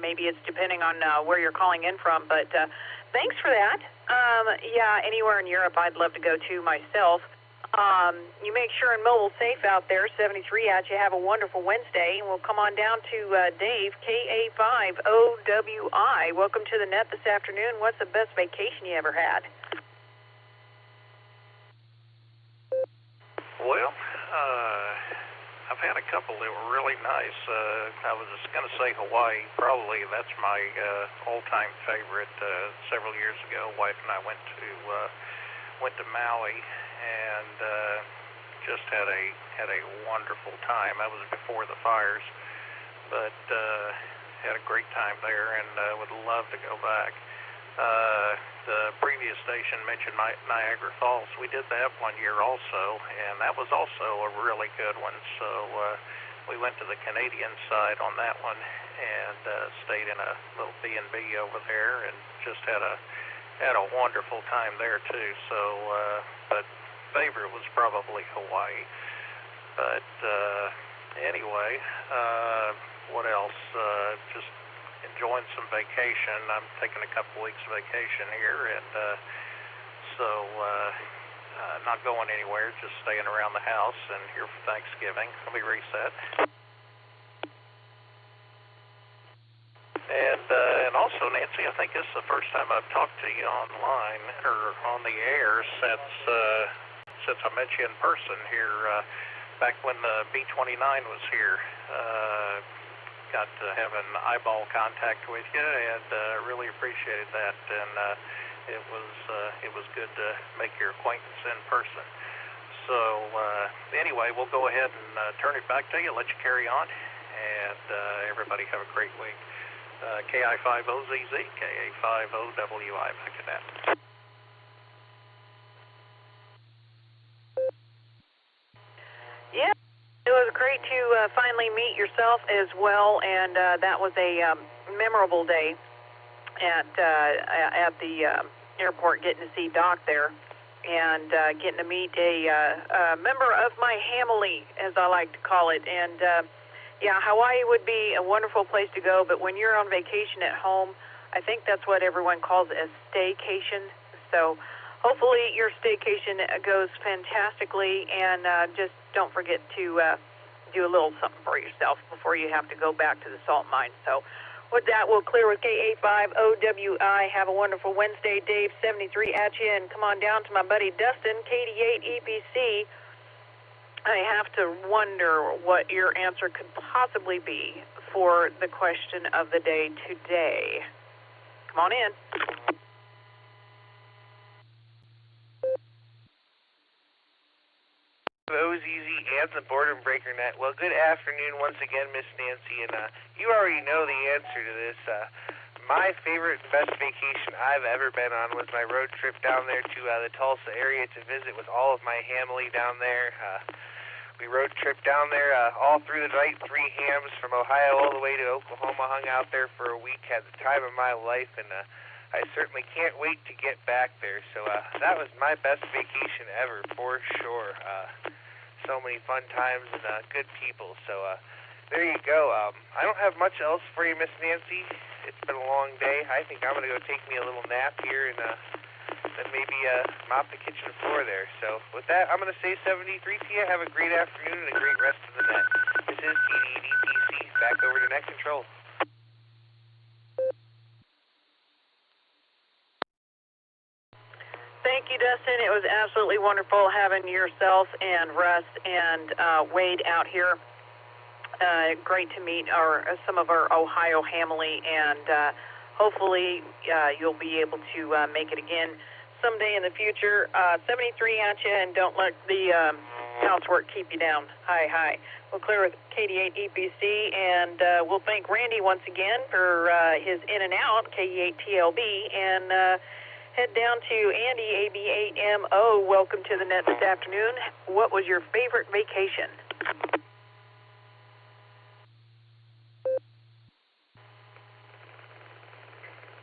maybe it's depending on where you're calling in from, but thanks for that. Yeah, anywhere in Europe I'd love to go to myself. You make sure and mobile safe out there, 73 at you. Have a wonderful Wednesday, and we'll come on down to Dave, KA5OWI. Welcome to the net this afternoon. What's the best vacation you ever had? Well, I've had a couple that were really nice. I was just going to say Hawaii. Probably that's my all-time favorite. Several years ago, wife and I went to Maui and just had a wonderful time. That was before the fires, but had a great time there and would love to go back. The previous station mentioned Niagara Falls. We did that one year also, and that was also a really good one. So we went to the Canadian side on that one and stayed in a little B&B over there and just had a wonderful time there too. So, but favorite was probably Hawaii. But anyway, what else? Just enjoying some vacation. I'm taking a couple weeks vacation here, and so not going anywhere, just staying around the house and here for Thanksgiving. Let me reset. And also, Nancy, I think this is the first time I've talked to you online or on the air since I met you in person here back when the B-29 was here. Got to have an eyeball contact with you, and really appreciated that. And it was good to make your acquaintance in person. So anyway, we'll go ahead and turn it back to you, let you carry on, and everybody have a great week. KI5OZZ, KA5OWI, back to that. Yeah, it was great to finally meet yourself as well, and that was a memorable day at the airport, getting to see Doc there, and getting to meet a member of my family, as I like to call it. And yeah, Hawaii would be a wonderful place to go, but when you're on vacation at home, I think that's what everyone calls a staycation. So hopefully your staycation goes fantastically, and just don't forget to do a little something for yourself before you have to go back to the salt mine. So with that, we'll clear with KA5OWI. Have a wonderful Wednesday. Dave, 73 at you, and come on down to my buddy Dustin, KD8EPC. I have to wonder what your answer could possibly be for the question of the day today. Come on in. OZZ and the Boredom Breaker Net. Well, good afternoon once again, Miss Nancy, and you already know the answer to this. My favorite and best vacation I've ever been on was my road trip down there to the Tulsa area to visit with all of my family down there. We road trip down there all through the night, 3 hams from Ohio all the way to Oklahoma, hung out there for a week, had the time of my life, and I certainly can't wait to get back there. So that was my best vacation ever, for sure. So many fun times and good people. So there you go. I don't have much else for you, Miss Nancy. It's been a long day. I think I'm going to go take me a little nap here and then maybe mop the kitchen floor there. So with that, I'm going to say 73 to you. Have a great afternoon and a great rest of the net. This is KD8EPC. Back over to Net Control. Thank you, Dustin. It was absolutely wonderful having yourself and Russ and Wade out here. Great to meet some of our Ohio family, and hopefully you'll be able to make it again someday in the future. 73 at you, and don't let the housework keep you down. Hi. We'll clear with KD8EPC, and we'll thank Randy once again for his in and out, KE8TLB, and head down to Andy, AB8MO. Welcome to the net this afternoon. What was your favorite vacation?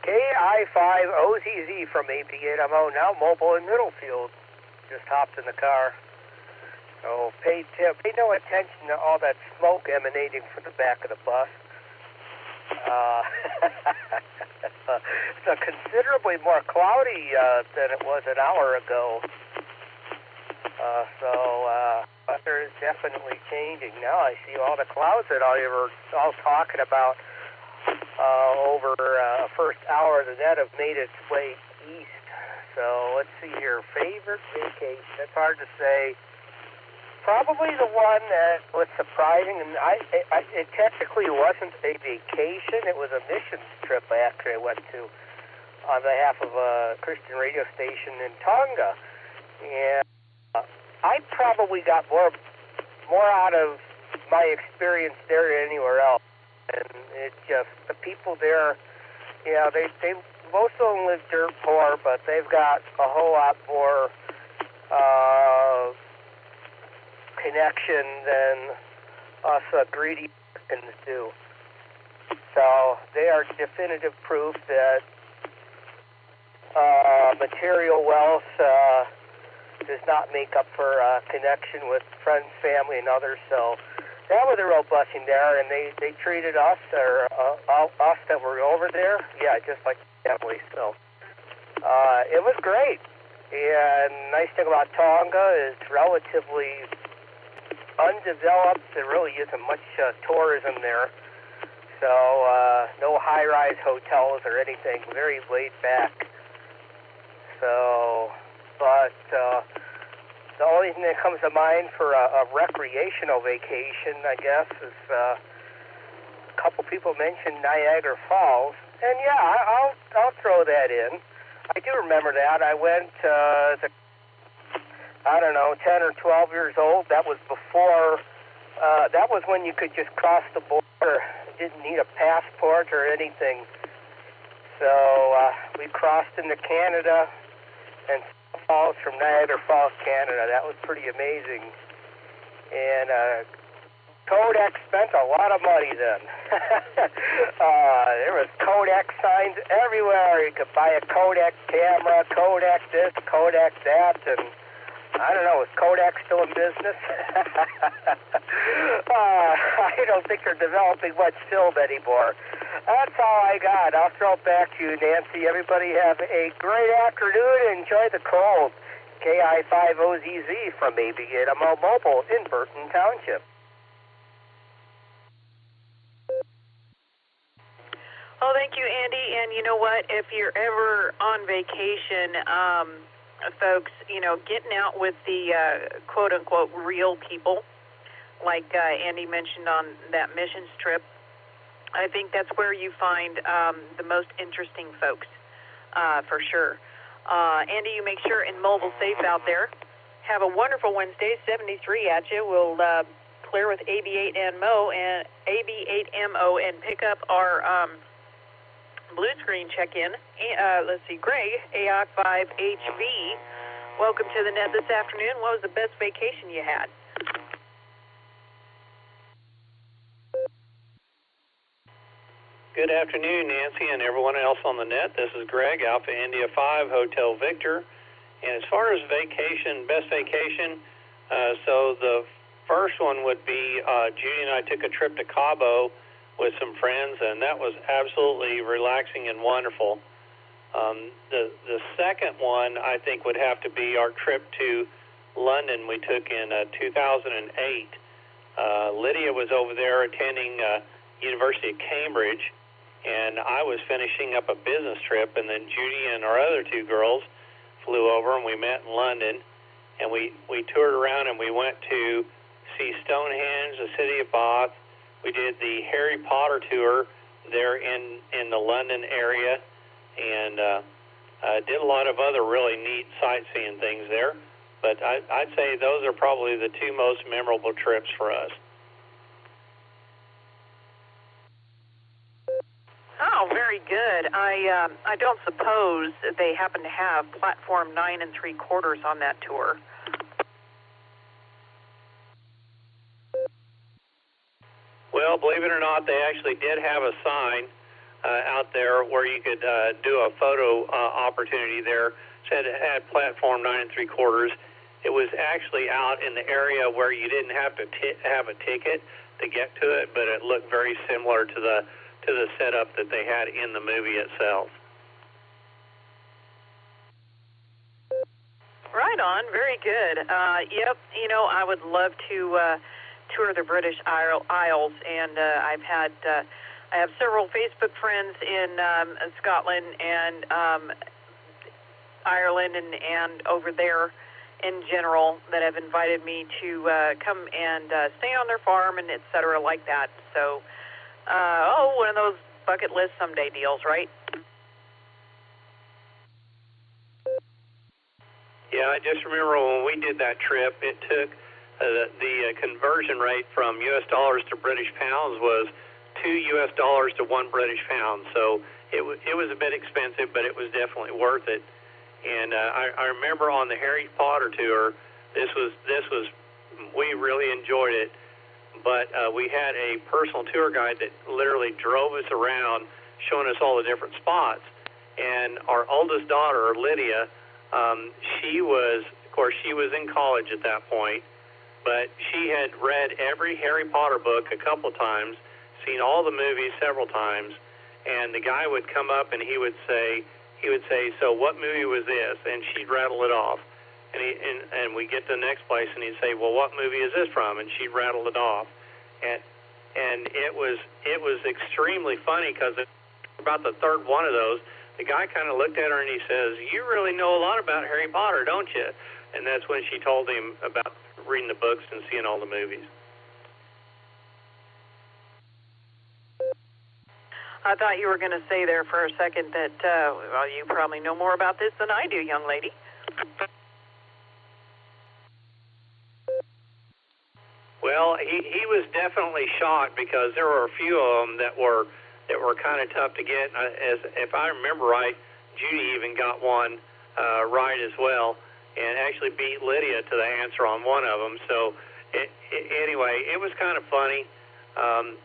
KI5OZZ from AB8MO, now mobile in Middlefield. Just hopped in the car. So pay no attention to all that smoke emanating from the back of the bus. It's considerably more cloudy than it was an hour ago. So weather is definitely changing. Now I see all the clouds that I were all talking about over first hour of the net have made its way east. So let's see here. Favorite vacation? It's hard to say. Probably the one that was surprising, and it technically wasn't a vacation. It was a missions trip I actually went to on behalf of a Christian radio station in Tonga. And I probably got more out of my experience there than anywhere else. And it just, the people there, they most of them live dirt poor, but they've got a whole lot more connection than us greedy Americans do. So they are definitive proof that material wealth does not make up for connection with friends, family, and others. So that was a real blessing there, and they treated us, or us that were over there, just like family. So it was great. And nice thing about Tonga is relatively undeveloped. There really isn't much tourism there. So no high-rise hotels or anything. Very laid back. So, but the only thing that comes to mind for a recreational vacation, I guess, is a couple people mentioned Niagara Falls. And I'll throw that in. I do remember that. I went as a 10 or 12 years old. That was before, that was when you could just cross the border. Didn't need a passport or anything. So we crossed into Canada and Falls from Niagara Falls, Canada. That was pretty amazing. And Kodak spent a lot of money then. There was Kodak signs everywhere. You could buy a Kodak camera, Kodak this, Kodak that, and I don't know, is Kodak still in business? I don't think they're developing much film anymore. That's all I got. I'll throw it back to you, Nancy. Everybody have a great afternoon and enjoy the cold. KI5OZZ from AB8MO Mobile in Burton Township. Oh, thank you, Andy. And you know what? If you're ever on vacation, folks, getting out with the quote-unquote real people, like Andy mentioned on that missions trip, I think that's where you find the most interesting folks, for sure. Andy, you make sure and mobile safe out there. Have a wonderful Wednesday. 73 at you. We'll clear with AB8MO and pick up our blue screen check-in. Let's see, Greg, AOC5HV. Welcome to the net this afternoon. What was the best vacation you had? Good afternoon, Nancy, and everyone else on the net. This is Greg, Alpha India 5, Hotel Victor. And as far as vacation, best vacation, so the first one would be Judy and I took a trip to Cabo with some friends, and that was absolutely relaxing and wonderful. The second one, I think, would have to be our trip to London we took in 2008. Lydia was over there attending University of Cambridge, and I was finishing up a business trip, and then Judy and our other two girls flew over, and we met in London, and we toured around, and we went to see Stonehenge, the City of Bath. We did the Harry Potter tour there in the London area, and did a lot of other really neat sightseeing things there. But I'd say those are probably the two most memorable trips for us. Oh, very good. I don't suppose they happen to have platform 9 3/4 on that tour. Well, believe it or not, they actually did have a sign out there where you could do a photo opportunity there. Said it had platform 9 3/4. It was actually out in the area where you didn't have to have a ticket to get to it, but it looked very similar to the setup that they had in the movie itself. Right on, very good. Yep, you know, I would love to tour the British Isles, and I have several Facebook friends in Scotland and Ireland and over there in general that have invited me to come and stay on their farm and et cetera like that. So, one of those bucket list someday deals, right? Yeah, I just remember when we did that trip, it took the conversion rate from U.S. dollars to British pounds was $2 U.S. to 1 British pound. So it was a bit expensive, but it was definitely worth it. And I remember on the Harry Potter tour, this was we really enjoyed it. But we had a personal tour guide that literally drove us around, showing us all the different spots. And our oldest daughter, Lydia, she was in college at that point, but she had read every Harry Potter book a couple of times, seen all the movies several times, and the guy would come up and he would say, so what movie was this? And she'd rattle it off. And we get to the next place and he'd say, well, what movie is this from? And she'd rattle it off. And it was extremely funny because about the third one of those, the guy kind of looked at her and he says, you really know a lot about Harry Potter, don't you? And that's when she told him about reading the books and seeing all the movies. I thought you were going to say there for a second that, well, you probably know more about this than I do, young lady. Well, he was definitely shocked because there were a few of them that were kind of tough to get. If I remember right, Judy even got one right as well, and actually beat Lydia to the answer on one of them. So anyway, it was kind of funny. And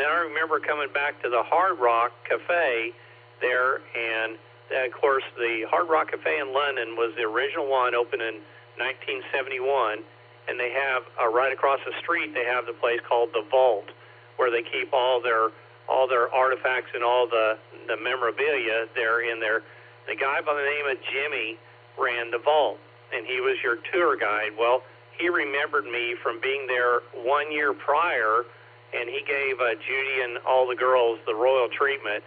I remember coming back to the Hard Rock Cafe there, and of course the Hard Rock Cafe in London was the original one, opened in 1971, and they have right across the street they have the place called the Vault, where they keep all their artifacts and all the memorabilia there in there. The guy by the name of Jimmy ran the Vault, and he was your tour guide. Well, he remembered me from being there 1 year prior, and he gave Judy and all the girls the royal treatment,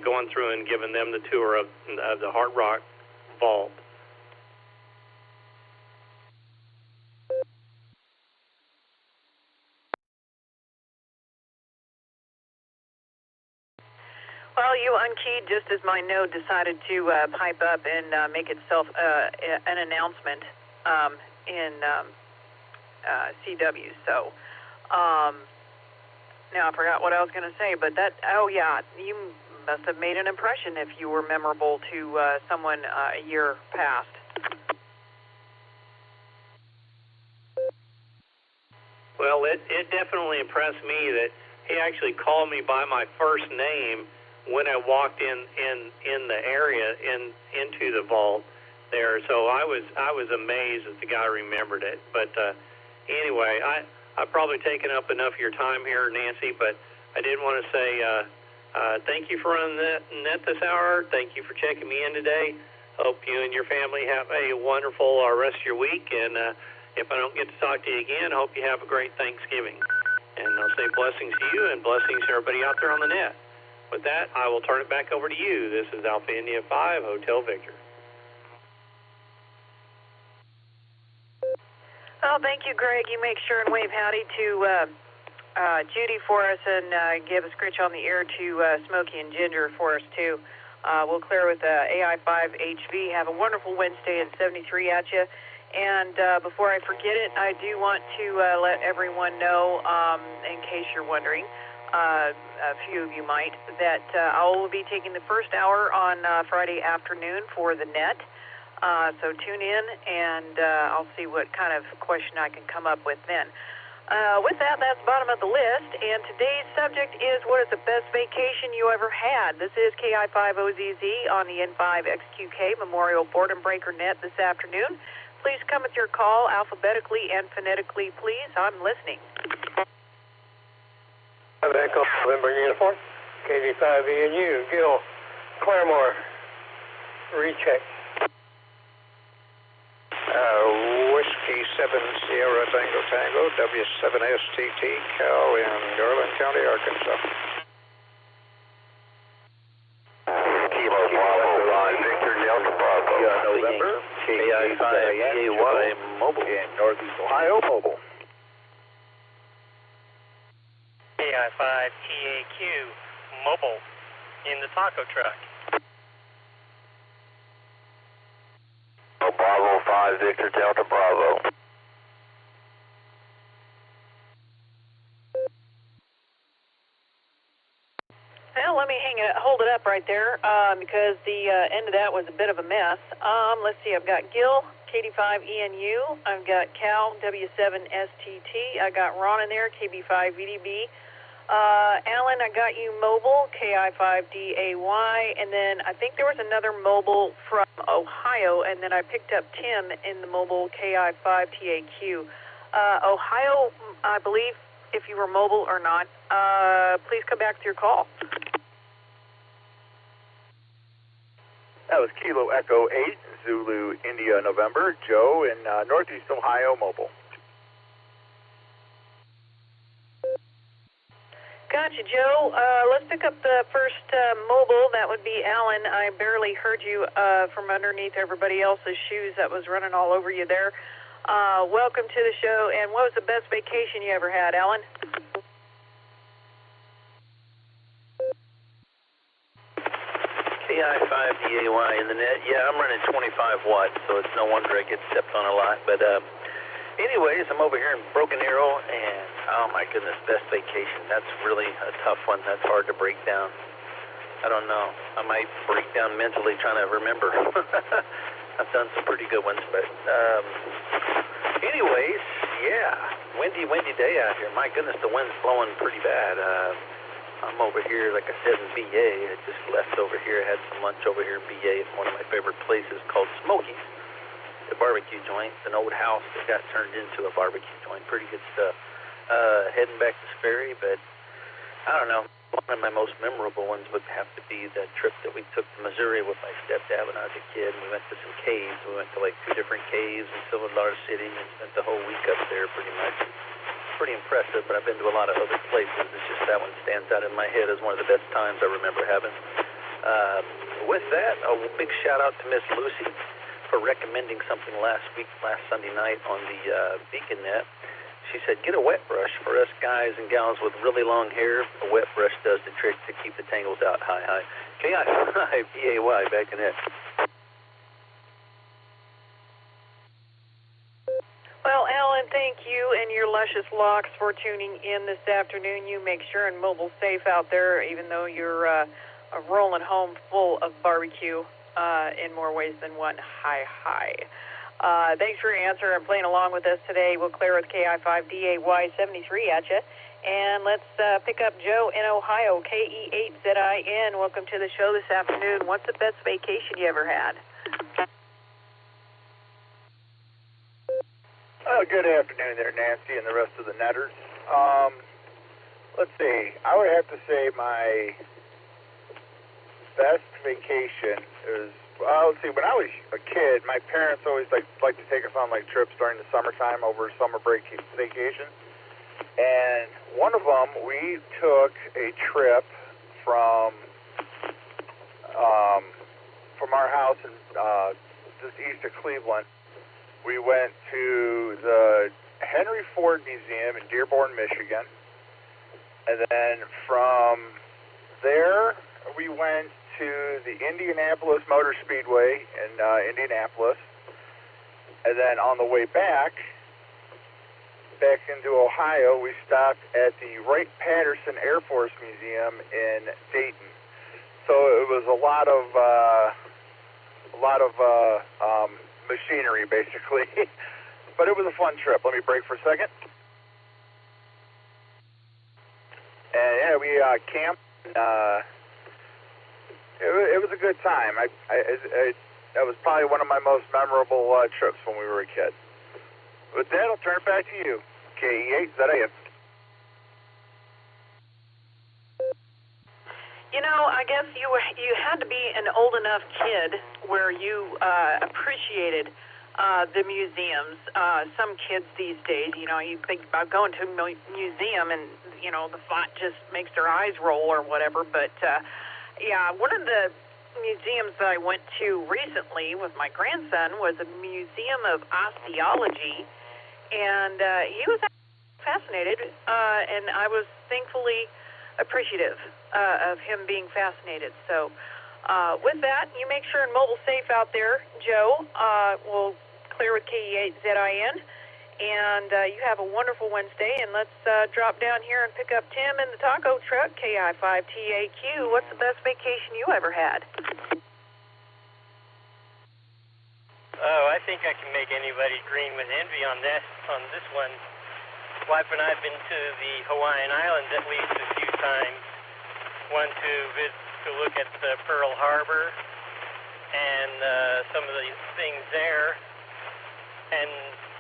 going through and giving them the tour of the Hard Rock Vault. Well, you unkeyed just as my node decided to pipe up and make itself an announcement. in CW. So now I forgot what I was going to say, but that, oh yeah, you must have made an impression if you were memorable to someone a year past. Well, it definitely impressed me that he actually called me by my first name when I walked in the area into the vault there. So I was amazed that the guy remembered it. But anyway, I've probably taken up enough of your time here, Nancy, but I did want to say thank you for running the net this hour. Thank you for checking me in today. Hope you and your family have a wonderful rest of your week, and if I don't get to talk to you again, I hope you have a great Thanksgiving. And I'll say blessings to you and blessings to everybody out there on the net. With that, I will turn it back over to you. This is Alpha India 5, Hotel Victor. Oh, thank you, Greg. You make sure and wave howdy to Judy for us, and give a scritch on the ear to Smokey and Ginger for us, too. We'll clear with AI5HV. Have a wonderful Wednesday at 73 at you. And before I forget it, I do want to let everyone know, in case you're wondering, a few of you might, that I will be taking the first hour on Friday afternoon for the net. So tune in, and I'll see what kind of question I can come up with then. With that, that's bottom of the list, and today's subject is, what is the best vacation you ever had? This is KI5OZZ on the N5XQK Memorial Boredom Breaker Net this afternoon. Please come with your call alphabetically and phonetically, please. I'm listening. Echo November Uniform, KD5ENU, Gil, Claremore, recheck. Whiskey 7 Sierra Tango Tango, W7STT, Cal in Garland County, Arkansas. Kilo Bravo 5, Victor Delta Bravo. November, KI5EAY Mobile in Northeast Ohio, Mobile. KI5TAQ Mobile in the taco truck. Bravo 5, Victor Delta Bravo. Well, let me hold it up right there, because the end of that was a bit of a mess. Let's see, I've got Gil, KD5ENU, I've got Cal, W7STT, I got Ron in there, KB5VDB, Alan, I got you mobile, KI5DAY, and then I think there was another mobile from Ohio, and then I picked up Tim in the mobile KI5TAQ. Ohio, I believe, if you were mobile or not, please come back to your call. That was Kilo Echo 8, Zulu India November, Joe in Northeast Ohio, mobile. Gotcha, Joe. Let's pick up the first mobile. That would be Alan. I barely heard you from underneath everybody else's shoes that was running all over you there. Welcome to the show. And what was the best vacation you ever had, Alan? KI5DAY in the net. Yeah, I'm running 25 watts, so it's no wonder I get stepped on a lot. But anyways, I'm over here in Broken Arrow, and oh my goodness, best vacation. That's really a tough one. That's hard to break down. I don't know. I might break down mentally trying to remember. I've done some pretty good ones, but anyways, yeah, windy day out here. My goodness, the wind's blowing pretty bad. I'm over here, like I said, in BA. I just left over here. I had some lunch over here in BA at one of my favorite places called Smokey's. The barbecue joint, an old house that got turned into a barbecue joint. Pretty good stuff. Heading back to Sperry, but I don't know. One of my most memorable ones would have to be the trip that we took to Missouri with my stepdad when I was a kid. We went to some caves. We went to like 2 different caves in Silver Dollar City and spent the whole week up there pretty much. Pretty impressive, but I've been to a lot of other places. It's just that one stands out in my head as one of the best times I remember having. With that, a big shout out to Miss Lucy for recommending something last Sunday night on the Beacon Net. She said, get a wet brush. For us guys and gals with really long hair, a wet brush does the trick to keep the tangles out high. KI5DAY, back in it. and your luscious locks for tuning in this afternoon. You make sure and mobile safe out there, even though you're rolling home full of barbecue in more ways than one. Hi. Thanks for your answer and playing along with us today. We'll clear with KI5DAY73 at you. And let's pick up Joe in Ohio, KE8ZIN. Welcome to the show this afternoon. What's the best vacation you ever had? Good afternoon there, Nancy, and the rest of the netters. Let's see. I would have to say my best vacation is, well, let's see, when I was a kid, my parents always like to take us on trips during the summertime over summer break vacations. And one of them, we took a trip from our house in just east of Cleveland. We went to the Henry Ford Museum in Dearborn, Michigan. And then from there, we went to the Indianapolis Motor Speedway in Indianapolis. And then on the way back into Ohio, we stopped at the Wright-Patterson Air Force Museum in Dayton. So it was a lot of machinery, basically. But it was a fun trip. Let me break for a second. And yeah, we camped. It was a good time. That was probably one of my most memorable trips when we were a kid. With that, I'll turn it back to you. KE8ZIN. You know, I guess you had to be an old enough kid where you appreciated the museums. Some kids these days, you think about going to a museum and, the thought just makes their eyes roll or whatever. But, yeah, one of the museums that I went to recently with my grandson was a museum of osteology. And he was fascinated, and I was thankfully appreciative of him being fascinated. So with that, you make sure and mobile safe out there, Joe. We'll clear with KE8ZIN. And you have a wonderful Wednesday. And let's drop down here and pick up Tim in the taco truck, KI5TAQ. What's the best vacation you ever had? Oh, I think I can make anybody green with envy on this one. Wife and I have been to the Hawaiian Islands at least a few times. One to look at Pearl Harbor and some of the things there. And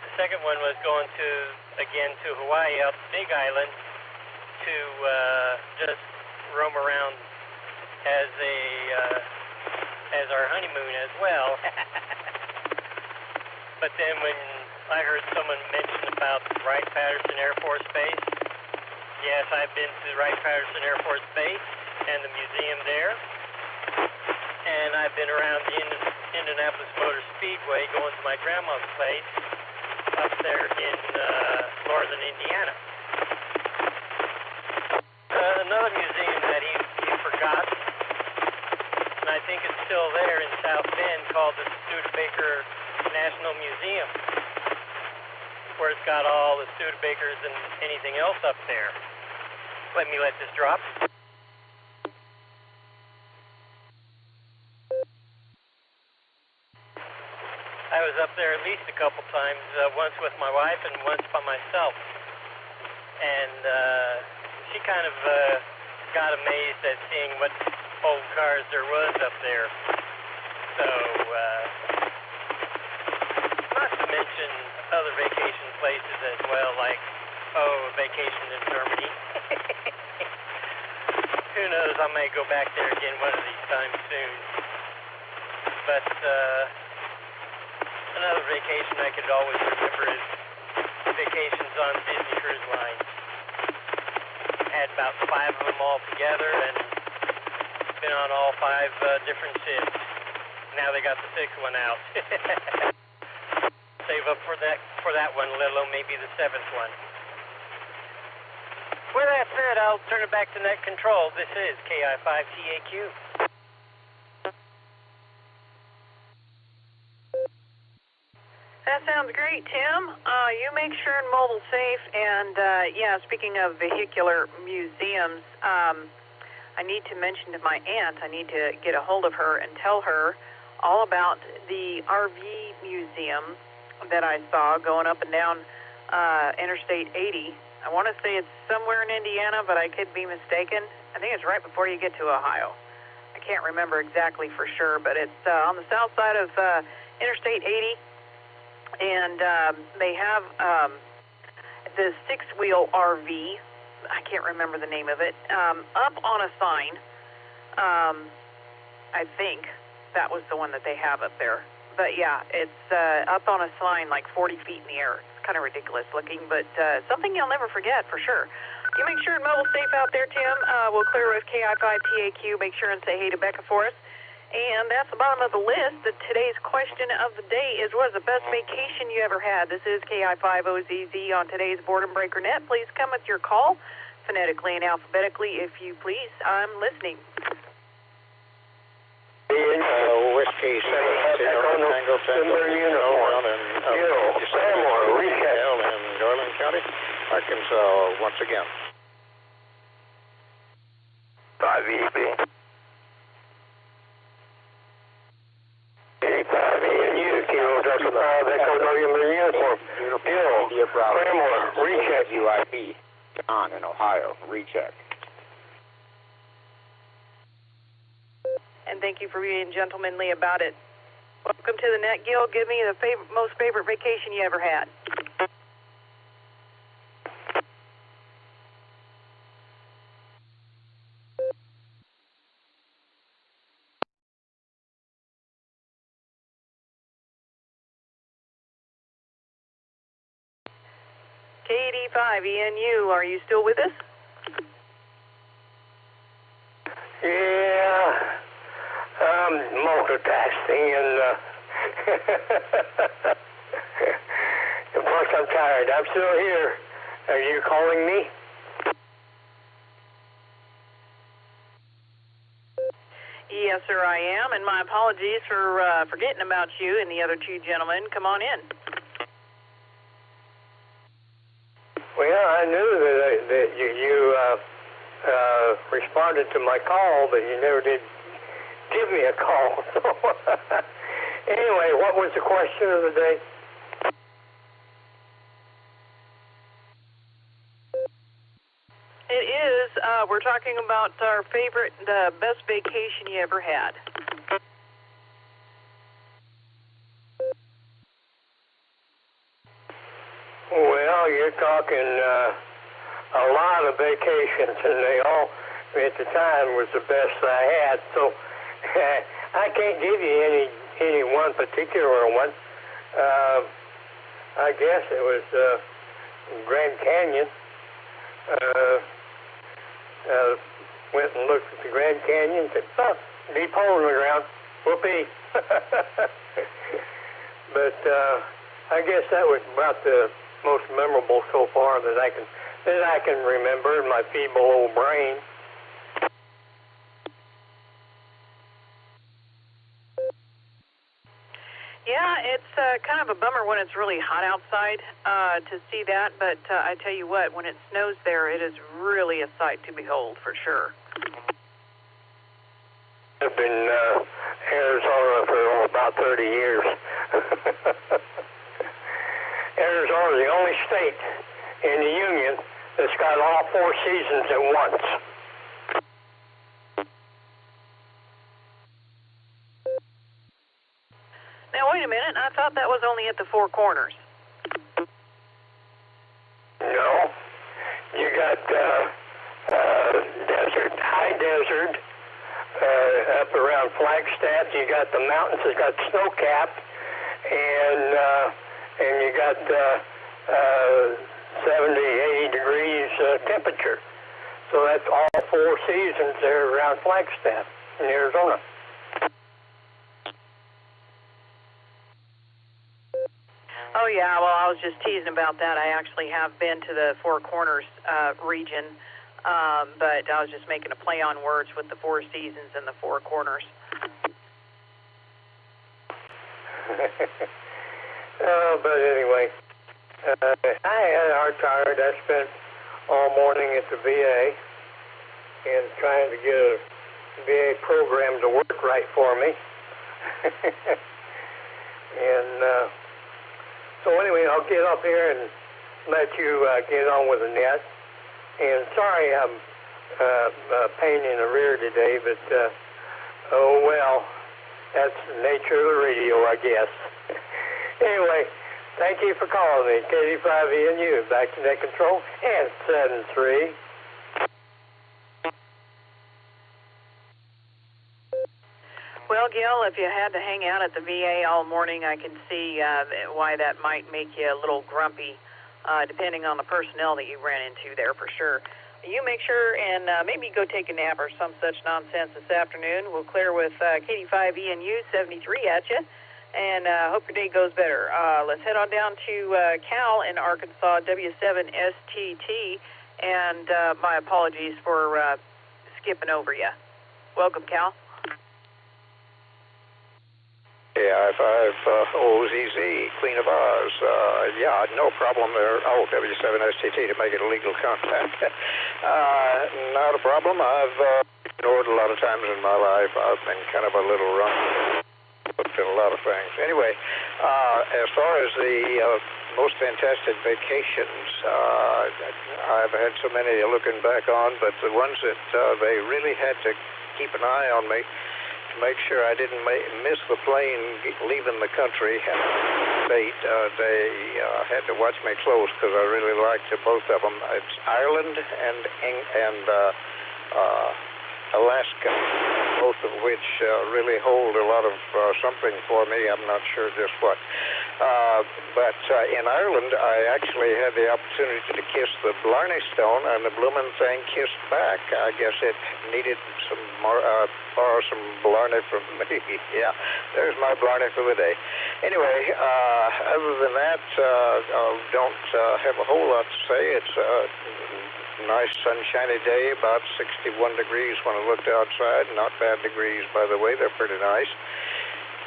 the second one was going to Hawaii, out the Big Island, to just roam around as our honeymoon as well. But then when I heard someone mention about Wright-Patterson Air Force Base, yes, I've been to Wright-Patterson Air Force Base and the museum there. And I've been around the Indianapolis Motor Speedway going to my grandma's place up there in northern Indiana. Another museum that he forgot, and I think it's still there in South Bend, called the Studebaker National Museum, where it's got all the Studebakers and anything else up there. Let this drop. I was up there at least a couple times, once with my wife and once by myself. And she kind of got amazed at seeing what old cars there was up there. So, not to mention other vacation places as well, like, a vacation in Germany. Who knows, I may go back there again one of these times soon. But, another vacation I could always remember is vacations on Disney Cruise Line. Had about 5 of them all together and been on all 5 different ships. Now they got the 6th one out. Save up for that one, let alone maybe the 7th one. With that said, I'll turn it back to Net Control. This is KI5TAQ. That sounds great, Tim. You make sure and mobile safe. And, yeah, speaking of vehicular museums, I need to mention to my aunt, I need to get a hold of her and tell her all about the RV museum that I saw going up and down Interstate 80. I want to say it's somewhere in Indiana, but I could be mistaken. I think it's right before you get to Ohio. I can't remember exactly for sure, but it's on the south side of Interstate 80. And they have the six-wheel RV, I can't remember the name of it, up on a sign. I think that was the one that they have up there. But, yeah, it's up on a sign like 40 feet in the air. It's kind of ridiculous looking, but something you'll never forget for sure. You make sure and mobile safe out there, Tim. We'll clear with KI5TAQ. Make sure and say hey to Becca for us. And that's the bottom of the list. Today's question of the day is, what is the best vacation you ever had? This is KI5OZZ on today's Boredom Breaker Net. Please come with your call, phonetically and alphabetically, if you please. I'm listening. Whiskey 7 Tango Tango uniform in Garland County, Arkansas, once again. 5 EP. 85 ENU, Kilo Delta 5, Echo November uniform. Bill, Claremore, recheck. UIP, John in Ohio, recheck. And thank you for being gentlemanly about it. Welcome to the net, Gil. Give me the most favorite vacation you ever had. K85ENU, are you still with us? Yeah, I'm multitasking and plus I'm tired. I'm still here. Are you calling me? Yes, sir, I am, and my apologies for forgetting about you and the other two gentlemen. Come on in. Well, I knew that you responded to my call, but you never did give me a call. So anyway, what was the question of the day? It is, we're talking about our favorite, the best vacation you ever had. Well, you're talking a lot of vacations, and they all, at the time, was the best I had. So I can't give you any one particular one. I guess it was Grand Canyon. Went and looked at the Grand Canyon. Said, "Oh, deep hole in the ground. Whoopee." But I guess that was about the most memorable so far that I can remember in my feeble old brain. Yeah, it's kind of a bummer when it's really hot outside to see that, but I tell you what, when it snows there, it is really a sight to behold for sure. I've been Arizona for about 30 years. Arizona is the only state in the Union that's got all 4 seasons at once. Now, wait a minute. I thought that was only at the Four Corners. No. You got desert, high desert, up around Flagstaff. You got the mountains that got snow capped, and you got 70, 80 degrees temperature. So that's all 4 seasons there around Flagstaff in Arizona. Oh, yeah, well, I was just teasing about that. I actually have been to the Four Corners region, but I was just making a play on words with the 4 seasons and the 4 corners. But anyway, I had a hard tired. I spent all morning at the VA and trying to get a VA program to work right for me. And so anyway, I'll get up here and let you get on with the net. And sorry I'm a pain in the rear today, but oh well, that's the nature of the radio, I guess. Anyway, thank you for calling me. KD5ENU, back to net control, and 7-3. Well, Gil, if you had to hang out at the VA all morning, I can see why that might make you a little grumpy, depending on the personnel that you ran into there for sure. You make sure and maybe go take a nap or some such nonsense this afternoon. We'll clear with KD5ENU 73 at you, and hope your day goes better. Let's head on down to Cal in Arkansas, W7STT, and my apologies for skipping over you. Welcome, Cal. AI5OZZ, Queen of Oz. Yeah, no problem there. Oh, W7STT to make it a legal contact. Not a problem. I've ignored a lot of times in my life. I've been kind of a little run in a lot of things. Anyway, as far as the most fantastic vacations, I've had so many looking back on, but the ones that they really had to keep an eye on me, make sure I didn't miss the plane leaving the country. They had to watch me close because I really liked both of them. It's Ireland and Alaska, both of which really hold a lot of something for me. I'm not sure just what. But in Ireland, I actually had the opportunity to kiss the Blarney Stone, and the bloomin' thing kissed back. I guess it needed some more, borrow some Blarney from me. Yeah, there's my Blarney for the day. Anyway, other than that, I don't have a whole lot to say. It's nice sunshiny day, about 61 degrees when I looked outside. Not bad degrees, by the way. They're pretty nice.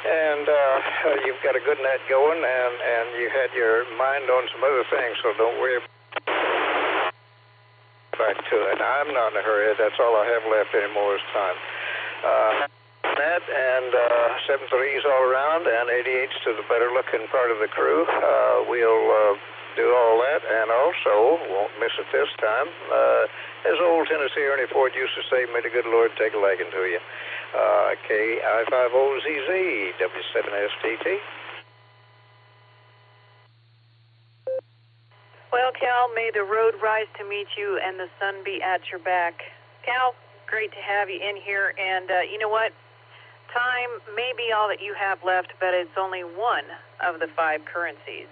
And you've got a good net going, and you had your mind on some other things, so don't worry back to it. I'm not in a hurry. That's all I have left anymore is time. Net and 7-3s all around, and 88s to the better-looking part of the crew. We'll do all that, and also, won't miss it this time, as old Tennessee Ernie Ford used to say, may the good Lord take a liking to you. KI5OZZ, W7STT. Well, Cal, may the road rise to meet you and the sun be at your back. Cal, great to have you in here, and you know what? Time may be all that you have left, but it's only one of the 5 currencies.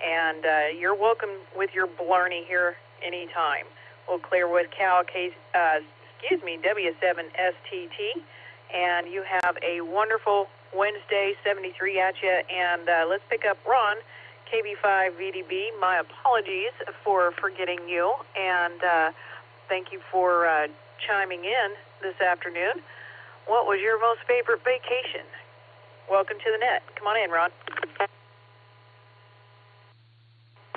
And you're welcome with your Blarney here anytime. We'll clear with Cal, W7STT, and you have a wonderful Wednesday, 73 at you, and let's pick up Ron, KB5VDB. My apologies for forgetting you, and thank you for chiming in this afternoon. What was your most favorite vacation? Welcome to the net. Come on in, Ron.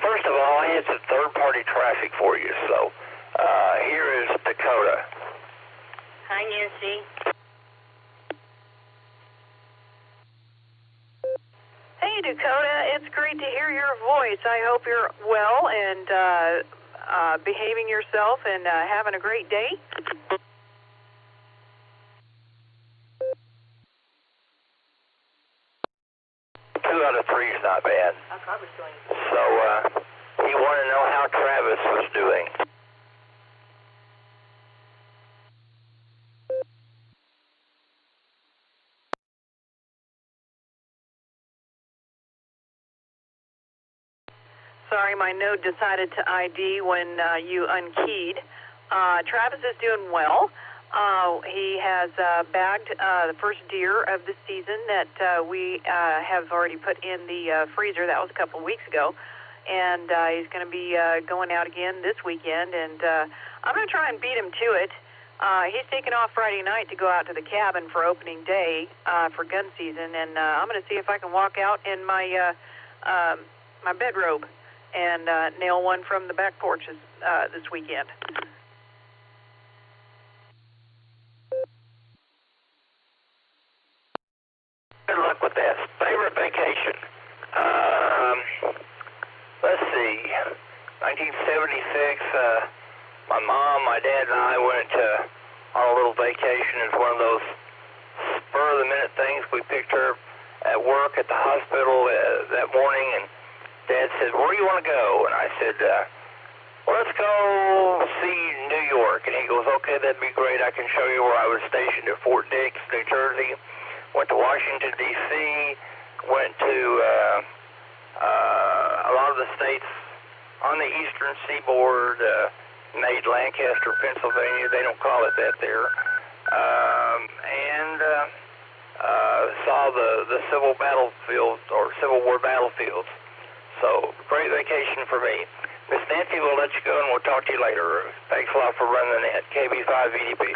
First of all, I answered third-party traffic for you, so here is Dakota. Hi, Nancy. Hey, Dakota. It's great to hear your voice. I hope you're well and behaving yourself and having a great day. 2 out of 3 is not bad. So, you want to know how Travis was doing? Sorry, my node decided to ID when you unkeyed. Travis is doing well. He has bagged the first deer of the season that we have already put in the freezer. That was a couple of weeks ago. And he's going to be going out again this weekend. And I'm going to try and beat him to it. He's taking off Friday night to go out to the cabin for opening day for gun season. And I'm going to see if I can walk out in my my bedrobe and nail one from the back porches this weekend. Good luck with that. Favorite vacation? Let's see. 1976, my mom, my dad, and I went on a little vacation. It's one of those spur-of-the-minute things. We picked her at work at the hospital that morning, and Dad said, "Where do you want to go?" And I said, "Well, let's go see New York." And he goes, "Okay, that'd be great. I can show you where I was stationed at Fort Dix, New Jersey. Went to Washington, D.C., went to a lot of the states on the eastern seaboard, Maine, Lancaster, Pennsylvania. They don't call it that there. And saw the civil battlefield or Civil War battlefields. So, great vacation for me. Miss Nancy, we'll let you go and we'll talk to you later. Thanks a lot for running the net. KB5 VDP.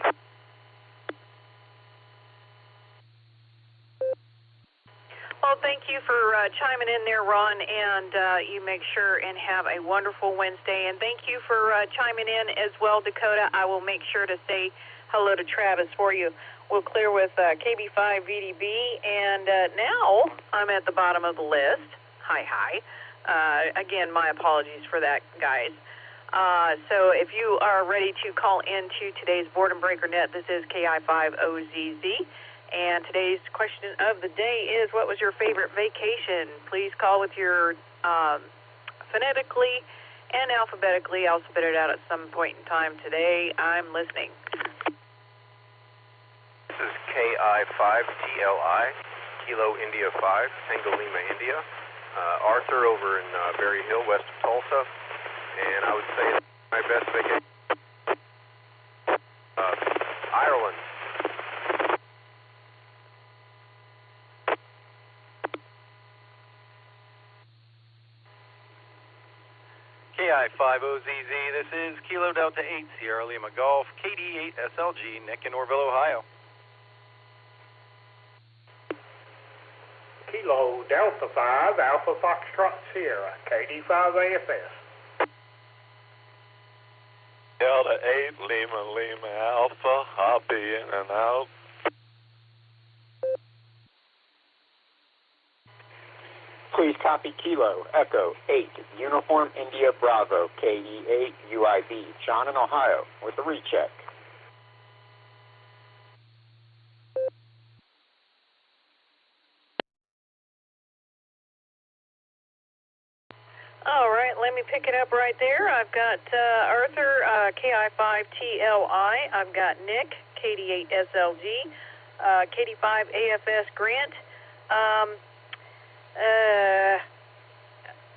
Well, thank you for chiming in there, Ron, and you make sure and have a wonderful Wednesday. And thank you for chiming in as well, Dakota. I will make sure to say hello to Travis for you. We'll clear with KB5 VDB, and now I'm at the bottom of the list. Hi. Again, my apologies for that, guys. So if you are ready to call into today's Boredom Breaker Net, this is KI5OZZ. And today's question of the day is, what was your favorite vacation? Please call with your phonetically and alphabetically. I'll spit it out at some point in time today. I'm listening. This is KI5TLI, Kilo India 5, Tango Lima, India. Arthur over in Berry Hill, west of Tulsa. And I would say my best vacation, Ireland. KI5OZZ, this is Kilo Delta 8, Sierra Lima Golf, KD8 SLG, Nick in Orville, Ohio. Kilo Delta 5, Alpha Foxtrot Sierra, KD5 AFS. Delta 8, Lima Alpha, I'll be in and out. Please copy Kilo Echo 8, Uniform India Bravo, KE8 UIB, John in Ohio, with a recheck. All right, let me pick it up right there. I've got Arthur, KI5TLI. I've got Nick, KD8SLG, KD5 AFS Grant,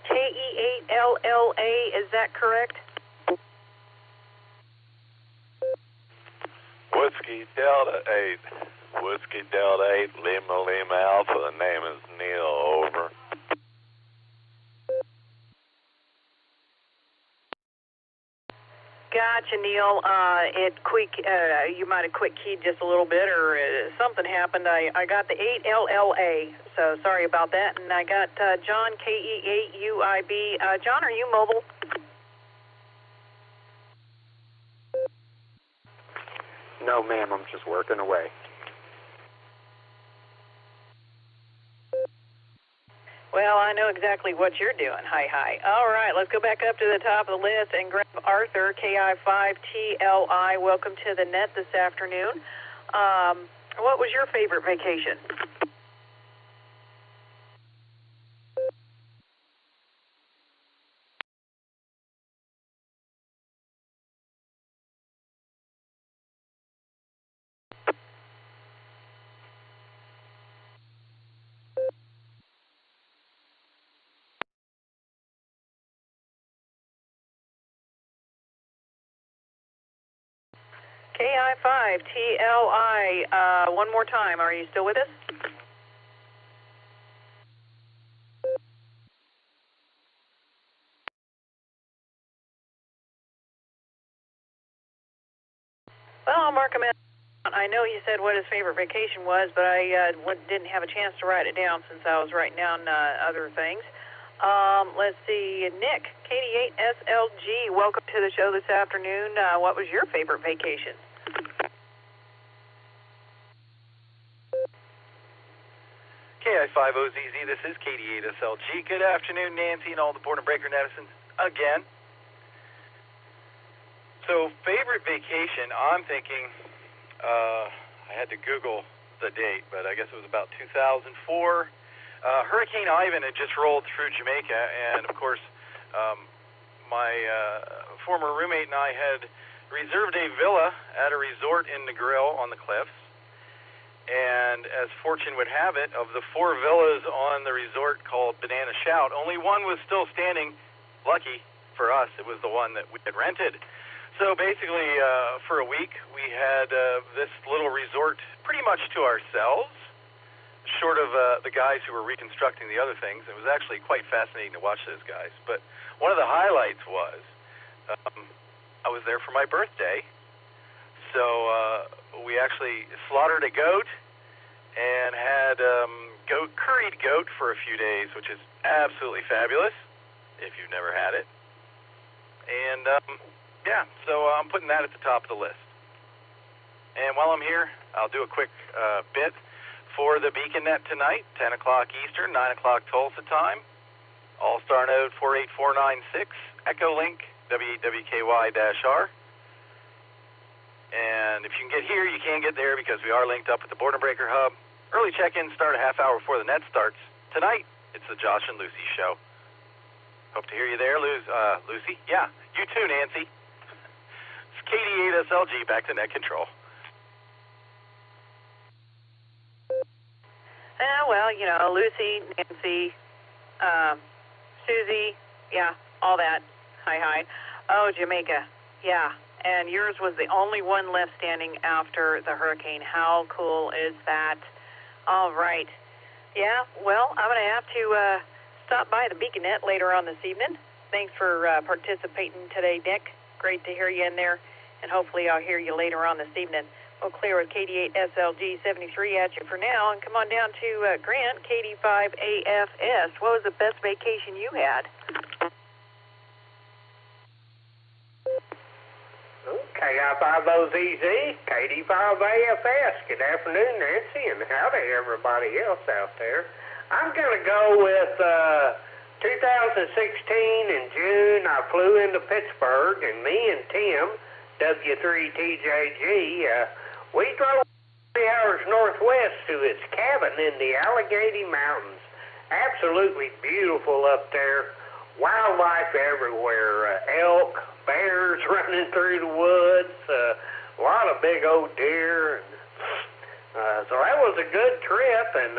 KE8LLA, is that correct? Whiskey Delta 8, Whiskey Delta 8, Lima Alpha, the name is Neil, over. Gotcha, Neil. You might have quick keyed just a little bit, or something happened. I got the 8LLA, so sorry about that. And I got John, KE8UIB. John, are you mobile? No, ma'am, I'm just working away. Well, I know exactly what you're doing. Hi. All right, let's go back up to the top of the list and grab Arthur, KI5TLI. Welcome to the net this afternoon. What was your favorite vacation? KI5TLI, one more time. Are you still with us? Well, I'll mark him out. I know he said what his favorite vacation was, but I didn't have a chance to write it down since I was writing down other things. Let's see, Nick, KD8SLG, welcome to the show this afternoon. What was your favorite vacation? KI5OZZ, this is KD8SLG. Good afternoon, Nancy, and all the Boredom Breaker netizens again. So, favorite vacation, I'm thinking, I had to Google the date, but I guess it was about 2004. Hurricane Ivan had just rolled through Jamaica, and of course, my former roommate and I had reserved a villa at a resort in Negril on the cliffs. And as fortune would have it, of the 4 villas on the resort called Banana Shout, only one was still standing. Lucky for us, it was the one that we had rented. So basically, for a week, we had this little resort pretty much to ourselves, short of the guys who were reconstructing the other things. It was actually quite fascinating to watch those guys. But one of the highlights was I was there for my birthday. So we actually slaughtered a goat and had curried goat for a few days, which is absolutely fabulous if you've never had it. And yeah, so I'm putting that at the top of the list. And while I'm here, I'll do a quick bit for the BeaconNet tonight, 10 o'clock Eastern, 9 o'clock Tulsa time. Allstar node 48496, Echolink, W8WKY-R. And if you can get here, you can get there because we are linked up at the Boredom Breaker Hub. Early check-in start a half hour before the net starts. Tonight, it's the Josh and Lucy show. Hope to hear you there, Lucy. Yeah, you too, Nancy. It's KD8SLG, back to net control. Well, you know, Lucy, Nancy, Susie, yeah, all that. Hi. Oh, Jamaica, yeah. And yours was the only one left standing after the hurricane. How cool is that? All right. Yeah, well, I'm going to have to stop by the BeaconNet later on this evening. Thanks for participating today, Nick. Great to hear you in there, and hopefully I'll hear you later on this evening. We'll clear with KD8SLG 73 at you for now, and come on down to Grant, KD5AFS. What was the best vacation you had? KI5OZZ, KD5AFS. Good afternoon, Nancy, and howdy everybody else out there. I'm going to go with 2016 in June. I flew into Pittsburgh, and me and Tim, W3TJG, we drove 3 hours northwest to his cabin in the Allegheny Mountains. Absolutely beautiful up there. Wildlife everywhere. Elk, bears running through the woods, a lot of big old deer. So that was a good trip, and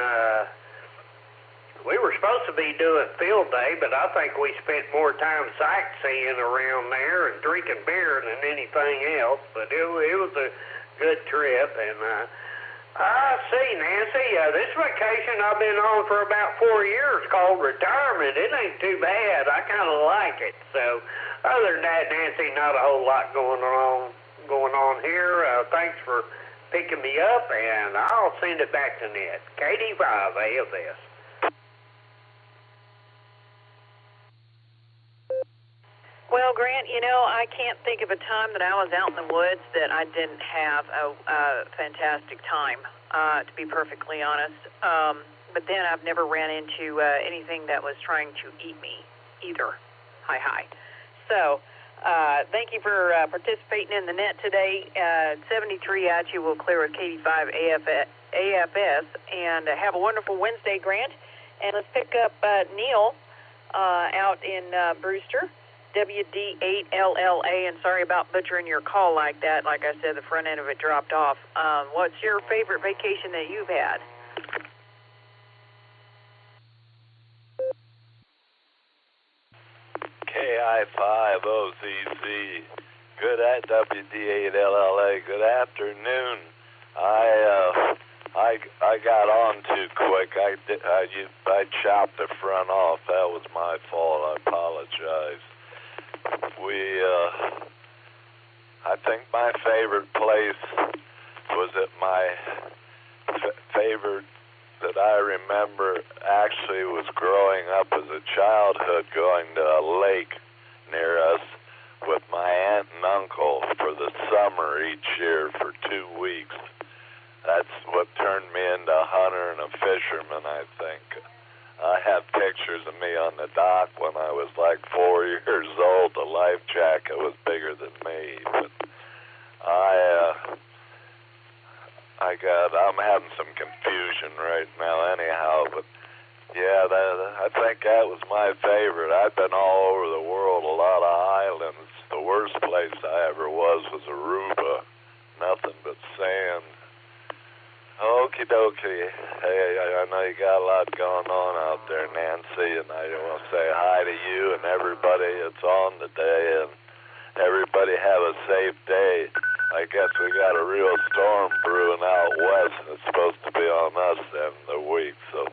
we were supposed to be doing field day, but I think we spent more time sightseeing around there and drinking beer than anything else. But it was a good trip, and see, Nancy, this vacation I've been on for about 4 years called retirement. It ain't too bad. I kind of like it. So other than that, Nancy, not a whole lot going on here. Thanks for picking me up, and I'll send it back to Net. KD5AFS. Well, Grant, you know, I can't think of a time that I was out in the woods that I didn't have a fantastic time, to be perfectly honest. But then I've never ran into anything that was trying to eat me either. Hi. So, thank you for participating in the net today. 73 at you. We'll clear with KD5AFS. And have a wonderful Wednesday, Grant. And let's pick up Neil out in Brewster. WD8LLA, and sorry about butchering your call like that. Like I said, the front end of it dropped off. What's your favorite vacation that you've had? KI5OZZ. Good at WD8LLA. Good afternoon. I got on too quick. I chopped the front off. That was my fault. I apologize. I think my favorite place was at my favorite that I remember actually was growing up as a childhood, going to a lake near us with my aunt and uncle for the summer each year for 2 weeks. That's what turned me into a hunter and a fisherman, I think. I have pictures of me on the dock when I was like 4 years old. The life jacket was bigger than me. But I'm having some confusion right now anyhow. But yeah, I think that was my favorite. I've been all over the world, a lot of islands. The worst place I ever was Aruba. Nothing but sand. Okie dokie. Hey, I know you got a lot going on out there, Nancy, and I want to say hi to you and everybody that's on today, and everybody have a safe day. I guess we got a real storm brewing out west, and it's supposed to be on us then the week. So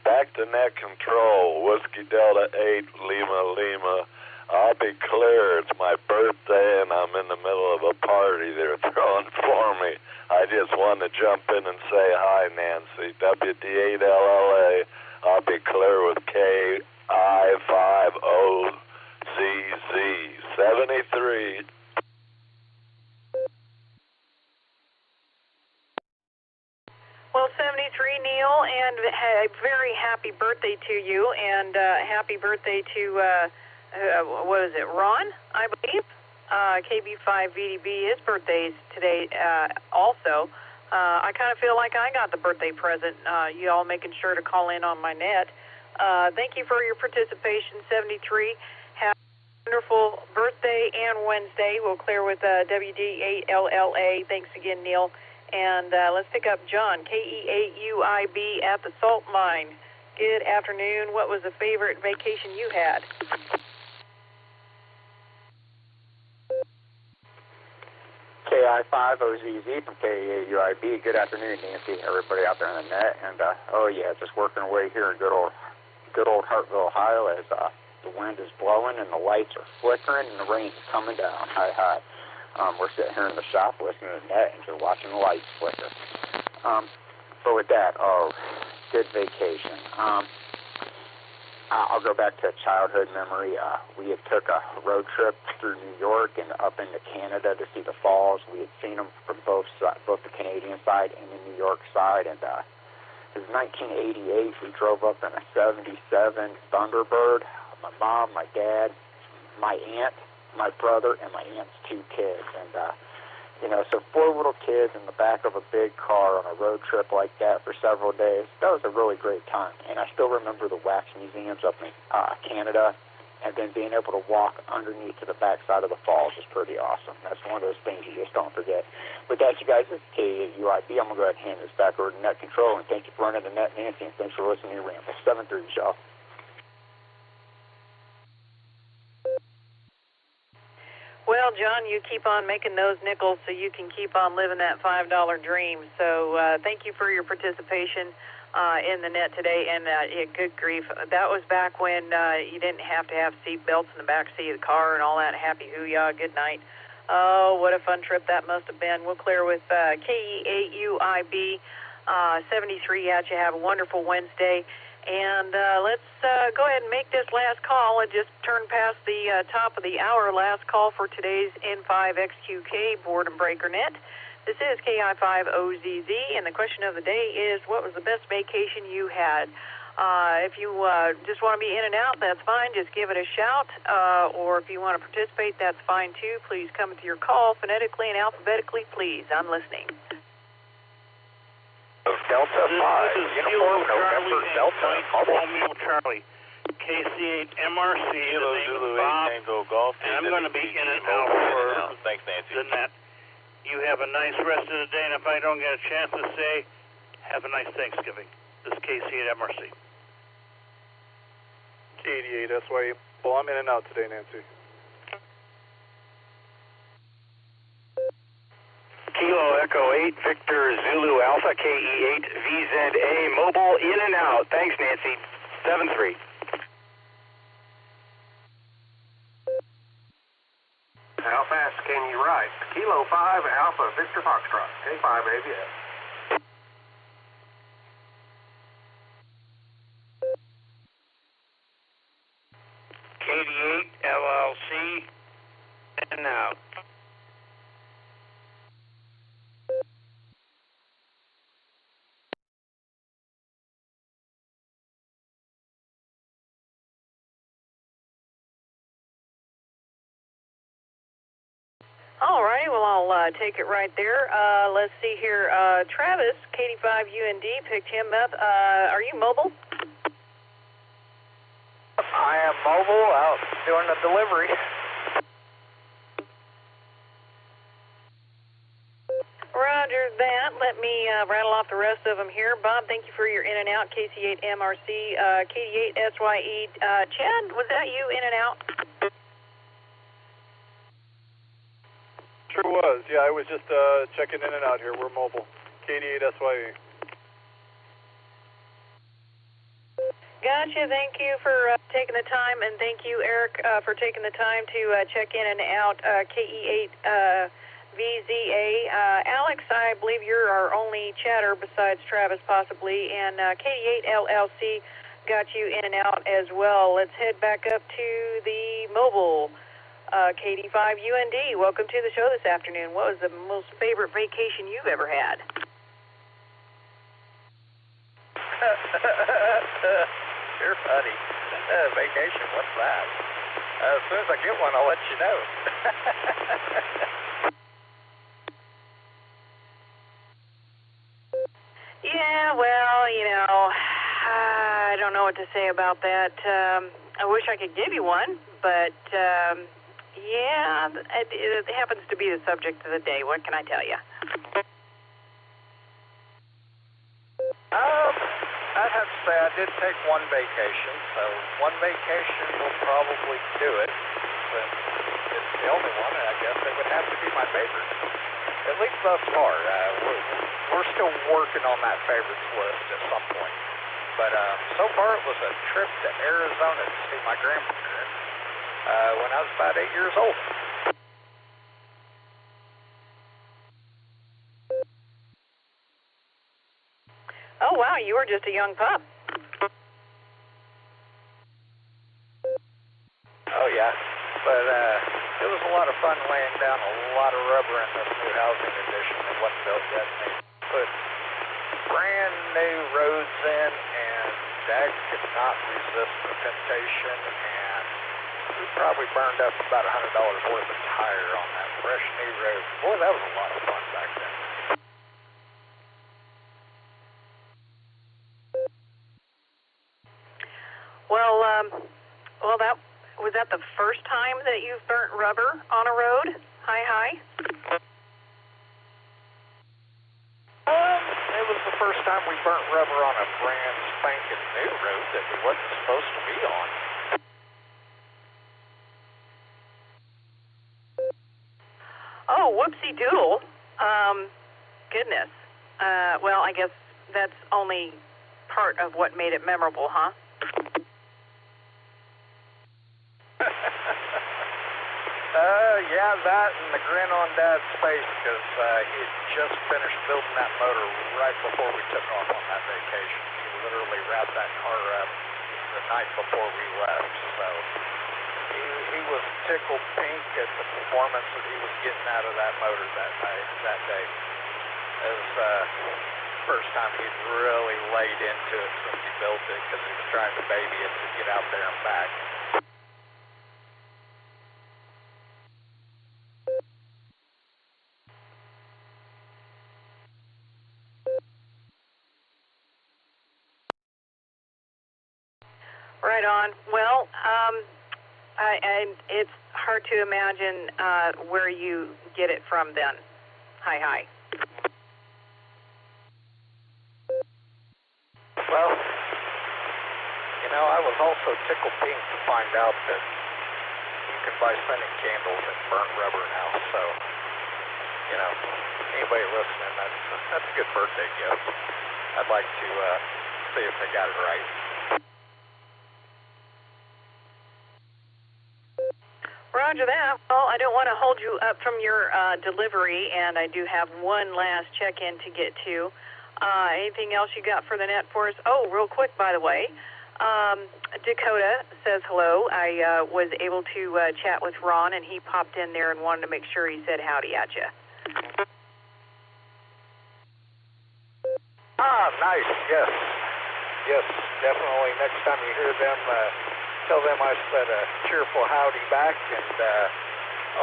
back to net control. Whiskey Delta 8, Lima, Lima. I'll be clear, it's my birthday and I'm in the middle of a party they're throwing for me. I just wanted to jump in and say hi, Nancy. WD8LLA. I'll be clear with KI50ZZ 73. Well, 73, Neil, and a very happy birthday to you, and happy birthday to, what is it, Ron, I believe? KB5VDB, his birthday's today also. I kind of feel like I got the birthday present, you all making sure to call in on my net. Thank you for your participation, 73. Have a wonderful birthday and Wednesday. We'll clear with WD8LLA. Thanks again, Neil. And let's pick up John, KE8UIB at the salt mine. Good afternoon. What was the favorite vacation you had? KI5OZZ from KE8UIB. Good afternoon, Nancy, everybody out there on the net. And oh yeah, just working away here in good old Hartville, Ohio, as the wind is blowing and the lights are flickering and the rain is coming down. Hi, hi. We're sitting here in the shop listening to the net and just watching the lights flicker. But with that, good vacation. I'll go back to a childhood memory. We had took a road trip through New York and up into Canada to see the falls. We had seen them from both the Canadian side and the New York side. And it was 1988. We drove up in a 77 Thunderbird. My mom, my dad, my aunt, my brother, and my aunt's 2 kids. And, so 4 little kids in the back of a big car on a road trip like that for several days. That was a really great time. And I still remember the wax museums up in Canada, and then being able to walk underneath to the backside of the falls is pretty awesome. That's one of those things you just don't forget. With that, you guys, this is KUIB. I'm going to go ahead and hand this back over to Net Control, and thank you for running the net, Nancy, and thanks for listening to your ramble. 7:30, y'all. Well, John, you keep on making those nickels so you can keep on living that $5 dream. So thank you for your participation in the net today. And good grief, that was back when you didn't have to have seat belts in the back seat of the car and all that. Happy hoo-yah, good night. Oh, what a fun trip that must have been. We'll clear with KE8UIB 73 at you. Have a wonderful Wednesday. And let's go ahead and make this last call. I just turned past the top of the hour. Last call for today's N5XQK Boredom Breaker Net. This is KI5OZZ, and the question of the day is, what was the best vacation you had? If you just want to be in and out, that's fine. Just give it a shout. Or if you want to participate, that's fine too. Please come with your call phonetically and alphabetically, please. I'm listening. Delta 5, Uniform November Delta, Romeo Charlie, KC8 MRC, Zulu 8 Tango Golf. and I'm going to be in and out for Thanks, Nancy. the net. You have a nice rest of the day, and if I don't get a chance to say, have a nice Thanksgiving. This is KC8 MRC. K88 SYE. Well, I'm in and out today, Nancy. Kilo Echo 8, Victor Zulu Alpha, KE8 VZA, mobile in and out. Thanks, Nancy. 7-3. How fast can you ride? Kilo 5 Alpha Victor Foxtrot, K5 ABS. KD8 LLC, and out. All righty, well, I'll take it right there. Let's see here. Travis, KD5UND, picked him up. Are you mobile? I am mobile, out doing the delivery. Roger that. Let me rattle off the rest of them here. Bob, thank you for your in and out. KC8MRC, KD8SYE. Chad, was that you in and out? Sure was. Yeah, I was just checking in and out here. We're mobile. KD8SYE. Gotcha. Thank you for taking the time, and thank you, Eric, for taking the time to check in and out KE8 VZA. Alex, I believe you're our only chatter besides Travis, possibly, and KD8 LLC got you in and out as well. Let's head back up to the mobile. KD5UND, welcome to the show this afternoon. What was the most favorite vacation you've ever had? You're funny. Vacation, what's that? As soon as I get one, I'll let you know. Yeah, well, you know, I don't know what to say about that. I wish I could give you one, but yeah, it happens to be the subject of the day. What can I tell you? I'd have to say I did take one vacation, so one vacation will probably do it. But it's the only one, and I guess it would have to be my favorite. At least thus far. We're still working on that favorites list at some point. But so far it was a trip to Arizona to see my grandparents when I was about 8 years old. Oh, wow, you were just a young pup. Oh, yeah. But it was a lot of fun laying down a lot of rubber in this new housing addition that wasn't built yet. And they put brand new roads in, and Dad could not resist the temptation, and we probably burned up about $100 worth of tire on that fresh new road. Boy, that was a lot of fun back then. Well, that was that the first time that you've burnt rubber on a road? Hi. It was the first time we burnt rubber on a brand spanking new road that we wasn't supposed to be on. Oh, whoopsie doodle. Goodness. Well, I guess that's only part of what made it memorable, huh? Yeah, that and the grin on Dad's face, because he had just finished building that motor right before we took off on that vacation. He literally wrapped that car up the night before we left, so he was tickled pink at the performance that he was getting out of that motor that day. It was the first time he'd really laid into it since he built it, because he was trying to baby it to get out there and back. Right on. Well, it's hard to imagine where you get it from then. Hi. Well, you know, I was also tickled pink to find out that you can buy scented candles and burnt rubber now. So, you know, anybody listening, that's a good birthday gift. I'd like to see if they got it right. Roger that. Well, I don't want to hold you up from your delivery, and I do have one last check-in to get to. Anything else you got for the net for us? Oh, real quick, by the way, Dakota says hello. I was able to chat with Ron, and he popped in there and wanted to make sure he said howdy at you. Ah, nice. Yes. Yes, definitely. Next time you hear them, tell them I said a cheerful howdy back, and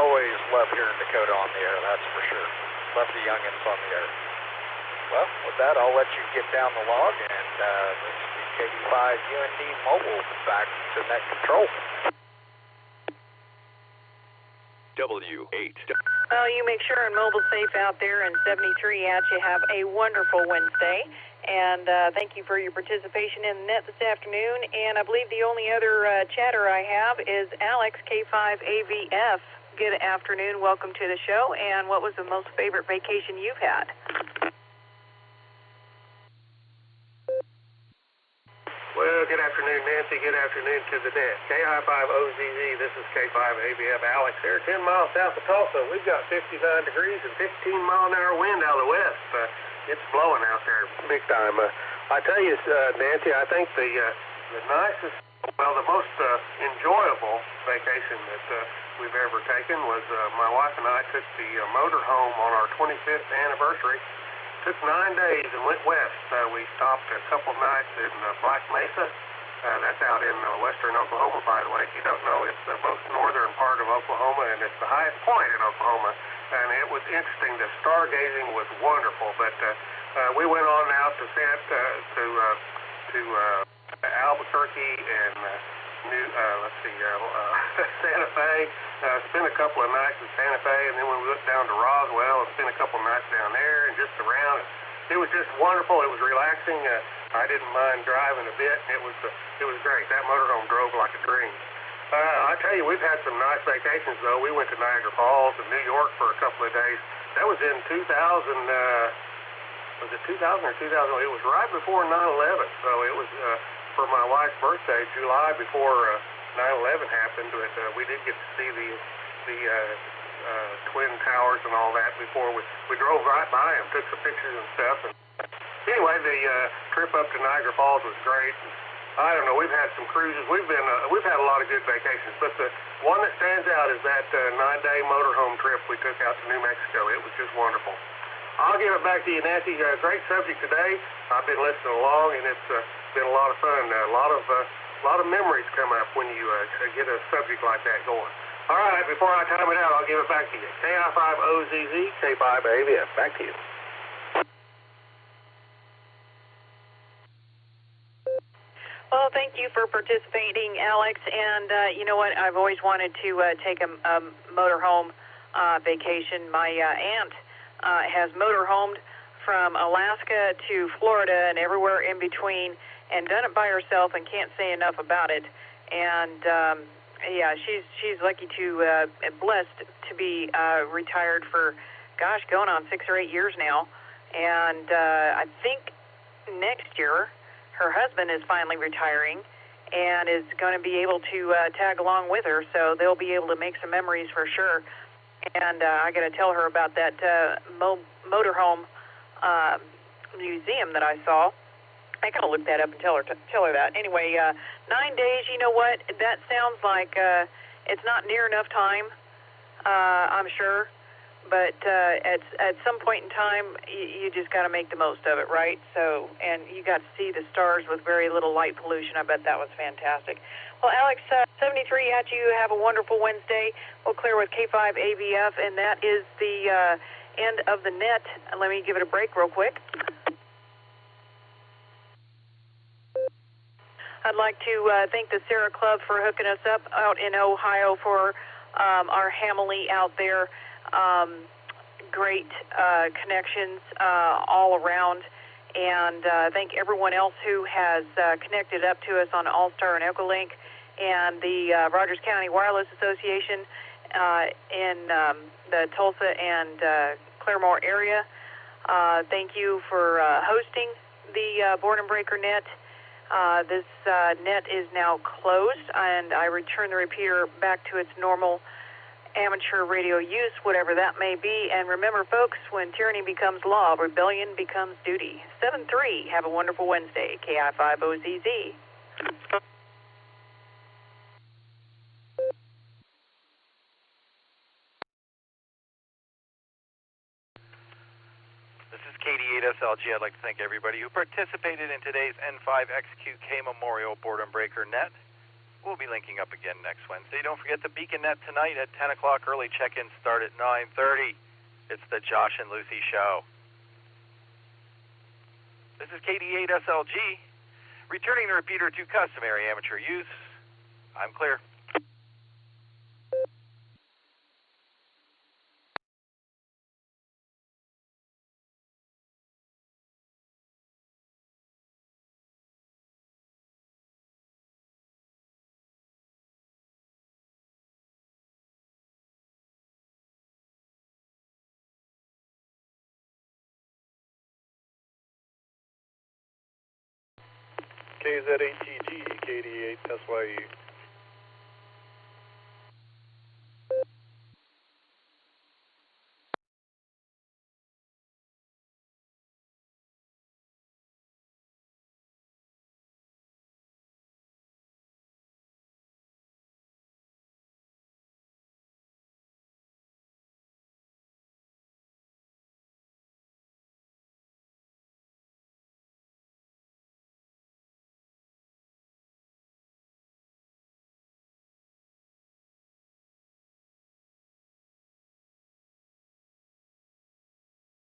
always love hearing Dakota on the air, that's for sure. Love the youngins on the air. Well, with that, I'll let you get down the log, and this is the KD5 UND Mobile back to net control. W8. Well, you make sure and mobile safe out there, and 73 at you. Have a wonderful Wednesday, and thank you for your participation in the net this afternoon. And I believe the only other chatter I have is Alex, K5AVF. Good afternoon. Welcome to the show. And what was the most favorite vacation you've had? Well, good afternoon, Nancy. Good afternoon to the net. KI5OZZ, this is K5ABF Alex here, 10 miles south of Tulsa. We've got 59 degrees and 15-mile-an-hour wind out of the west. It's blowing out there big time. I tell you, Nancy, I think the nicest, well, the most enjoyable vacation that we've ever taken was my wife and I took the motorhome on our 25th anniversary. Took 9 days and went west. We stopped a couple nights in Black Mesa. That's out in western Oklahoma, by the way. If you don't know, it's the most northern part of Oklahoma, and it's the highest point in Oklahoma. And it was interesting. The stargazing was wonderful. But we went on out to Albuquerque and Santa Fe. Spent a couple of nights in Santa Fe, and then we went down to Roswell and spent a couple of nights down there and just around. It was just wonderful. It was relaxing. I didn't mind driving a bit. It was great. That motorhome drove like a dream. I tell you, we've had some nice vacations though. We went to Niagara Falls and New York for a couple of days. That was in 2000. Was it 2000 or 2000? It was right before 9/11. So it was for my wife's birthday, July before 9/11 happened. But we did get to see the Twin Towers and all that before we drove right by them, took some pictures and stuff. And anyway, the trip up to Niagara Falls was great. I don't know, we've had some cruises. We've had a lot of good vacations, but the one that stands out is that 9-day motorhome trip we took out to New Mexico. It was just wonderful. I'll give it back to you, Nancy. Great subject today. I've been listening along, and it's been a lot of fun. A lot of memories come up when you get a subject like that going. All right, before I time it out, I'll give it back to you. KI5OZZ, K5AVF. Back to you. Well, thank you for participating, Alex. And you know what? I've always wanted to take a motorhome vacation. My aunt has motorhomed from Alaska to Florida and everywhere in between, and done it by herself, and can't say enough about it. And yeah, she's lucky to blessed to be retired for, gosh, going on 6 or 8 years now. And I think next year her husband is finally retiring and is going to be able to tag along with her, so they'll be able to make some memories for sure. And I got to tell her about that motorhome museum that I saw. I got to look that up and tell her that. Anyway, 9 days, you know what? That sounds like it's not near enough time, I'm sure. But at some point in time, you just got to make the most of it, right? So, and you got to see the stars with very little light pollution. I bet that was fantastic. Well, Alex, 73 at you. Have a wonderful Wednesday. We'll clear with K5AVF, and that is the end of the net. Let me give it a break real quick. I'd like to thank the SARA Club for hooking us up out in Ohio for our Hamley out there. Great connections all around, and thank everyone else who has connected up to us on Allstar and Echolink, and the Rogers County Wireless Association in the Tulsa and Claremore area. Thank you for hosting the Boredom Breaker net. This net is now closed, and I return the repeater back to its normal amateur radio use, whatever that may be. And remember, folks, when tyranny becomes law, rebellion becomes duty. 7-3. Have a wonderful Wednesday. KI5OZZ. This is KD8SLG. I'd like to thank everybody who participated in today's N5XQK Memorial Boredom Breaker Net. We'll be linking up again next Wednesday. Don't forget the Beacon Net tonight at 10 o'clock. Early check-ins start at 9:30. It's the Josh and Lucy Show. This is KD8SLG. Returning the repeater to customary amateur use. I'm clear. KZATG, KD8SYU.